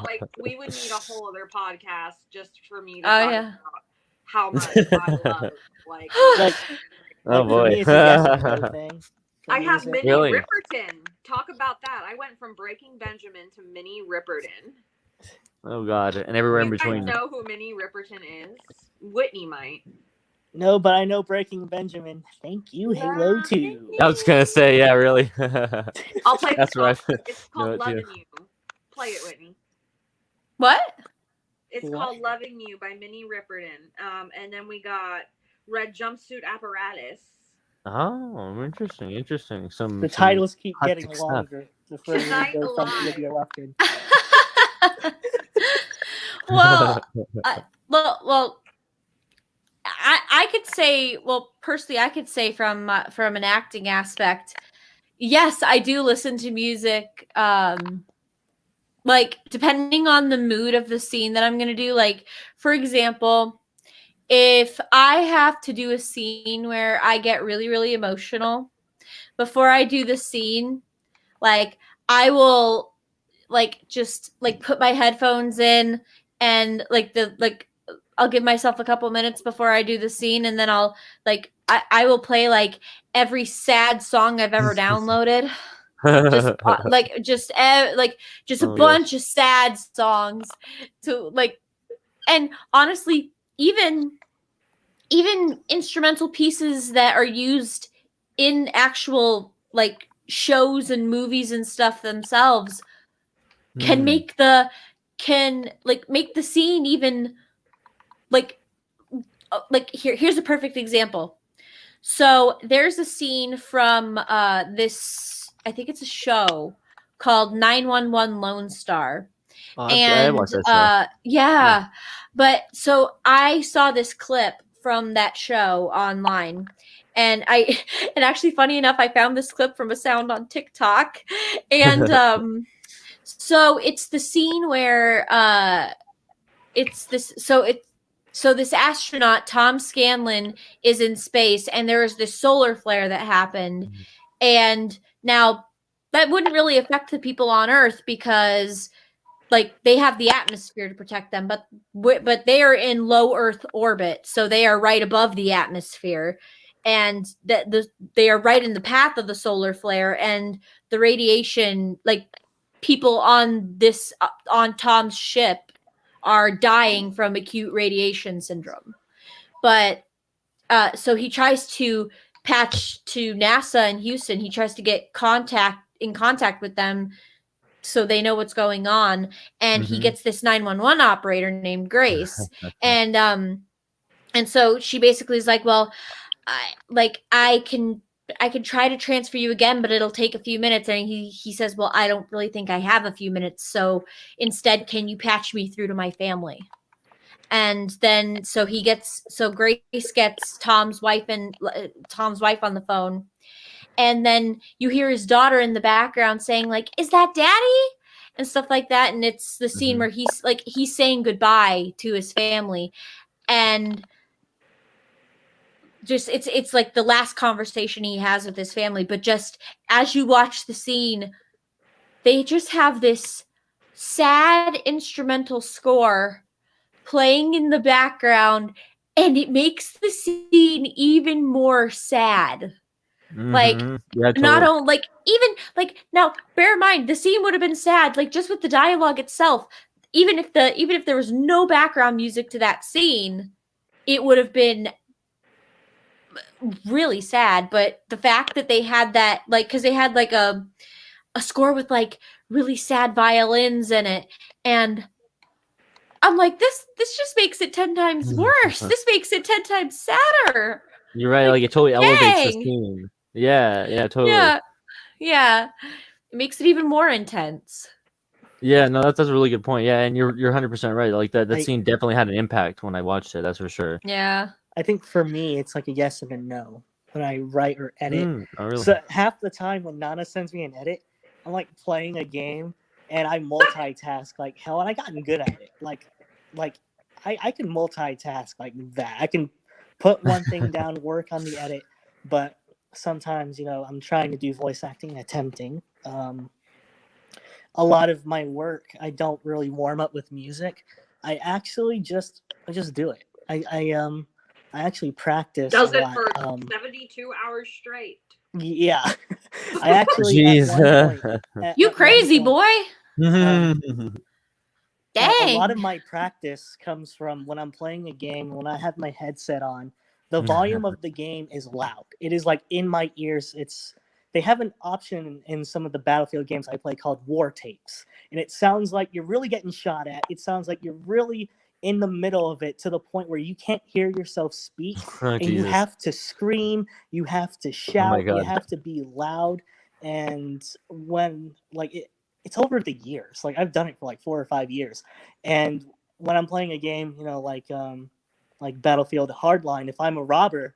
H: like we would need a whole other podcast just for me to
E: Oh,
H: talk
E: yeah.
H: about how much I love. Like,
I: Like,
A: Oh
I: for
A: boy.
I: me, it's a yes and no thing. For
H: I have
I: music.
H: Minnie
A: Really?
H: Ripperton. Talk about that. I went from Breaking Benjamin to Minnie Ripperton.
A: Oh god, and everywhere in
H: You guys
A: between.
H: know who Minnie Ripperton is? Whitney might.
I: No, but I know Breaking Benjamin. Thank you, Halo 2.
A: I was gonna say, yeah, really.
H: I'll play
A: That's
H: the
A: right.
H: song. It's
A: Know
H: called
A: it too.
H: Loving You. Play it, Whitney.
E: What?
H: It's
I: What?
H: called Loving You by Minnie Ripperton. And then we got Red Jumpsuit Apparatus.
A: Oh, interesting. Some
I: The titles keep
A: hot
I: getting
A: stuff.
I: longer the further
H: Tonight
I: you go from
H: Alive.
I: Olivia Lufkin.
E: Well, I could say, well, personally, I could say from an acting aspect, yes, I do listen to music. Like depending on the mood of the scene that I'm gonna do. Like, for example, if I have to do a scene where I get really, really emotional, before I do the scene, like I will just put my headphones in and I'll give myself a couple minutes before I do the scene, and then I'll I will play like every sad song I've ever downloaded. Just a
A: Oh,
E: bunch of sad songs to and honestly, even instrumental pieces that are used in actual shows and movies and stuff themselves can make the scene even here's a perfect example. So there's a scene from this, I think it's a show called 911 Lone Star.
A: I watched that show.
E: But so I saw this clip from that show online, And and actually, funny enough, I found this clip from a sound on TikTok, and so it's the scene where it's this. So this astronaut, Tom Scanlon, is in space, and there was this solar flare that happened, and now that wouldn't really affect the people on Earth because, like, they have the atmosphere to protect them, but they are in low Earth orbit, so they are right above the atmosphere, and they are right in the path of the solar flare, and the radiation, like, people on Tom's ship are dying from acute radiation syndrome. But so he tries to patch to NASA in Houston. He tries to get in contact with them so they know what's going on. And he gets this 911 operator named Grace. and so she basically is like, well, I can try to transfer you again, but it'll take a few minutes. And he says, well, I don't really think I have a few minutes. So instead, can you patch me through to my family? And then so Grace gets Tom's wife on the phone. And then you hear his daughter in the background saying, like, is that daddy? And stuff like that. And it's the scene where he's saying goodbye to his family. And just it's like the last conversation he has with his family. But just as you watch the scene, they just have this sad instrumental score playing in the background, and it makes the scene even more sad. Like, not only, like, even like, now bear in mind, the scene would have been sad, like, just with the dialogue itself. Even if there was no background music to that scene, it would have been really sad. But the fact that they had that, like, because they had like a score with like really sad violins in it, and I'm like, this just makes it 10 times worse. This makes it 10 times sadder.
A: You're right. Like, it totally elevates the scene. Yeah, totally.
E: Yeah. It makes it even more intense.
A: Yeah, no, that's a really good point. Yeah, and you're 100% right. Like, that scene definitely had an impact when I watched it. That's for sure.
E: Yeah.
I: I think for me, it's like a yes and a no when I write or edit.
A: Oh, really?
I: So half the time when Nana sends me an edit, I'm like playing a game and I multitask like hell, and I gotten good at it. Like I can multitask like that. I can put one thing down, work on the edit, but sometimes, I'm trying to do voice acting, attempting. A lot of my work, I don't really warm up with music. I actually just do it. I actually practice.
H: Does
I: a
H: it
I: lot.
H: for 72 hours straight.
I: Yeah, I actually.
A: Jeez.
E: You crazy boy. Dang.
I: A lot of my practice comes from when I'm playing a game, when I have my headset on, the volume of the game is loud. It is like in my ears. They have an option in some of the Battlefield games I play called war tapes. And it sounds like you're really getting shot at. It sounds like you're really in the middle of it to the point where you can't hear yourself speak. And you have to scream, you have to shout, you have to be loud. And when it's over the years. Like, I've done it for like 4 or 5 years. And when I'm playing a game, like Battlefield Hardline, if I'm a robber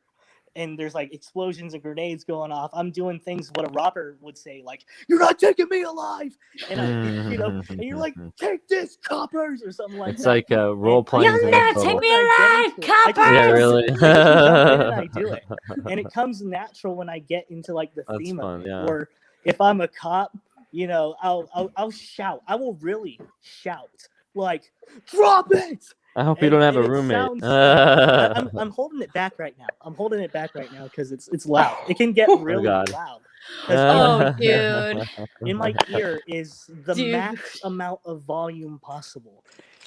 I: and there's like explosions and grenades going off, I'm doing things what a robber would say, like, "You're not taking me alive," and and you're like, "Take this, coppers," or something like that.
A: It's like a role playing.
E: You'll never take me alive, coppers.
A: Yeah, really.
I: I do it, and it comes natural when I get into like the theme of it. Or if I'm a cop, I'll shout. I will really shout, like, "Drop it!"
A: I hope you don't have a roommate.
I: I'm holding it back right now because it's loud. It can get really loud.
E: Oh, dude.
I: In my ear is the max amount of volume possible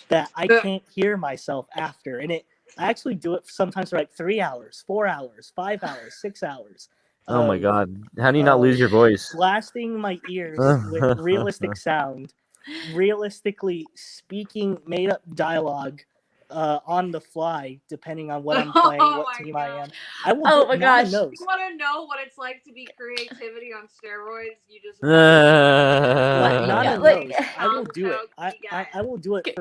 I: that I can't hear myself after. And I actually do it sometimes for like 3 hours, 4 hours, 5 hours, 6 hours.
A: Oh my God. How do you not lose your voice?
I: Blasting my ears with realistic sound, realistically speaking made up dialogue on the fly, depending on what I'm playing, what team I am. I will.
E: Oh my gosh!
H: You want to know what it's like to be creativity on steroids? You just.
I: I will do it. I will do it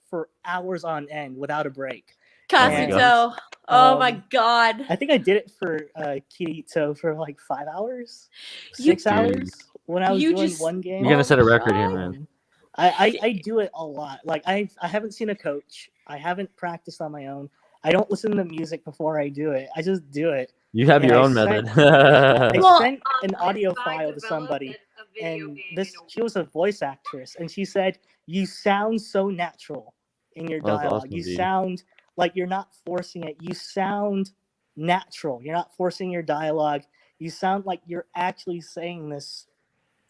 I: for hours on end without a break.
E: Kazuto. Oh my god.
I: I think I did it for Kirito for like 5 hours,
E: You-
I: 6 hours when I was
E: you
I: doing
E: just-
I: one game.
A: You're gonna set a record here,
E: God.
A: man.
I: I do it a lot. Like I haven't seen a coach. I haven't practiced on my own. I don't listen to music before I do it. I just do it.
A: You have
I: And
A: your
I: I
A: own
I: sent-
A: method.
I: I
E: Well,
I: sent an
H: I
I: audio
H: developed
I: file to somebody,
H: a video
I: and
H: game
I: this
H: in a
I: she was a voice actress, and she said, "You sound so natural in your
A: Well, that's
I: dialogue.
A: awesome,
I: you
A: dude.
I: sound like you're not forcing it. You sound natural. You're not forcing your dialogue. You sound like you're actually saying this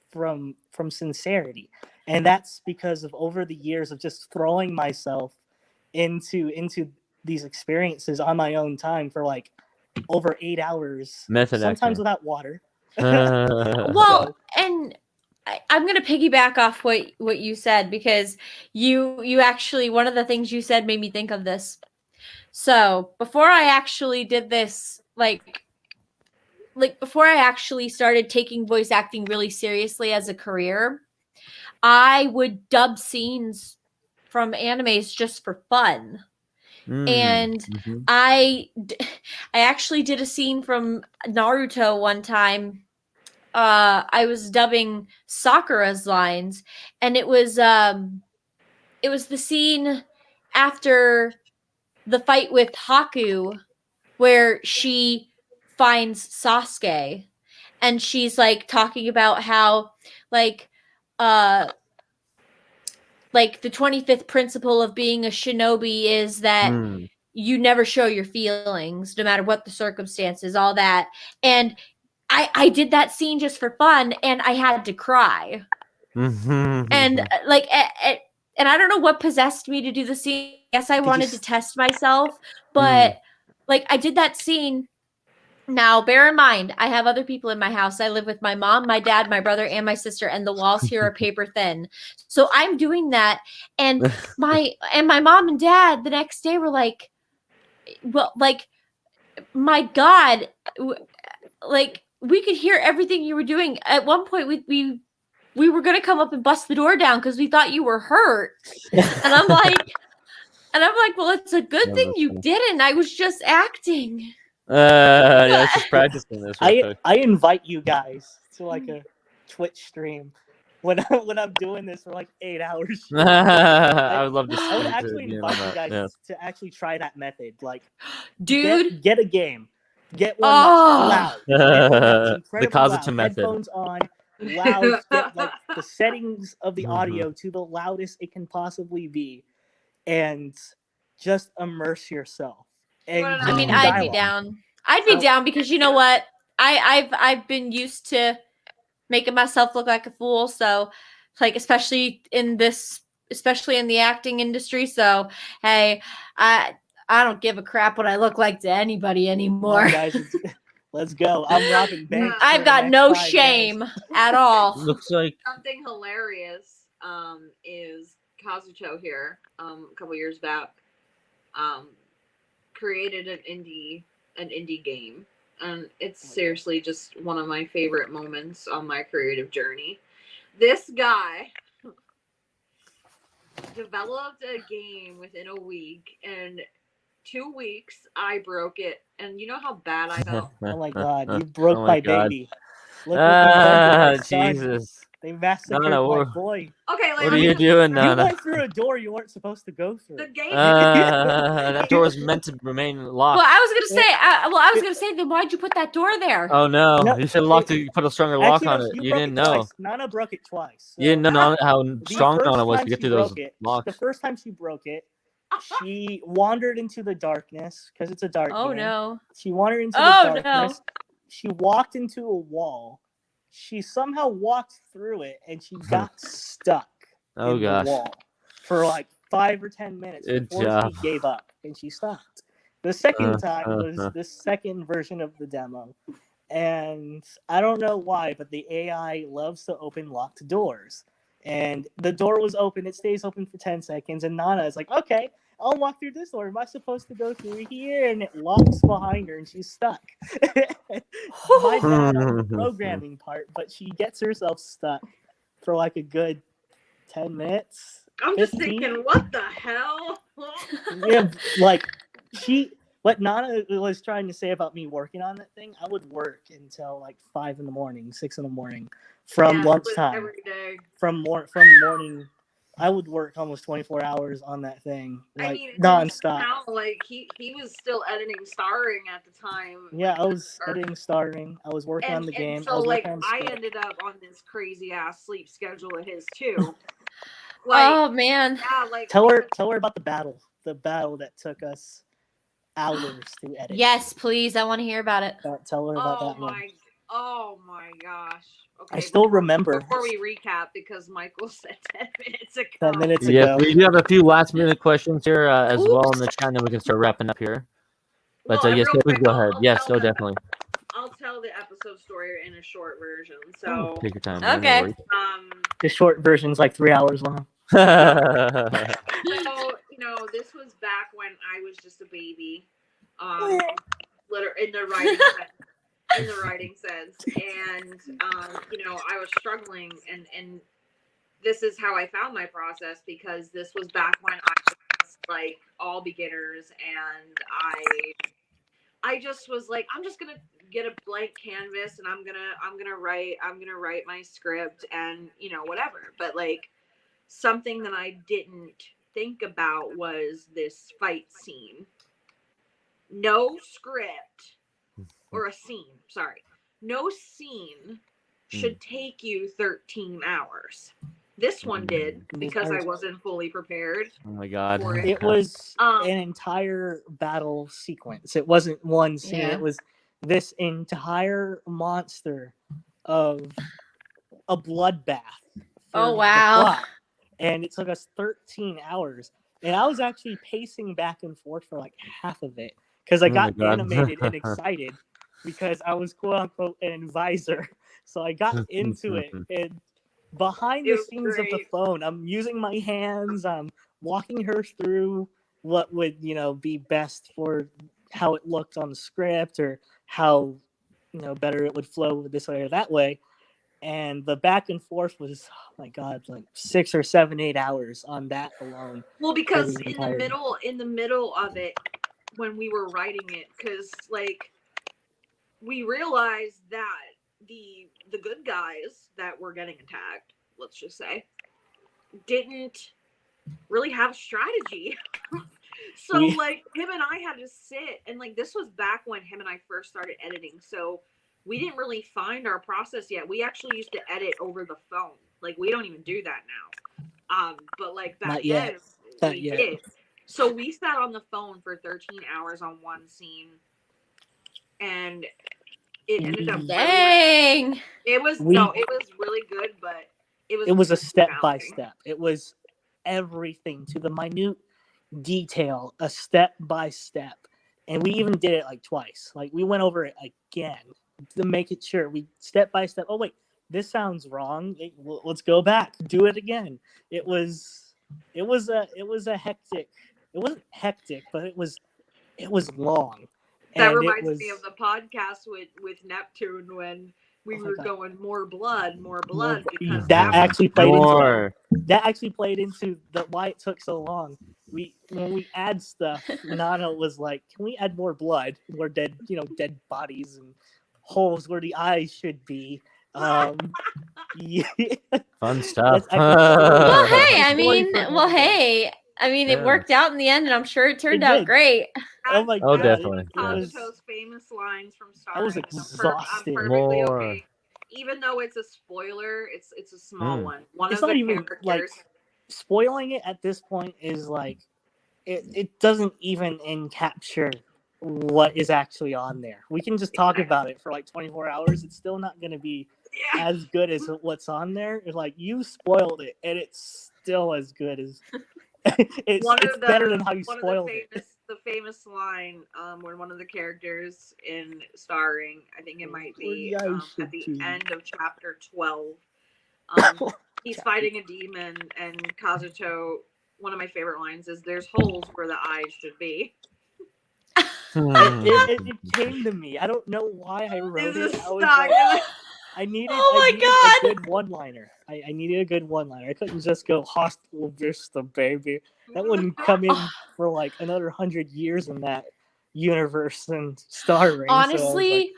I: from sincerity." And that's because of over the years of just throwing myself into these experiences on my own time for like over 8 hours,
A: Method
I: sometimes
A: actor.
I: without water.
E: Well, and I'm gonna piggyback off what you said, because you actually, one of the things you said made me think of this. So before I actually did this, like before I actually started taking voice acting really seriously as a career, I would dub scenes from animes just for fun. And
A: Mhm.
E: I actually did a scene from Naruto one time. I was dubbing Sakura's lines, and it was the scene after the fight with Haku, where she finds Sasuke, and she's like talking about how like the 25th principle of being a shinobi is that
A: Mm.
E: you never show your feelings no matter what the circumstances, all that. And I did that scene just for fun, and I had to cry.
A: Mhm.
E: And and I don't know what possessed me to do the scene. Yes, I
I: you
E: wanted to
I: s-
E: test myself, but like I did that scene. Now, bear in mind, I have other people in my house. I live with my mom, my dad, my brother, and my sister, and the walls here are paper thin. So I'm doing that, and my mom and dad the next day were like, "Well, like, my God, like we could hear everything you were doing." At one point, we were gonna come up and bust the door down because we thought you were hurt, and I'm like, well, it's a good
A: Yeah,
E: thing
A: that's
E: you
A: funny.
E: didn't. I was just acting.
A: Yeah, it's just practicing this real quick.
I: I invite you guys to like a Twitch stream when I'm doing this for like 8 hours. straight.
A: I would love to see
I: I would
A: to
I: actually
A: be in
I: invite
A: on
I: you
A: that.
I: guys
A: Yeah.
I: to actually try that method. Like,
E: Dude,
I: get a game, get one
E: Oh.
I: that's loud, get one that's
A: The
I: incredibly
A: Kazuto
I: loud,
A: method.
I: headphones on, loud, get like the settings of the
A: Mhm.
I: audio to the loudest it can possibly be, and just immerse yourself. And
H: Well,
E: I mean,
I: do
E: I'd be
I: dialogue.
E: down. I'd be
I: So-
E: down because you know what? I've been used to making myself look like a fool. So, like, especially in the acting industry. So, hey, I don't give a crap what I look like to anybody
I: Come
E: anymore.
I: on, guys, let's go. I'm robbing banks. for
E: I've
I: the
E: got
I: next
E: no
I: 5
E: shame
I: days.
E: at all.
A: Looks like
H: Something hilarious is Kazuto here a couple years back created an indie game, and it's seriously just one of my favorite moments on my creative journey. This guy developed a game within a week, and 2 weeks I broke it, and you know how bad I felt.
I: Oh my god, you broke
A: Oh my
I: my
A: God.
I: baby. Look what you've done to my son.
A: Jesus.
I: They massacred
A: No,
I: my
A: we're-
I: boy.
H: Okay, like
A: What are you doing,
I: You
A: Nana?
I: went through a door you weren't supposed to go through.
H: The game.
A: That door is meant to remain locked.
E: Well, I was gonna say, then why'd you put that door there?
A: Oh no!
I: No,
A: You should have locked it. You put a stronger lock
I: Actually,
A: on
I: no,
A: it.
I: you
A: You
I: broke
A: didn't
I: it
A: know.
I: twice. Nana broke it twice.
A: You didn't know how
I: The
A: strong
I: first
A: Nana was
I: time
A: to get
I: she
A: through those
I: broke it,
A: locks.
I: The first time she broke it, she wandered into the darkness because it's a dark
E: Oh
I: game.
E: no.
I: She wandered into
E: Oh,
I: the
E: no.
I: darkness. She walked into a wall. She somehow walked through it, and she got stuck
A: Oh
I: in
A: gosh.
I: the wall for like 5 or 10 minutes
A: Good
I: before
A: job.
I: she gave up, and she stopped. The second
A: Uh,
I: time was the second version of the demo, and I don't know why, but the AI loves to open locked doors. And the door was open; it stays open for 10 seconds, and Nana is like, "Okay, I'll walk through this door. Am I supposed to go through here?" And it locks behind her, and she's stuck. My bad on the programming part, but she gets herself stuck for like a good 10 minutes.
H: I'm just
I: 15?
H: thinking, what the hell?
I: Yeah, like she what Nana was trying to say about me working on that thing, I would work until like 5 in the morning, 6 in the morning, from
H: Yeah,
I: lunchtime,
H: every day.
I: from morning. I would work almost 24 hours on that thing,
H: I
I: like
H: mean, it
I: nonstop.
H: sound like he was still editing Starring at the time.
I: Yeah, I was
H: Or-
I: editing, starting. I was working on the game.
H: So
I: I was
H: like
I: working on
H: I
I: script.
H: ended up on this crazy ass sleep schedule of his too. Like
E: Oh man.
H: yeah, like
I: Tell her about the battle that took us hours to edit.
E: Yes, please. I want to hear about it.
I: Tell her about that one.
H: Oh my gosh. Okay.
I: I still remember.
H: Before we recap, because Michael said 10 minutes ago.
I: 10 minutes
A: Yes,
I: ago.
A: we do have a few last minute questions here as well in the chat, and then we can start wrapping up here. But
H: Well,
A: yes,
H: real
A: please
H: quick,
A: go
H: I'll-
A: ahead.
H: I'll
A: Yes,
H: tell
A: no,
H: them.
A: definitely.
H: I'll tell the episode story in a short version. So
A: Take your time. man, no
E: Okay.
A: worries.
I: The short version's like 3 hours long.
H: So, this was back when I was just a baby. In the writing sense. In the writing sense. And I was struggling and this is how I found my process, because this was back when I was like all beginners, and I just was like, I'm just gonna get a blank canvas and I'm gonna write my script and whatever. But like something that I didn't think about was this fight scene. No script or a scene, sorry. No scene should take you 13 hours. This one did, because I wasn't fully prepared.
A: Oh my god.
H: For
I: It was an entire battle sequence. It wasn't one scene.
E: Yeah.
I: It was this entire monster of a bloodbath.
E: Oh,
I: for the
E: wow.
I: plot. And it took us 13 hours. And I was actually pacing back and forth for like half of it, because I
A: Oh my
I: got
A: God.
I: animated and excited because I was quote unquote an advisor. So I got into it, and behind
H: It
I: the
H: was
I: scenes of the
H: great.
I: phone, I'm using my hands. I'm walking her through what would be best for how it looked on the script, or how better it would flow this way or that way. And the back and forth was, oh my god, like 6 or 7, 8 hours on that alone.
H: Well, because
I: the
H: in
I: entire-
H: the middle of it, when we were writing it, because like we realized that the good guys that were getting attacked, let's just say, didn't really have strategy. So
I: We-
H: like him and I had to sit, and like this was back when him and I first started editing, so we didn't really find our process yet. We actually used to edit over the phone. Like we don't even do that now. But like back
I: Not yet.
H: then
I: Not
H: we
I: yet.
H: did. So we sat on the phone for 13 hours on one scene, and it ended up really,
E: Dang.
H: it was
I: We-
H: no, it was really good, but it was
I: It was a
H: really
I: step by
H: challenging.
I: step. It was everything to the minute detail, a step by step. And we even did it like twice. Like we went over it again to make it sure we step by step. Oh wait, this sounds wrong. Let's go back. Do it again. It was a hectic. It wasn't hectic, but it was long.
H: That
I: And it
H: reminds
I: was-
H: me of the podcast with Neptune when we
I: Oh my
H: were
I: God.
H: going more blood, because
I: that actually played into
A: More.
I: that actually played into why it took so long. When we add stuff, Nana was like, "Can we add more blood, more dead bodies and holes where the eyes should be?" Yeah.
A: Fun stuff.
I: That's actually-
E: Well, hey, I
I: Story
E: mean,
I: for another
E: well,
I: day.
E: hey, I mean,
A: Yeah.
E: it worked out in the end, and I'm sure it turned
I: It
E: out
I: did.
E: great.
I: Oh my
A: Oh,
I: god!
A: definitely.
I: It was-
H: Kazuto's famous lines from Star
I: I was
H: Wars.
I: exhausted.
H: I'm perfectly
A: More.
H: okay. Even though it's a spoiler, it's a small
A: Mm.
H: one. One
I: It's
H: of
I: not
H: the
I: even,
H: characters.
I: like, spoiling it at this point is like it doesn't even encapture what is actually on there. We can just talk about it for like 24 hours. It's still not going to be
H: yeah.
I: as good as what's on there. It's like you spoiled it, and it's still as good as it's better than how you spoiled it.
H: The famous line when one of the characters in Starring, I think it might be
I: What the eyes
H: at
I: should
H: the
I: be.
H: end of chapter 12. He's fighting a demon, and Kazuto, one of my favorite lines is, "There's holes where the eyes should be."
I: It came to me. I don't know why I wrote
H: This
I: it.
H: is
I: I was
H: stuck.
I: like, I needed,
E: Oh my
I: I needed
E: God.
I: a good one-liner. I needed a good one-liner. I couldn't just go hostile vista, baby. That wouldn't come in for like another 100 years in that. universe than Star Ring.
E: Honestly,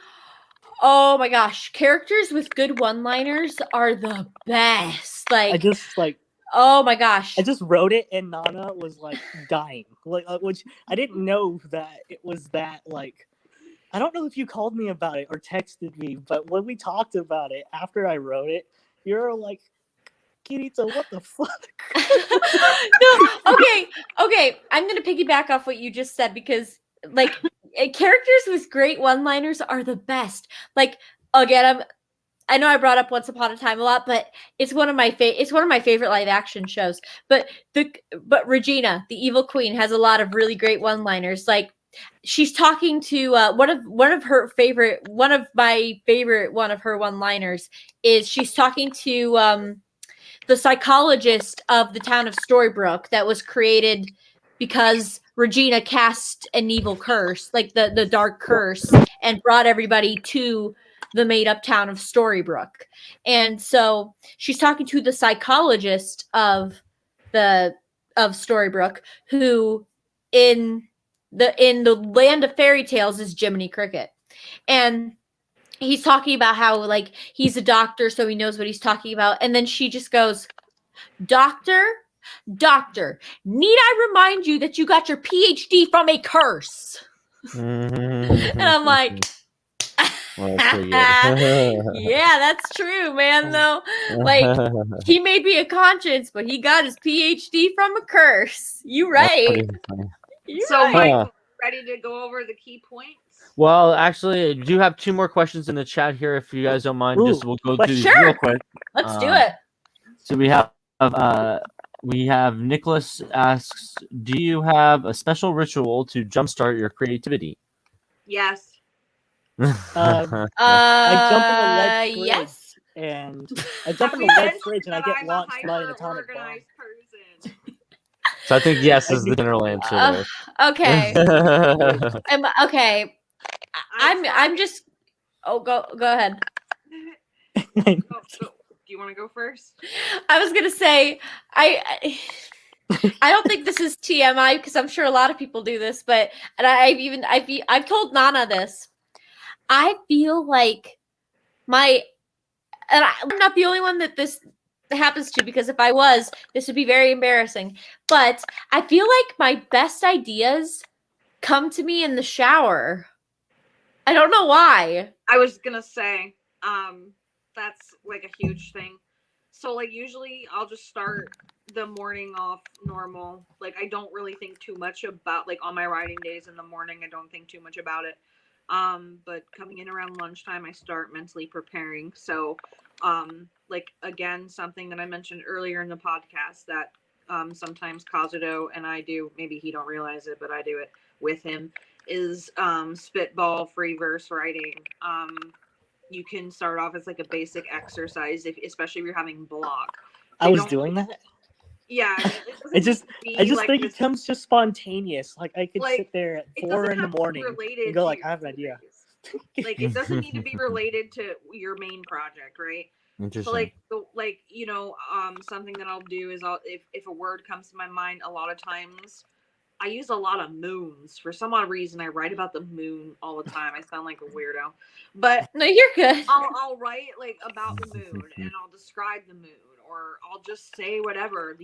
E: oh my gosh, characters with good one-liners are the best.
I: I
E: Like,
I: just like
E: oh my gosh.
I: I just wrote it, and Nana was like dying, like which I didn't know that it was that like. I don't know if you called me about it or texted me, but when we talked about it after I wrote it, you're like, Kirito, what the fuck?
E: No, okay. I'm gonna piggyback off what you just said because, like, characters with great one-liners are the best. Like, again, I know I brought up Once Upon a Time a lot, but it's one of my favorite live-action shows. But Regina, the Evil Queen, has a lot of really great one-liners. Like, she's talking to one of her favorite one-liners is she's talking to the psychologist of the town of Storybrooke that was created because Regina cast an evil curse, like the dark curse, and brought everybody to the made-up town of Storybrooke. And so she's talking to the psychologist of Storybrooke, who in the land of fairy tales is Jiminy Cricket. And he's talking about how, like, he's a doctor, so he knows what he's talking about. And then she just goes, Doctor, need I remind you that you got your PhD from a curse? And I'm like,
A: Well, that's pretty good.
E: yeah, that's true, man, though. Like, he may be a conscience, but he got his PhD from a curse. You
A: That's
E: right.
A: pretty funny.
E: You
H: So,
E: right.
H: Mike, ready to go over the key points?
A: Well, actually, I do have 2 more questions in the chat here. If you guys don't mind,
I: Ooh,
A: just we'll go through these
E: sure.
A: real quick.
E: Let's do it.
A: So we have Nicholas asks, do you have a special ritual to jumpstart your creativity?
H: Yes.
I: I jump in the lead fridge,
E: Yes.
I: and I jump in
H: We
I: the lead
H: mentioned
I: fridge, and I
H: that
I: get
H: I'm
I: launched
H: a
I: by an
H: hyper
I: atomic bomb.
H: organized person.
A: So I think yes is the general answer.
E: Okay.
A: there.
E: Okay. I'm just. Oh, go ahead.
H: Do you want to go first?
E: I was gonna say I don't think this is TMI because I'm sure a lot of people do this, but I've told Nana this. I feel like I'm not the only one that this happens to, because if I was, this would be very embarrassing. But I feel like my best ideas come to me in the shower. I don't know why.
H: I was gonna say, that's like a huge thing. So like usually I'll just start the morning off normal. Like I don't really think too much about, like, on my writing days in the morning, I don't think too much about it. But coming in around lunchtime, I start mentally preparing. So, like, again, something that I mentioned earlier in the podcast that sometimes Kazuto and I do, maybe he don't realize it, but I do it with him, is spitball free verse writing. You can start off as like a basic exercise, especially if you're having block.
I: I was doing that.
H: Yeah,
I: I just
H: like
I: think
H: this,
I: it comes just spontaneous. Like I could
H: like,
I: sit there at
H: it
I: 4
H: doesn't
I: in the
H: have to be
I: morning
H: related
I: and go
H: to
I: like,
H: your
I: I have an idea.
H: like it doesn't need to be related to your main project, right?
A: Interesting.
H: So like you know, something that I'll do is if a word comes to my mind, a lot of times I use a lot of moons. For some odd reason, I write about the moon all the time. I sound like a weirdo, but
E: No, you're good.
H: I'll write like about the moon and I'll describe the moon, or I'll just say whatever.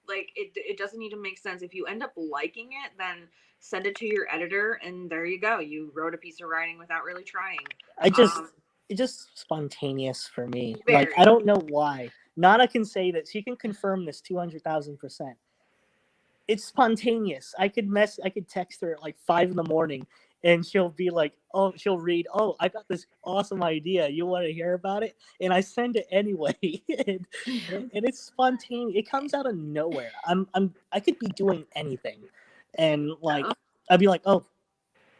H: Like it doesn't need to make sense. If you end up liking it, then send it to your editor, and there you go. You wrote a piece of writing without really trying.
I: It's just spontaneous for me. Like
H: Very.
I: I don't know why. Nana can say that she can confirm this 200,000%. It's spontaneous. I could text her at like 5 in the morning, and she'll be like, "Oh, she'll read. Oh, I got this awesome idea. You want to hear about it?" And I send it anyway, and it's spontaneous. It comes out of nowhere. I could be doing anything, and like I'd be like, "Oh,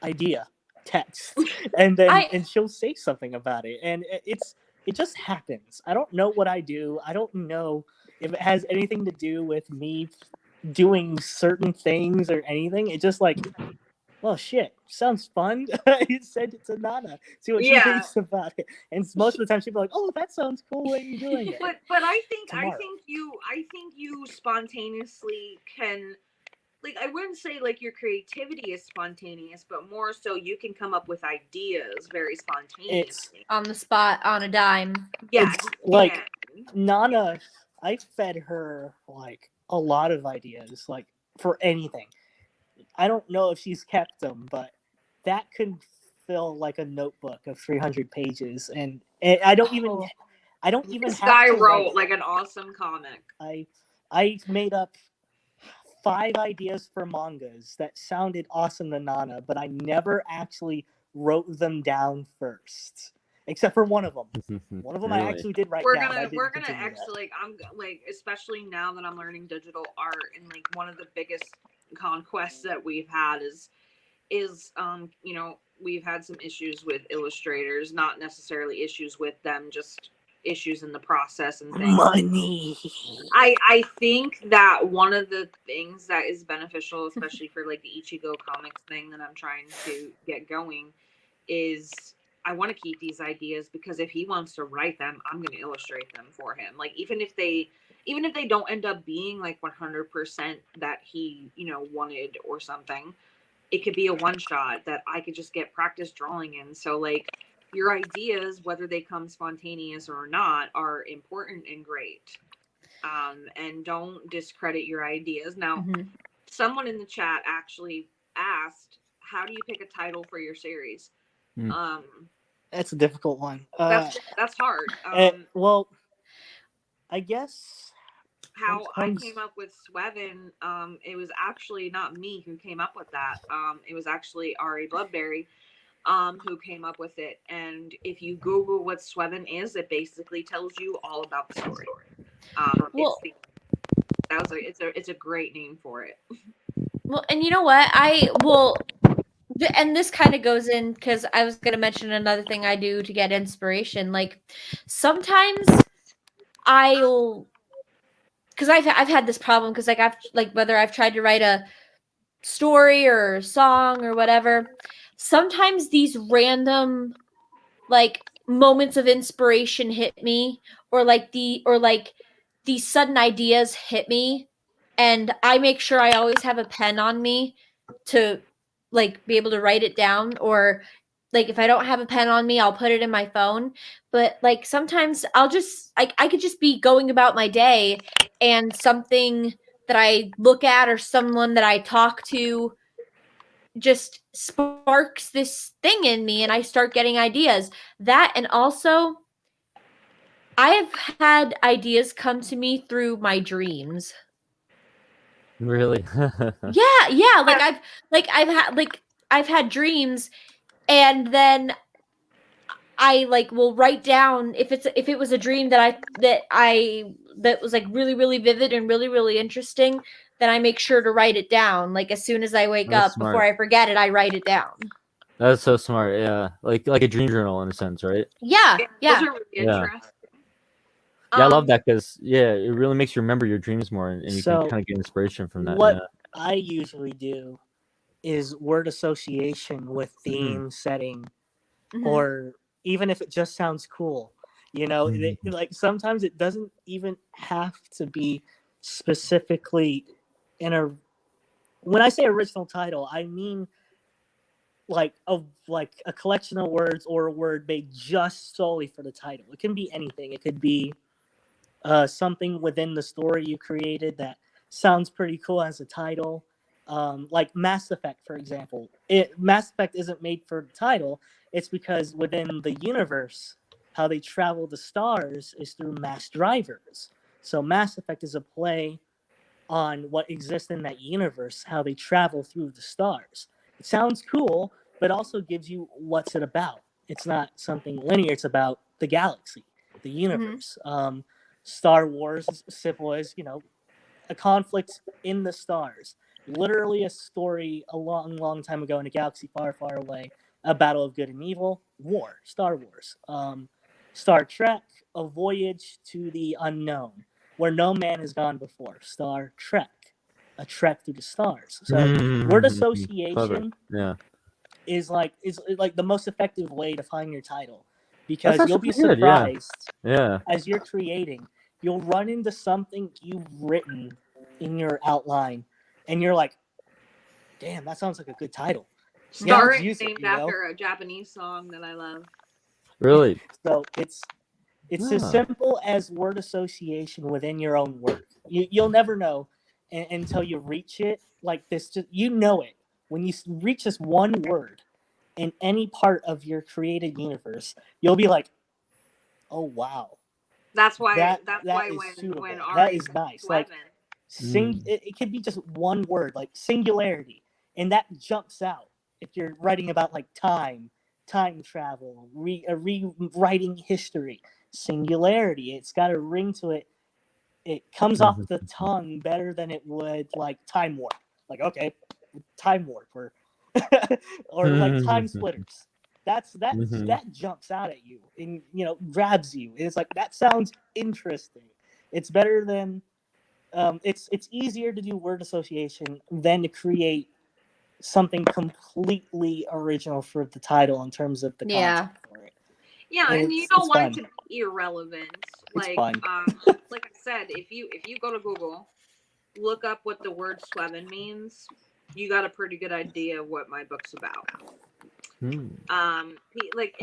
I: idea, text," and then and she'll say something about it, and it just happens. I don't know what I do. I don't know if it has anything to do with me doing certain things or anything. It's just like, well, shit, sounds fun. You send it to Nana, see what she thinks about it, and most of the time she'll be like, "Oh, that sounds cool. When are you doing it?"
H: But I think
I: Tomorrow.
H: you spontaneously can like I wouldn't say like your creativity is spontaneous, but more so you can come up with ideas very spontaneously.
E: On the spot, on a dime.
H: Yes,
I: It's like
H: and
I: Nana, I fed her like a lot of ideas, like for anything. I don't know if she's kept them, but that could fill like a notebook of 300 pages, and I don't even
H: this
I: have
H: guy
I: to
H: wrote
I: write.
H: like an awesome comic.
I: I made up 5 ideas for mangas that sounded awesome to Nana, but I never actually wrote them down first, except for one of them. One of them I
A: Really?
I: actually did write
H: We're
I: down. I
H: gonna
I: didn't
H: we're gonna
I: continue that.
H: actually like I'm like especially now that I'm learning digital art, and like one of the biggest conquests that we've had is you know, we've had some issues with illustrators, not necessarily issues with them, just issues in the process and things.
I: Money.
H: I think that one of the things that is beneficial, especially for like the Ichigo comics thing that I'm trying to get going, is I want to keep these ideas, because if he wants to write them, I'm going to illustrate them for him. Like even if they don't end up being like 100% that he, you know, wanted or something, it could be a one shot that I could just get practice drawing in. So like your ideas, whether they come spontaneous or not, are important and great. And don't discredit your ideas. Now, someone in the chat actually asked, how do you pick a title for your series?
I: That's a difficult one.
H: That's hard.
I: Well, I guess
H: How
I: sometimes-
H: I came up with Swevin, it was actually not me who came up with that. It was actually Ari Bloodberry who came up with it. And if you Google what Swevin is, it basically tells you all about the story.
E: Well-
H: It's a great name for it.
E: Well, and you know what? And this kind of goes in because I was going to mention another thing I do to get inspiration. Like sometimes because I've had this problem, because like I've like whether I've tried to write a story or a song or whatever, sometimes these random like moments of inspiration hit me, or these sudden ideas hit me, and I make sure I always have a pen on me to like be able to write it down, or like if I don't have a pen on me, I'll put it in my phone. But like sometimes I could just be going about my day, and something that I look at or someone that I talk to just sparks this thing in me, and I start getting ideas. That, and also I have had ideas come to me through my dreams.
A: Really?
E: Yeah, I've had dreams, and then I like will write down if it was a dream that was like really, really vivid and really, really interesting, then I make sure to write it down. Like as soon as I wake
A: That's
E: up,
A: smart.
E: before I forget it, I write it down.
A: That's so smart. Yeah, like a dream journal in a sense, right?
E: Yeah.
H: Those are really
A: Yeah.
H: interesting.
A: Yeah, I love that because it really makes you remember your dreams more, and you
I: So,
A: can kind of get inspiration from that.
I: what
A: Yeah.
I: I usually do is word association with theme, setting,
E: Mhm.
I: or even if it just sounds cool. You know, like sometimes it doesn't even have to be specifically when I say original title, I mean like a collection of words or a word made just solely for the title. It can be anything. It could be something within the story you created that sounds pretty cool as a title. Like Mass Effect, for example. Mass Effect isn't made for the title. It's because within the universe, how they travel the stars is through mass drivers. So Mass Effect is a play on what exists in that universe, how they travel through the stars. It sounds cool, but also gives you what's it about. It's not something linear. It's about the galaxy, the universe. Star Wars is simple as, a conflict in the stars. Literally a story a long, long time ago in a galaxy far, far away. A battle of good and evil. War. Star Wars. Star Trek, a voyage to the unknown, where no man has gone before. Star Trek, a trek through the stars. So word association is like the most effective way to find your title, because you'll be surprised as you're creating. You'll run into something you've written in your outline, and you're like, damn, that sounds like a good title.
H: Starring
I: use it,
H: named
I: you know?
H: after a Japanese song that I love.
A: Really?
I: So it's as
A: Ah.
I: simple as word association within your own work. You'll never know until you reach it. Like this, just, you know it when you reach this one word in any part of your created universe. You'll be like, "Oh wow,
H: That's why.
I: that
H: That's
I: that
H: why
I: is
H: when
I: suitable.
H: when
I: That
H: Ari
I: is
H: said
I: nice." Like
H: Slevin,
I: it could be just one word, like singularity, and that jumps out if you're writing about like time travel, rewriting history. Singularity, it's got a ring to it. It comes off the tongue better than it would like time warp. Like, okay, time warp or or like time splitters. That jumps out at you and grabs you. It's like that sounds interesting. It's better than it's easier to do word association than to create something completely original for the title in terms of the concept for it.
H: yeah, and you
I: it's
H: don't want
I: fun.
H: it to be irrelevant.
I: It's
H: Like,
I: fun.
H: like I said, if you go to Google, look up what the word Slevin means, you got a pretty good idea of what my book's about. And I feel like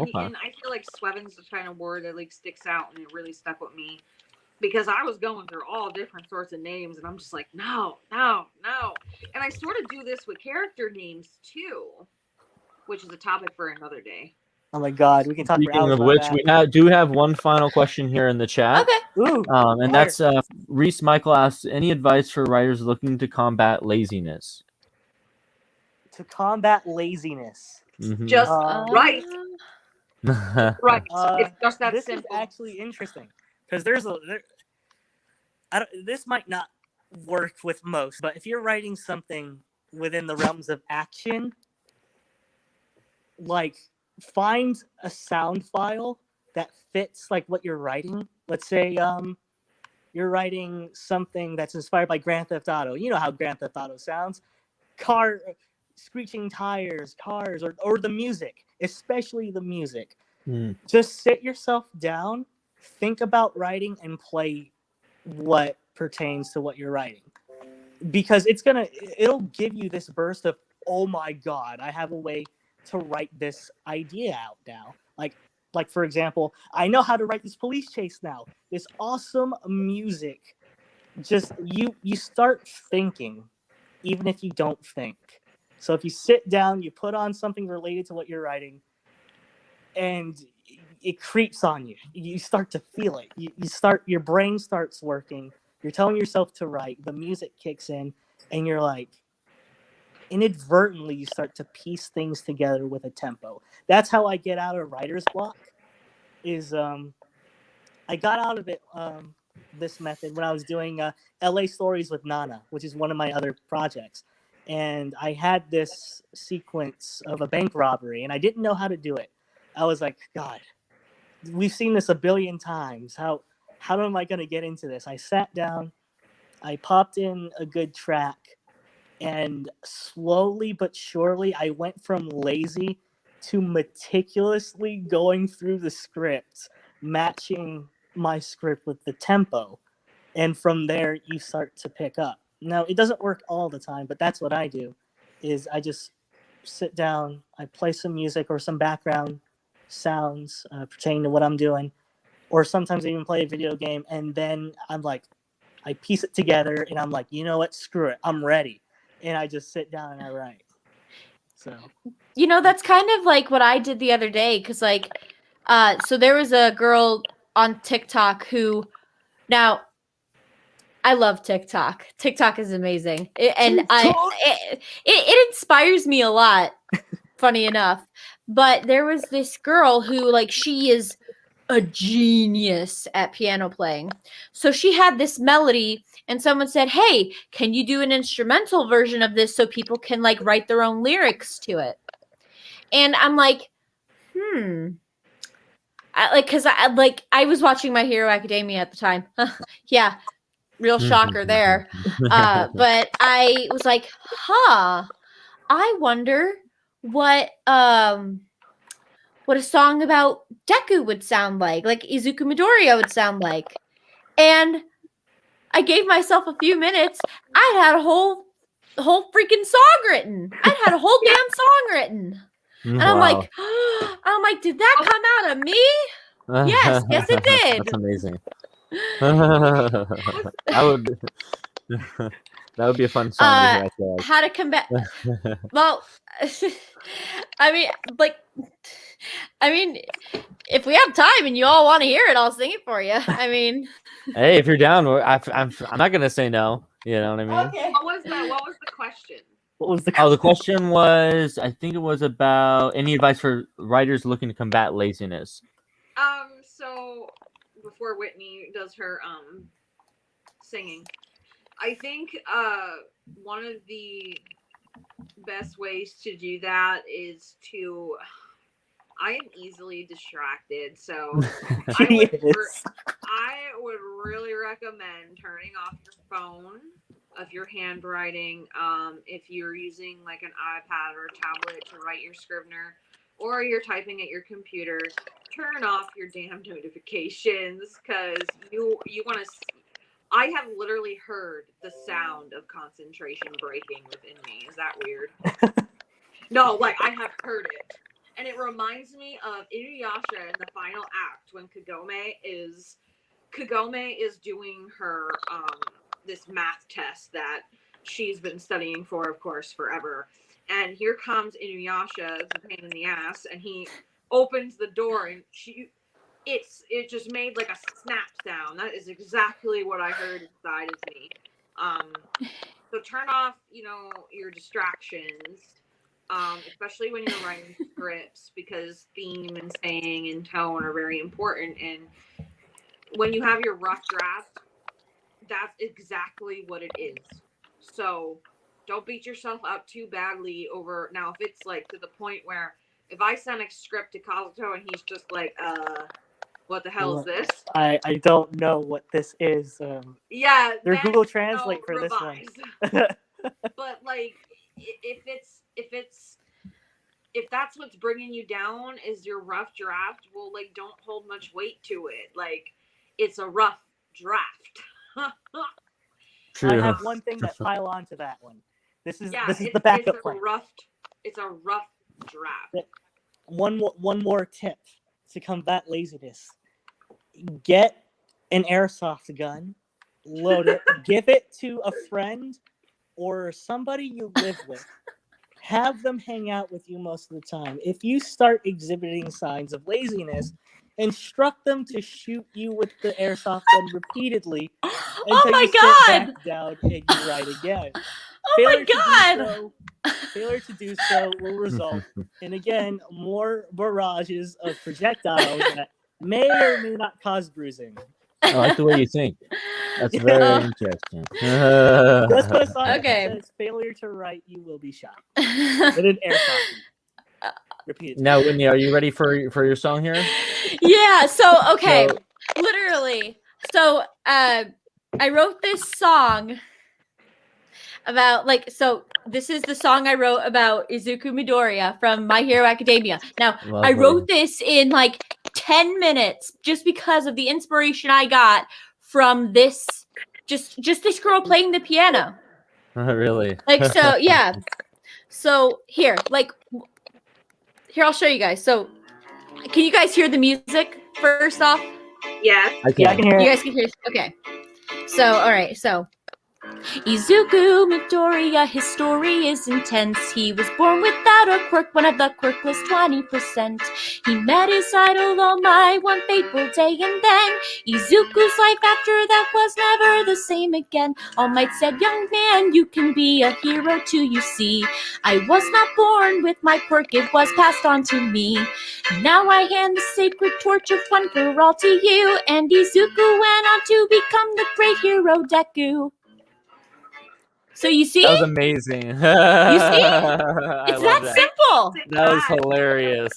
H: Swevin's the kind of word that like sticks out, and it really stuck with me because I was going through all different sorts of names, and I'm just like, no. And I sort of do this with character names too, which is a topic for another day.
I: Oh my god, we can talk for
A: Speaking
I: hours
A: of
I: about
A: which,
I: that.
A: we do have one final question here in the chat.
E: Okay.
I: Ooh,
A: And that's Reese Michael asks, any advice for writers looking to combat laziness?
I: To combat laziness.
H: Just right. Right. It's just that
I: this
H: simple.
I: is actually interesting because this might not work with most, but if you're writing something within the realms of action, like find a sound file that fits like what you're writing. Let's say you're writing something that's inspired by Grand Theft Auto. You know how Grand Theft Auto sounds. Screeching tires, cars, or the music, especially the music. Just sit yourself down, think about writing, and play what pertains to what you're writing. Because it'll give you this burst of, oh my god, I have a way to write this idea out now. Like for example, I know how to write this police chase now. This awesome music. Just you start thinking, even if you don't think. So if you sit down, you put on something related to what you're writing, and it creeps on you. You start to feel it. Your brain starts working. You're telling yourself to write. The music kicks in, and you're like, inadvertently, you start to piece things together with a tempo. That's how I get out of writer's block. I got out of it this method when I was doing LA Stories with Nana, which is one of my other projects. And I had this sequence of a bank robbery, and I didn't know how to do it. I was like, God, we've seen this a billion times. How am I going to get into this? I sat down, I popped in a good track, and slowly but surely, I went from lazy to meticulously going through the script, matching my script with the tempo. And from there, you start to pick up. Now, it doesn't work all the time, but that's what I do, is I just sit down, I play some music or some background sounds pertaining to what I'm doing, or sometimes I even play a video game, and then I'm like, I piece it together, and I'm like, you know what, screw it, I'm ready. And I just sit down and I write. So,
E: that's kind of like what I did the other day, because so there was a girl on TikTok who, now, I love TikTok. TikTok is amazing. It inspires me a lot, funny enough. But there was this girl who, she is a genius at piano playing. So she had this melody, and someone said, hey, can you do an instrumental version of this so people can, write their own lyrics to it? And I'm like, I was watching My Hero Academia at the time. Yeah. Real shocker there. But I was like, I wonder what a song about Deku would sound like Izuku Midoriya would sound like. And I gave myself a few minutes. I had a whole the whole freaking song written. I had a whole damn song written. And I'm like, did that come out of me? Yes, it did.
A: That's amazing. I would. That would be a fun song to hear. I feel like.
E: How to combat? Well, I mean, if we have time and you all want to hear it, I'll sing it for you. I mean,
A: Hey, if you're down, I'm not gonna say no. You know what I mean?
E: okay.
H: What was the question?
I: What was the
A: Oh, the question was, I think it was about any advice for writers looking to combat laziness.
H: So before Whitney does her singing, I think one of the best ways to do that is to. I am easily distracted, so I would really recommend turning off your phone if you're handwriting. If you're using like an iPad or a tablet to write your Scrivener, or you're typing at your computer, turn off your damn notifications because you want to. I have literally heard the sound of concentration breaking within me. Is that weird? No, like I have heard it. And it reminds me of Inuyasha in the final act when Kagome is doing her this math test that she's been studying for, of course, forever. And here comes Inuyasha, it's a pain in the ass, and he opens the door and it just made like a snap sound. That is exactly what I heard inside of me. So turn off, your distractions. Especially when you're writing scripts, because theme and saying and tone are very important. And when you have your rough draft, that's exactly what it is. So don't beat yourself up too badly over. Now, if it's like to the point where if I send a script to Kazuto and he's just like, what the hell is this?
I: I don't know what this is.
H: Yeah,
I: there's Google Translate for
H: revise.
I: this one.
H: But like, if that's what's bringing you down is your rough draft, well, like, don't hold much weight to it. Like, it's a rough draft.
A: True.
I: I have one thing that pile on to that one. This is the backup plan.
H: It's a rough draft.
I: One more tip to combat laziness: get an airsoft gun, load it, give it to a friend or somebody you live with. Have them hang out with you most of the time. If you start exhibiting signs of laziness, instruct them to shoot you with the airsoft gun repeatedly until you sit back down and you write again. Failure to do so will result in, again, more barrages of projectiles that may or may not cause bruising.
A: I like the way you think. That's very interesting.
I: Let's put a sign that says, failure to write, you will be shot. With an airsoft. Repeat.
A: Now, Whitney, are you ready for your song here?
E: Yeah. So, okay. Literally. So, I wrote this song about, this is the song I wrote about Izuku Midoriya from My Hero Academia. Now, I wrote this in 10 minutes just because of the inspiration I got from this, just this girl playing the piano.
A: Really?
E: So, yeah. So, here, I'll show you guys. So, can you guys hear the music first off?
H: Yeah.
I: I can hear it.
E: You guys can hear. Okay. So, all right. So, Izuku Midoriya, his story is intense. He was born without a quirk, one of the quirkless 20%. He met his idol All Might one fateful day, and then Izuku's life after that was never the same again. All Might said, young man, you can be a hero too, you see. I was not born with my quirk, it was passed on to me. Now I hand the sacred torch of one for all to you. And Izuku went on to become the great hero Deku. So you see?
A: That was amazing.
E: You see? It's that simple.
A: That was hilarious.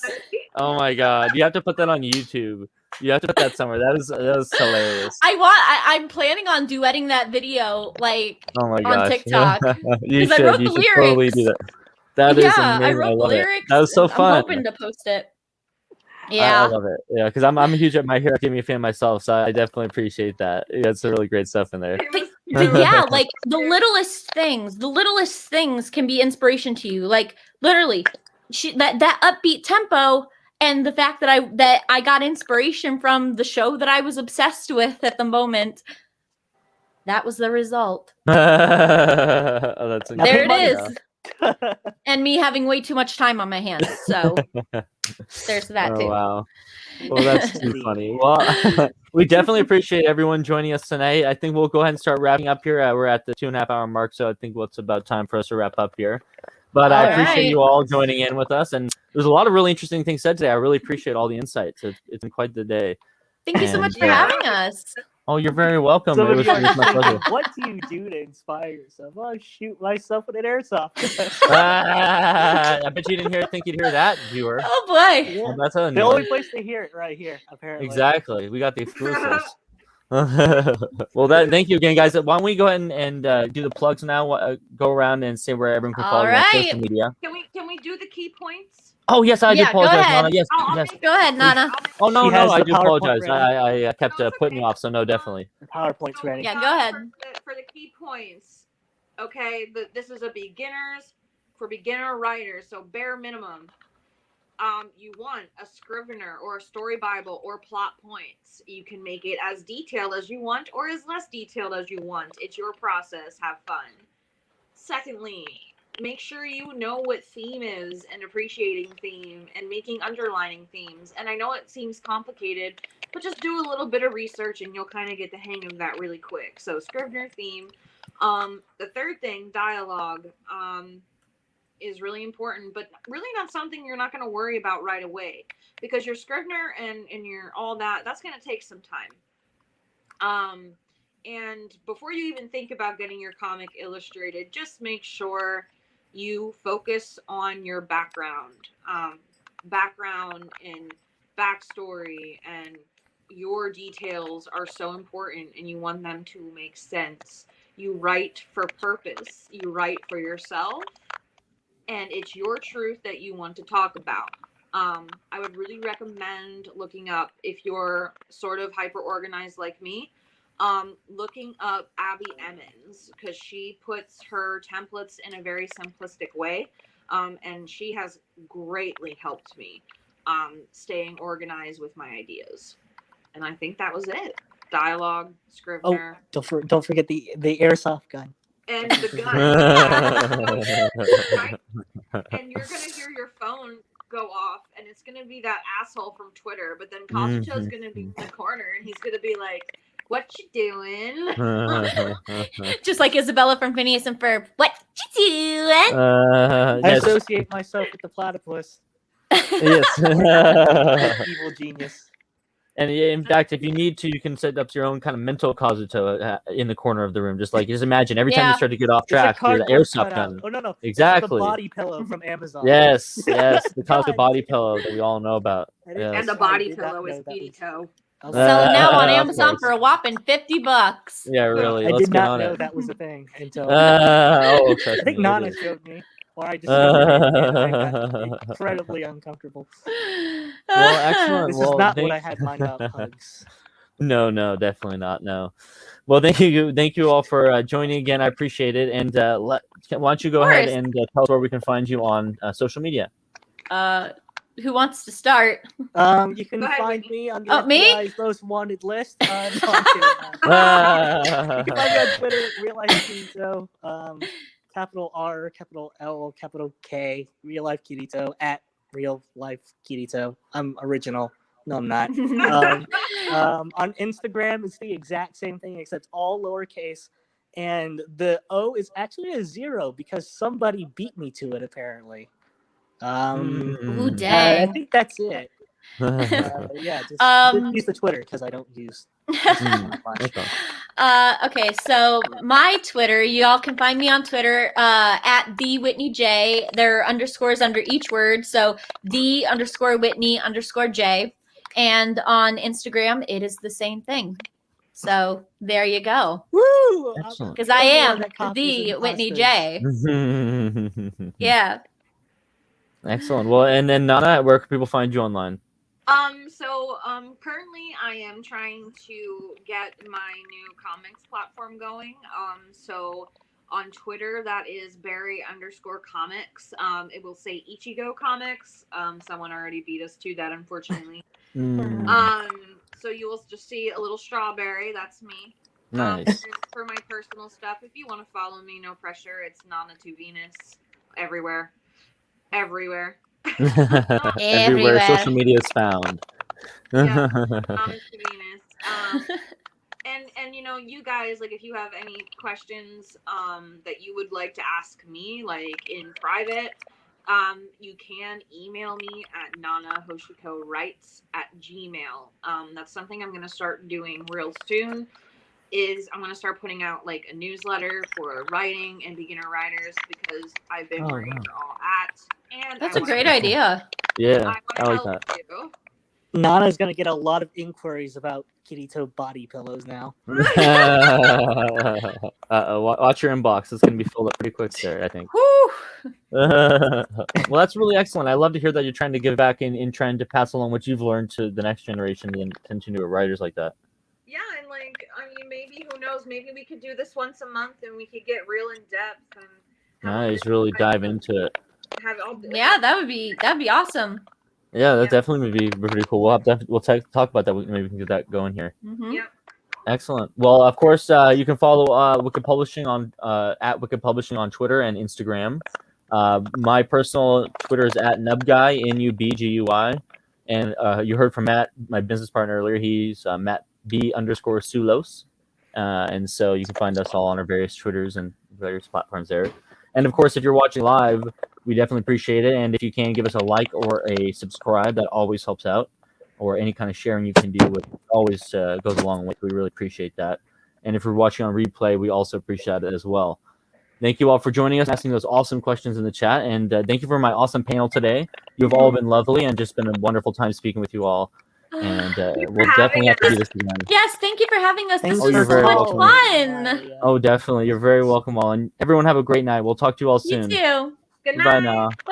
A: Oh my god. You have to put that on YouTube. You have to put that somewhere. That was hilarious.
E: I'm planning on duetting that video
A: oh my
E: on
A: gosh.
E: TikTok.
A: You should.
E: I wrote
A: You
E: the
A: should
E: lyrics.
A: totally do that. That is amazing.
E: I wrote the
A: love
E: lyrics.
A: It. That was so fun.
E: I'm hoping to post it. Yeah.
A: I love it. Yeah, because I'm a huge My Hero Academia fan myself, so I definitely appreciate that. Yeah, it's some really great stuff in there.
E: yeah, like the littlest things can be inspiration to you. Like literally, that upbeat tempo and the fact that I got inspiration from the show that I was obsessed with at the moment. That was the result.
A: Oh, that's
E: There it
A: incredible.
E: is. And me having way too much time on my hands. So there's that
A: Oh,
E: too.
A: wow. Well, that's too funny. Well, we definitely appreciate everyone joining us tonight. I think we'll go ahead and start wrapping up here. We're at the 2.5 hour mark, so I think it's about time for us to wrap up here. But I appreciate you all joining in with us. And there's a lot of really interesting things said today. I really appreciate all the insights. It's been quite the day.
E: Thank you so much for
A: And,
E: having us.
A: Oh, you're very welcome. It was my pleasure.
I: What do you do to inspire yourself? Oh, shoot myself with an airsoft.
A: I bet you didn't think you'd hear that, viewer.
E: Oh boy.
I: Yeah.
A: Well, that's a
I: The only place to hear it right here, apparently.
A: Exactly. We got the exclusives. Well, thank you again, guys. Why don't we go ahead and do the plugs now? Go around and say where everyone can follow you on social media.
H: Can we do the key points?
A: Oh yes, I do
E: Yeah, go
A: apologize,
E: ahead.
A: Nana. Yes,
H: I'll
A: yes.
H: make-
E: Go ahead, Nana.
A: Oh no,
I: She has
A: I
I: the
A: do
I: PowerPoint
A: apologize.
I: ready.
A: I kept putting you off, so no, definitely.
I: The PowerPoint's ready.
E: Yeah, go ahead.
H: For the key points, okay, this is for beginner writers, so bare minimum. You want a Scrivener or a story Bible or plot points. You can make it as detailed as you want or as less detailed as you want. It's your process. Have fun. Secondly, make sure you know what theme is and appreciating theme and making underlining themes. And I know it seems complicated, but just do a little bit of research and you'll kind of get the hang of that really quick. So Scrivener theme. The third thing, dialogue, is really important, but really not something you're not going to worry about right away, because your Scrivener and your all that's going to take some time. And before you even think about getting your comic illustrated, just make sure you focus on your background and backstory, and your details are so important and you want them to make sense. You write for purpose, you write for yourself, and it's your truth that you want to talk about. I would really recommend looking up, if you're sort of hyper organized like me, looking up Abby Emmons, because she puts her templates in a very simplistic way, and she has greatly helped me staying organized with my ideas. And I think that was it. Dialogue, Scrivener,
I: Don't forget the airsoft gun.
H: and the gun. And you're gonna hear your phone go off, and it's gonna be that asshole from Twitter. But then Costacho's gonna be in the corner, and he's gonna be like, "What you doing?"
E: Just like Isabella from Phineas and Ferb. What you doing?
I: I
A: Yes.
I: associate myself with the platypus.
A: Yes.
I: Evil genius.
A: And in fact, if you need to, you can set up your own kind of mental Kazuto in the corner of the room. Just imagine every time
E: Yeah.
A: you start to get off
I: It's a
A: track, you're the
I: cardboard
A: airsoft
I: cutout.
A: gun.
I: Oh no,
A: Exactly.
I: The body pillow from Amazon.
A: Yes, the Kazu
I: God.
A: body pillow that we all know about.
I: I didn't-
A: Yes.
H: And the
I: I
H: body
I: did not
H: pillow is
I: know that was-
H: Kirito.
I: I was-
E: Selling now on
A: Of
E: Amazon
A: course.
E: for a whopping $50.
A: Yeah, really.
I: I
A: Let's
I: did
A: get
I: not
A: on
I: know
A: it.
I: that was a thing until
A: Trust
I: I think
A: me, it
I: Nana
A: is.
I: showed me, or I discovered it, and I got incredibly uncomfortable.
A: Well, excellent.
I: This
A: Well,
I: is not
A: thank-
I: what I had lined up. Hugs.
A: No, definitely not. No. Well, thank you all for joining again. I appreciate it. And why don't you go ahead
E: course.
A: and tell us where we can find you on social media?
E: Who wants to start?
I: You can
H: Go ahead,
I: find
H: Whitney.
I: me on the
E: Oh, me?
I: FBI's most wanted list. No, I'm kidding. You can find me on Twitter at Real Life Kirito, capital R, capital L, capital K, Real Life Kirito, at Real Life Kirito. I'm original. No, I'm not. On Instagram, it's the exact same thing, except all lowercase. And the O is actually a 0 because somebody beat me to it, apparently.
E: Ooh,
A: Mm.
I: I
E: dang.
I: think that's it. Yeah, just use the Twitter because I don't use much.
A: Okay.
E: Okay, so my Twitter, you all can find me on Twitter at the Whitney J. There are underscores under each word, so the_Whitney_J. And on Instagram, it is the same thing. So there you go.
I: Woo!
A: Excellent.
E: Because I
I: Everyone
E: am
I: that copies
E: the Whitney
I: imposters.
E: J. Yeah.
A: Excellent. Well, and then Nana, where can people find you online?
H: Currently I am trying to get my new comics platform going. So on Twitter, that is Barry_comics. It will say Ichigo Comics. Someone already beat us to that, unfortunately. So you will just see a little strawberry. That's me.
A: Nice.
H: For my personal stuff, if you want to follow me, no pressure. It's Nana2Venus everywhere.
A: Everywhere
E: Everywhere.
A: social media is found.
H: Yeah. Nana2Venus. And you know, you guys, like, if you have any questions that you would like to ask me, like in private, you can email me at nanahoshikowrites@gmail. That's something I'm going to start doing real soon. I'm going to start putting out like a newsletter for writing and beginner writers, because I've been where you're all at. And
E: That's
H: I
E: a
H: wanna
E: great
H: help-
E: idea.
A: Yeah,
H: I
A: I like
H: wanna
A: that.
H: help you.
I: Nana's gonna get a lot of inquiries about Kirito body pillows now.
A: Watch your inbox. It's gonna be filled up pretty quick there, I think.
E: Whew.
A: Well, that's really excellent. I love to hear that you're trying to give back in trying to pass along what you've learned to the next generation and continue with writers like that.
H: Yeah, and like, I mean, maybe, who knows, maybe we could do this once a month and we could get real in depth and
A: Nice, really dive into it.
H: have it all.
E: Yeah, that'd be awesome.
A: Yeah, that
H: Yeah.
A: definitely would be pretty cool. We'll talk about that. Maybe we can get that going here.
E: Mhm.
H: Yeah.
A: Excellent. Well, of course, you can follow Wicked Publishing on at Wicked Publishing on Twitter and Instagram. My personal Twitter is at Nubguy, NUBGUI, and you heard from Matt, my business partner earlier. He's Matt B_Sulos, and so you can find us all on our various Twitters and various platforms there. And of course, if you're watching live, we definitely appreciate it. And if you can give us a like or a subscribe, that always helps out. Or any kind of sharing you can do with always goes a long way. We really appreciate that. And if you're watching on replay, we also appreciate it as well. Thank you all for joining us, asking those awesome questions in the chat. And thank you for my awesome panel today. You've all been lovely and just been a wonderful time speaking with you all. And we'll definitely have to do this again.
E: Yes, thank you for having us. This
A: Oh, you're
E: was so
A: very
E: much
A: welcome.
E: fun.
A: Oh, definitely. You're very welcome all. And everyone have a great night. We'll talk to you all
E: You
A: soon.
E: too.
H: Good
A: Goodbye
H: night.
A: now.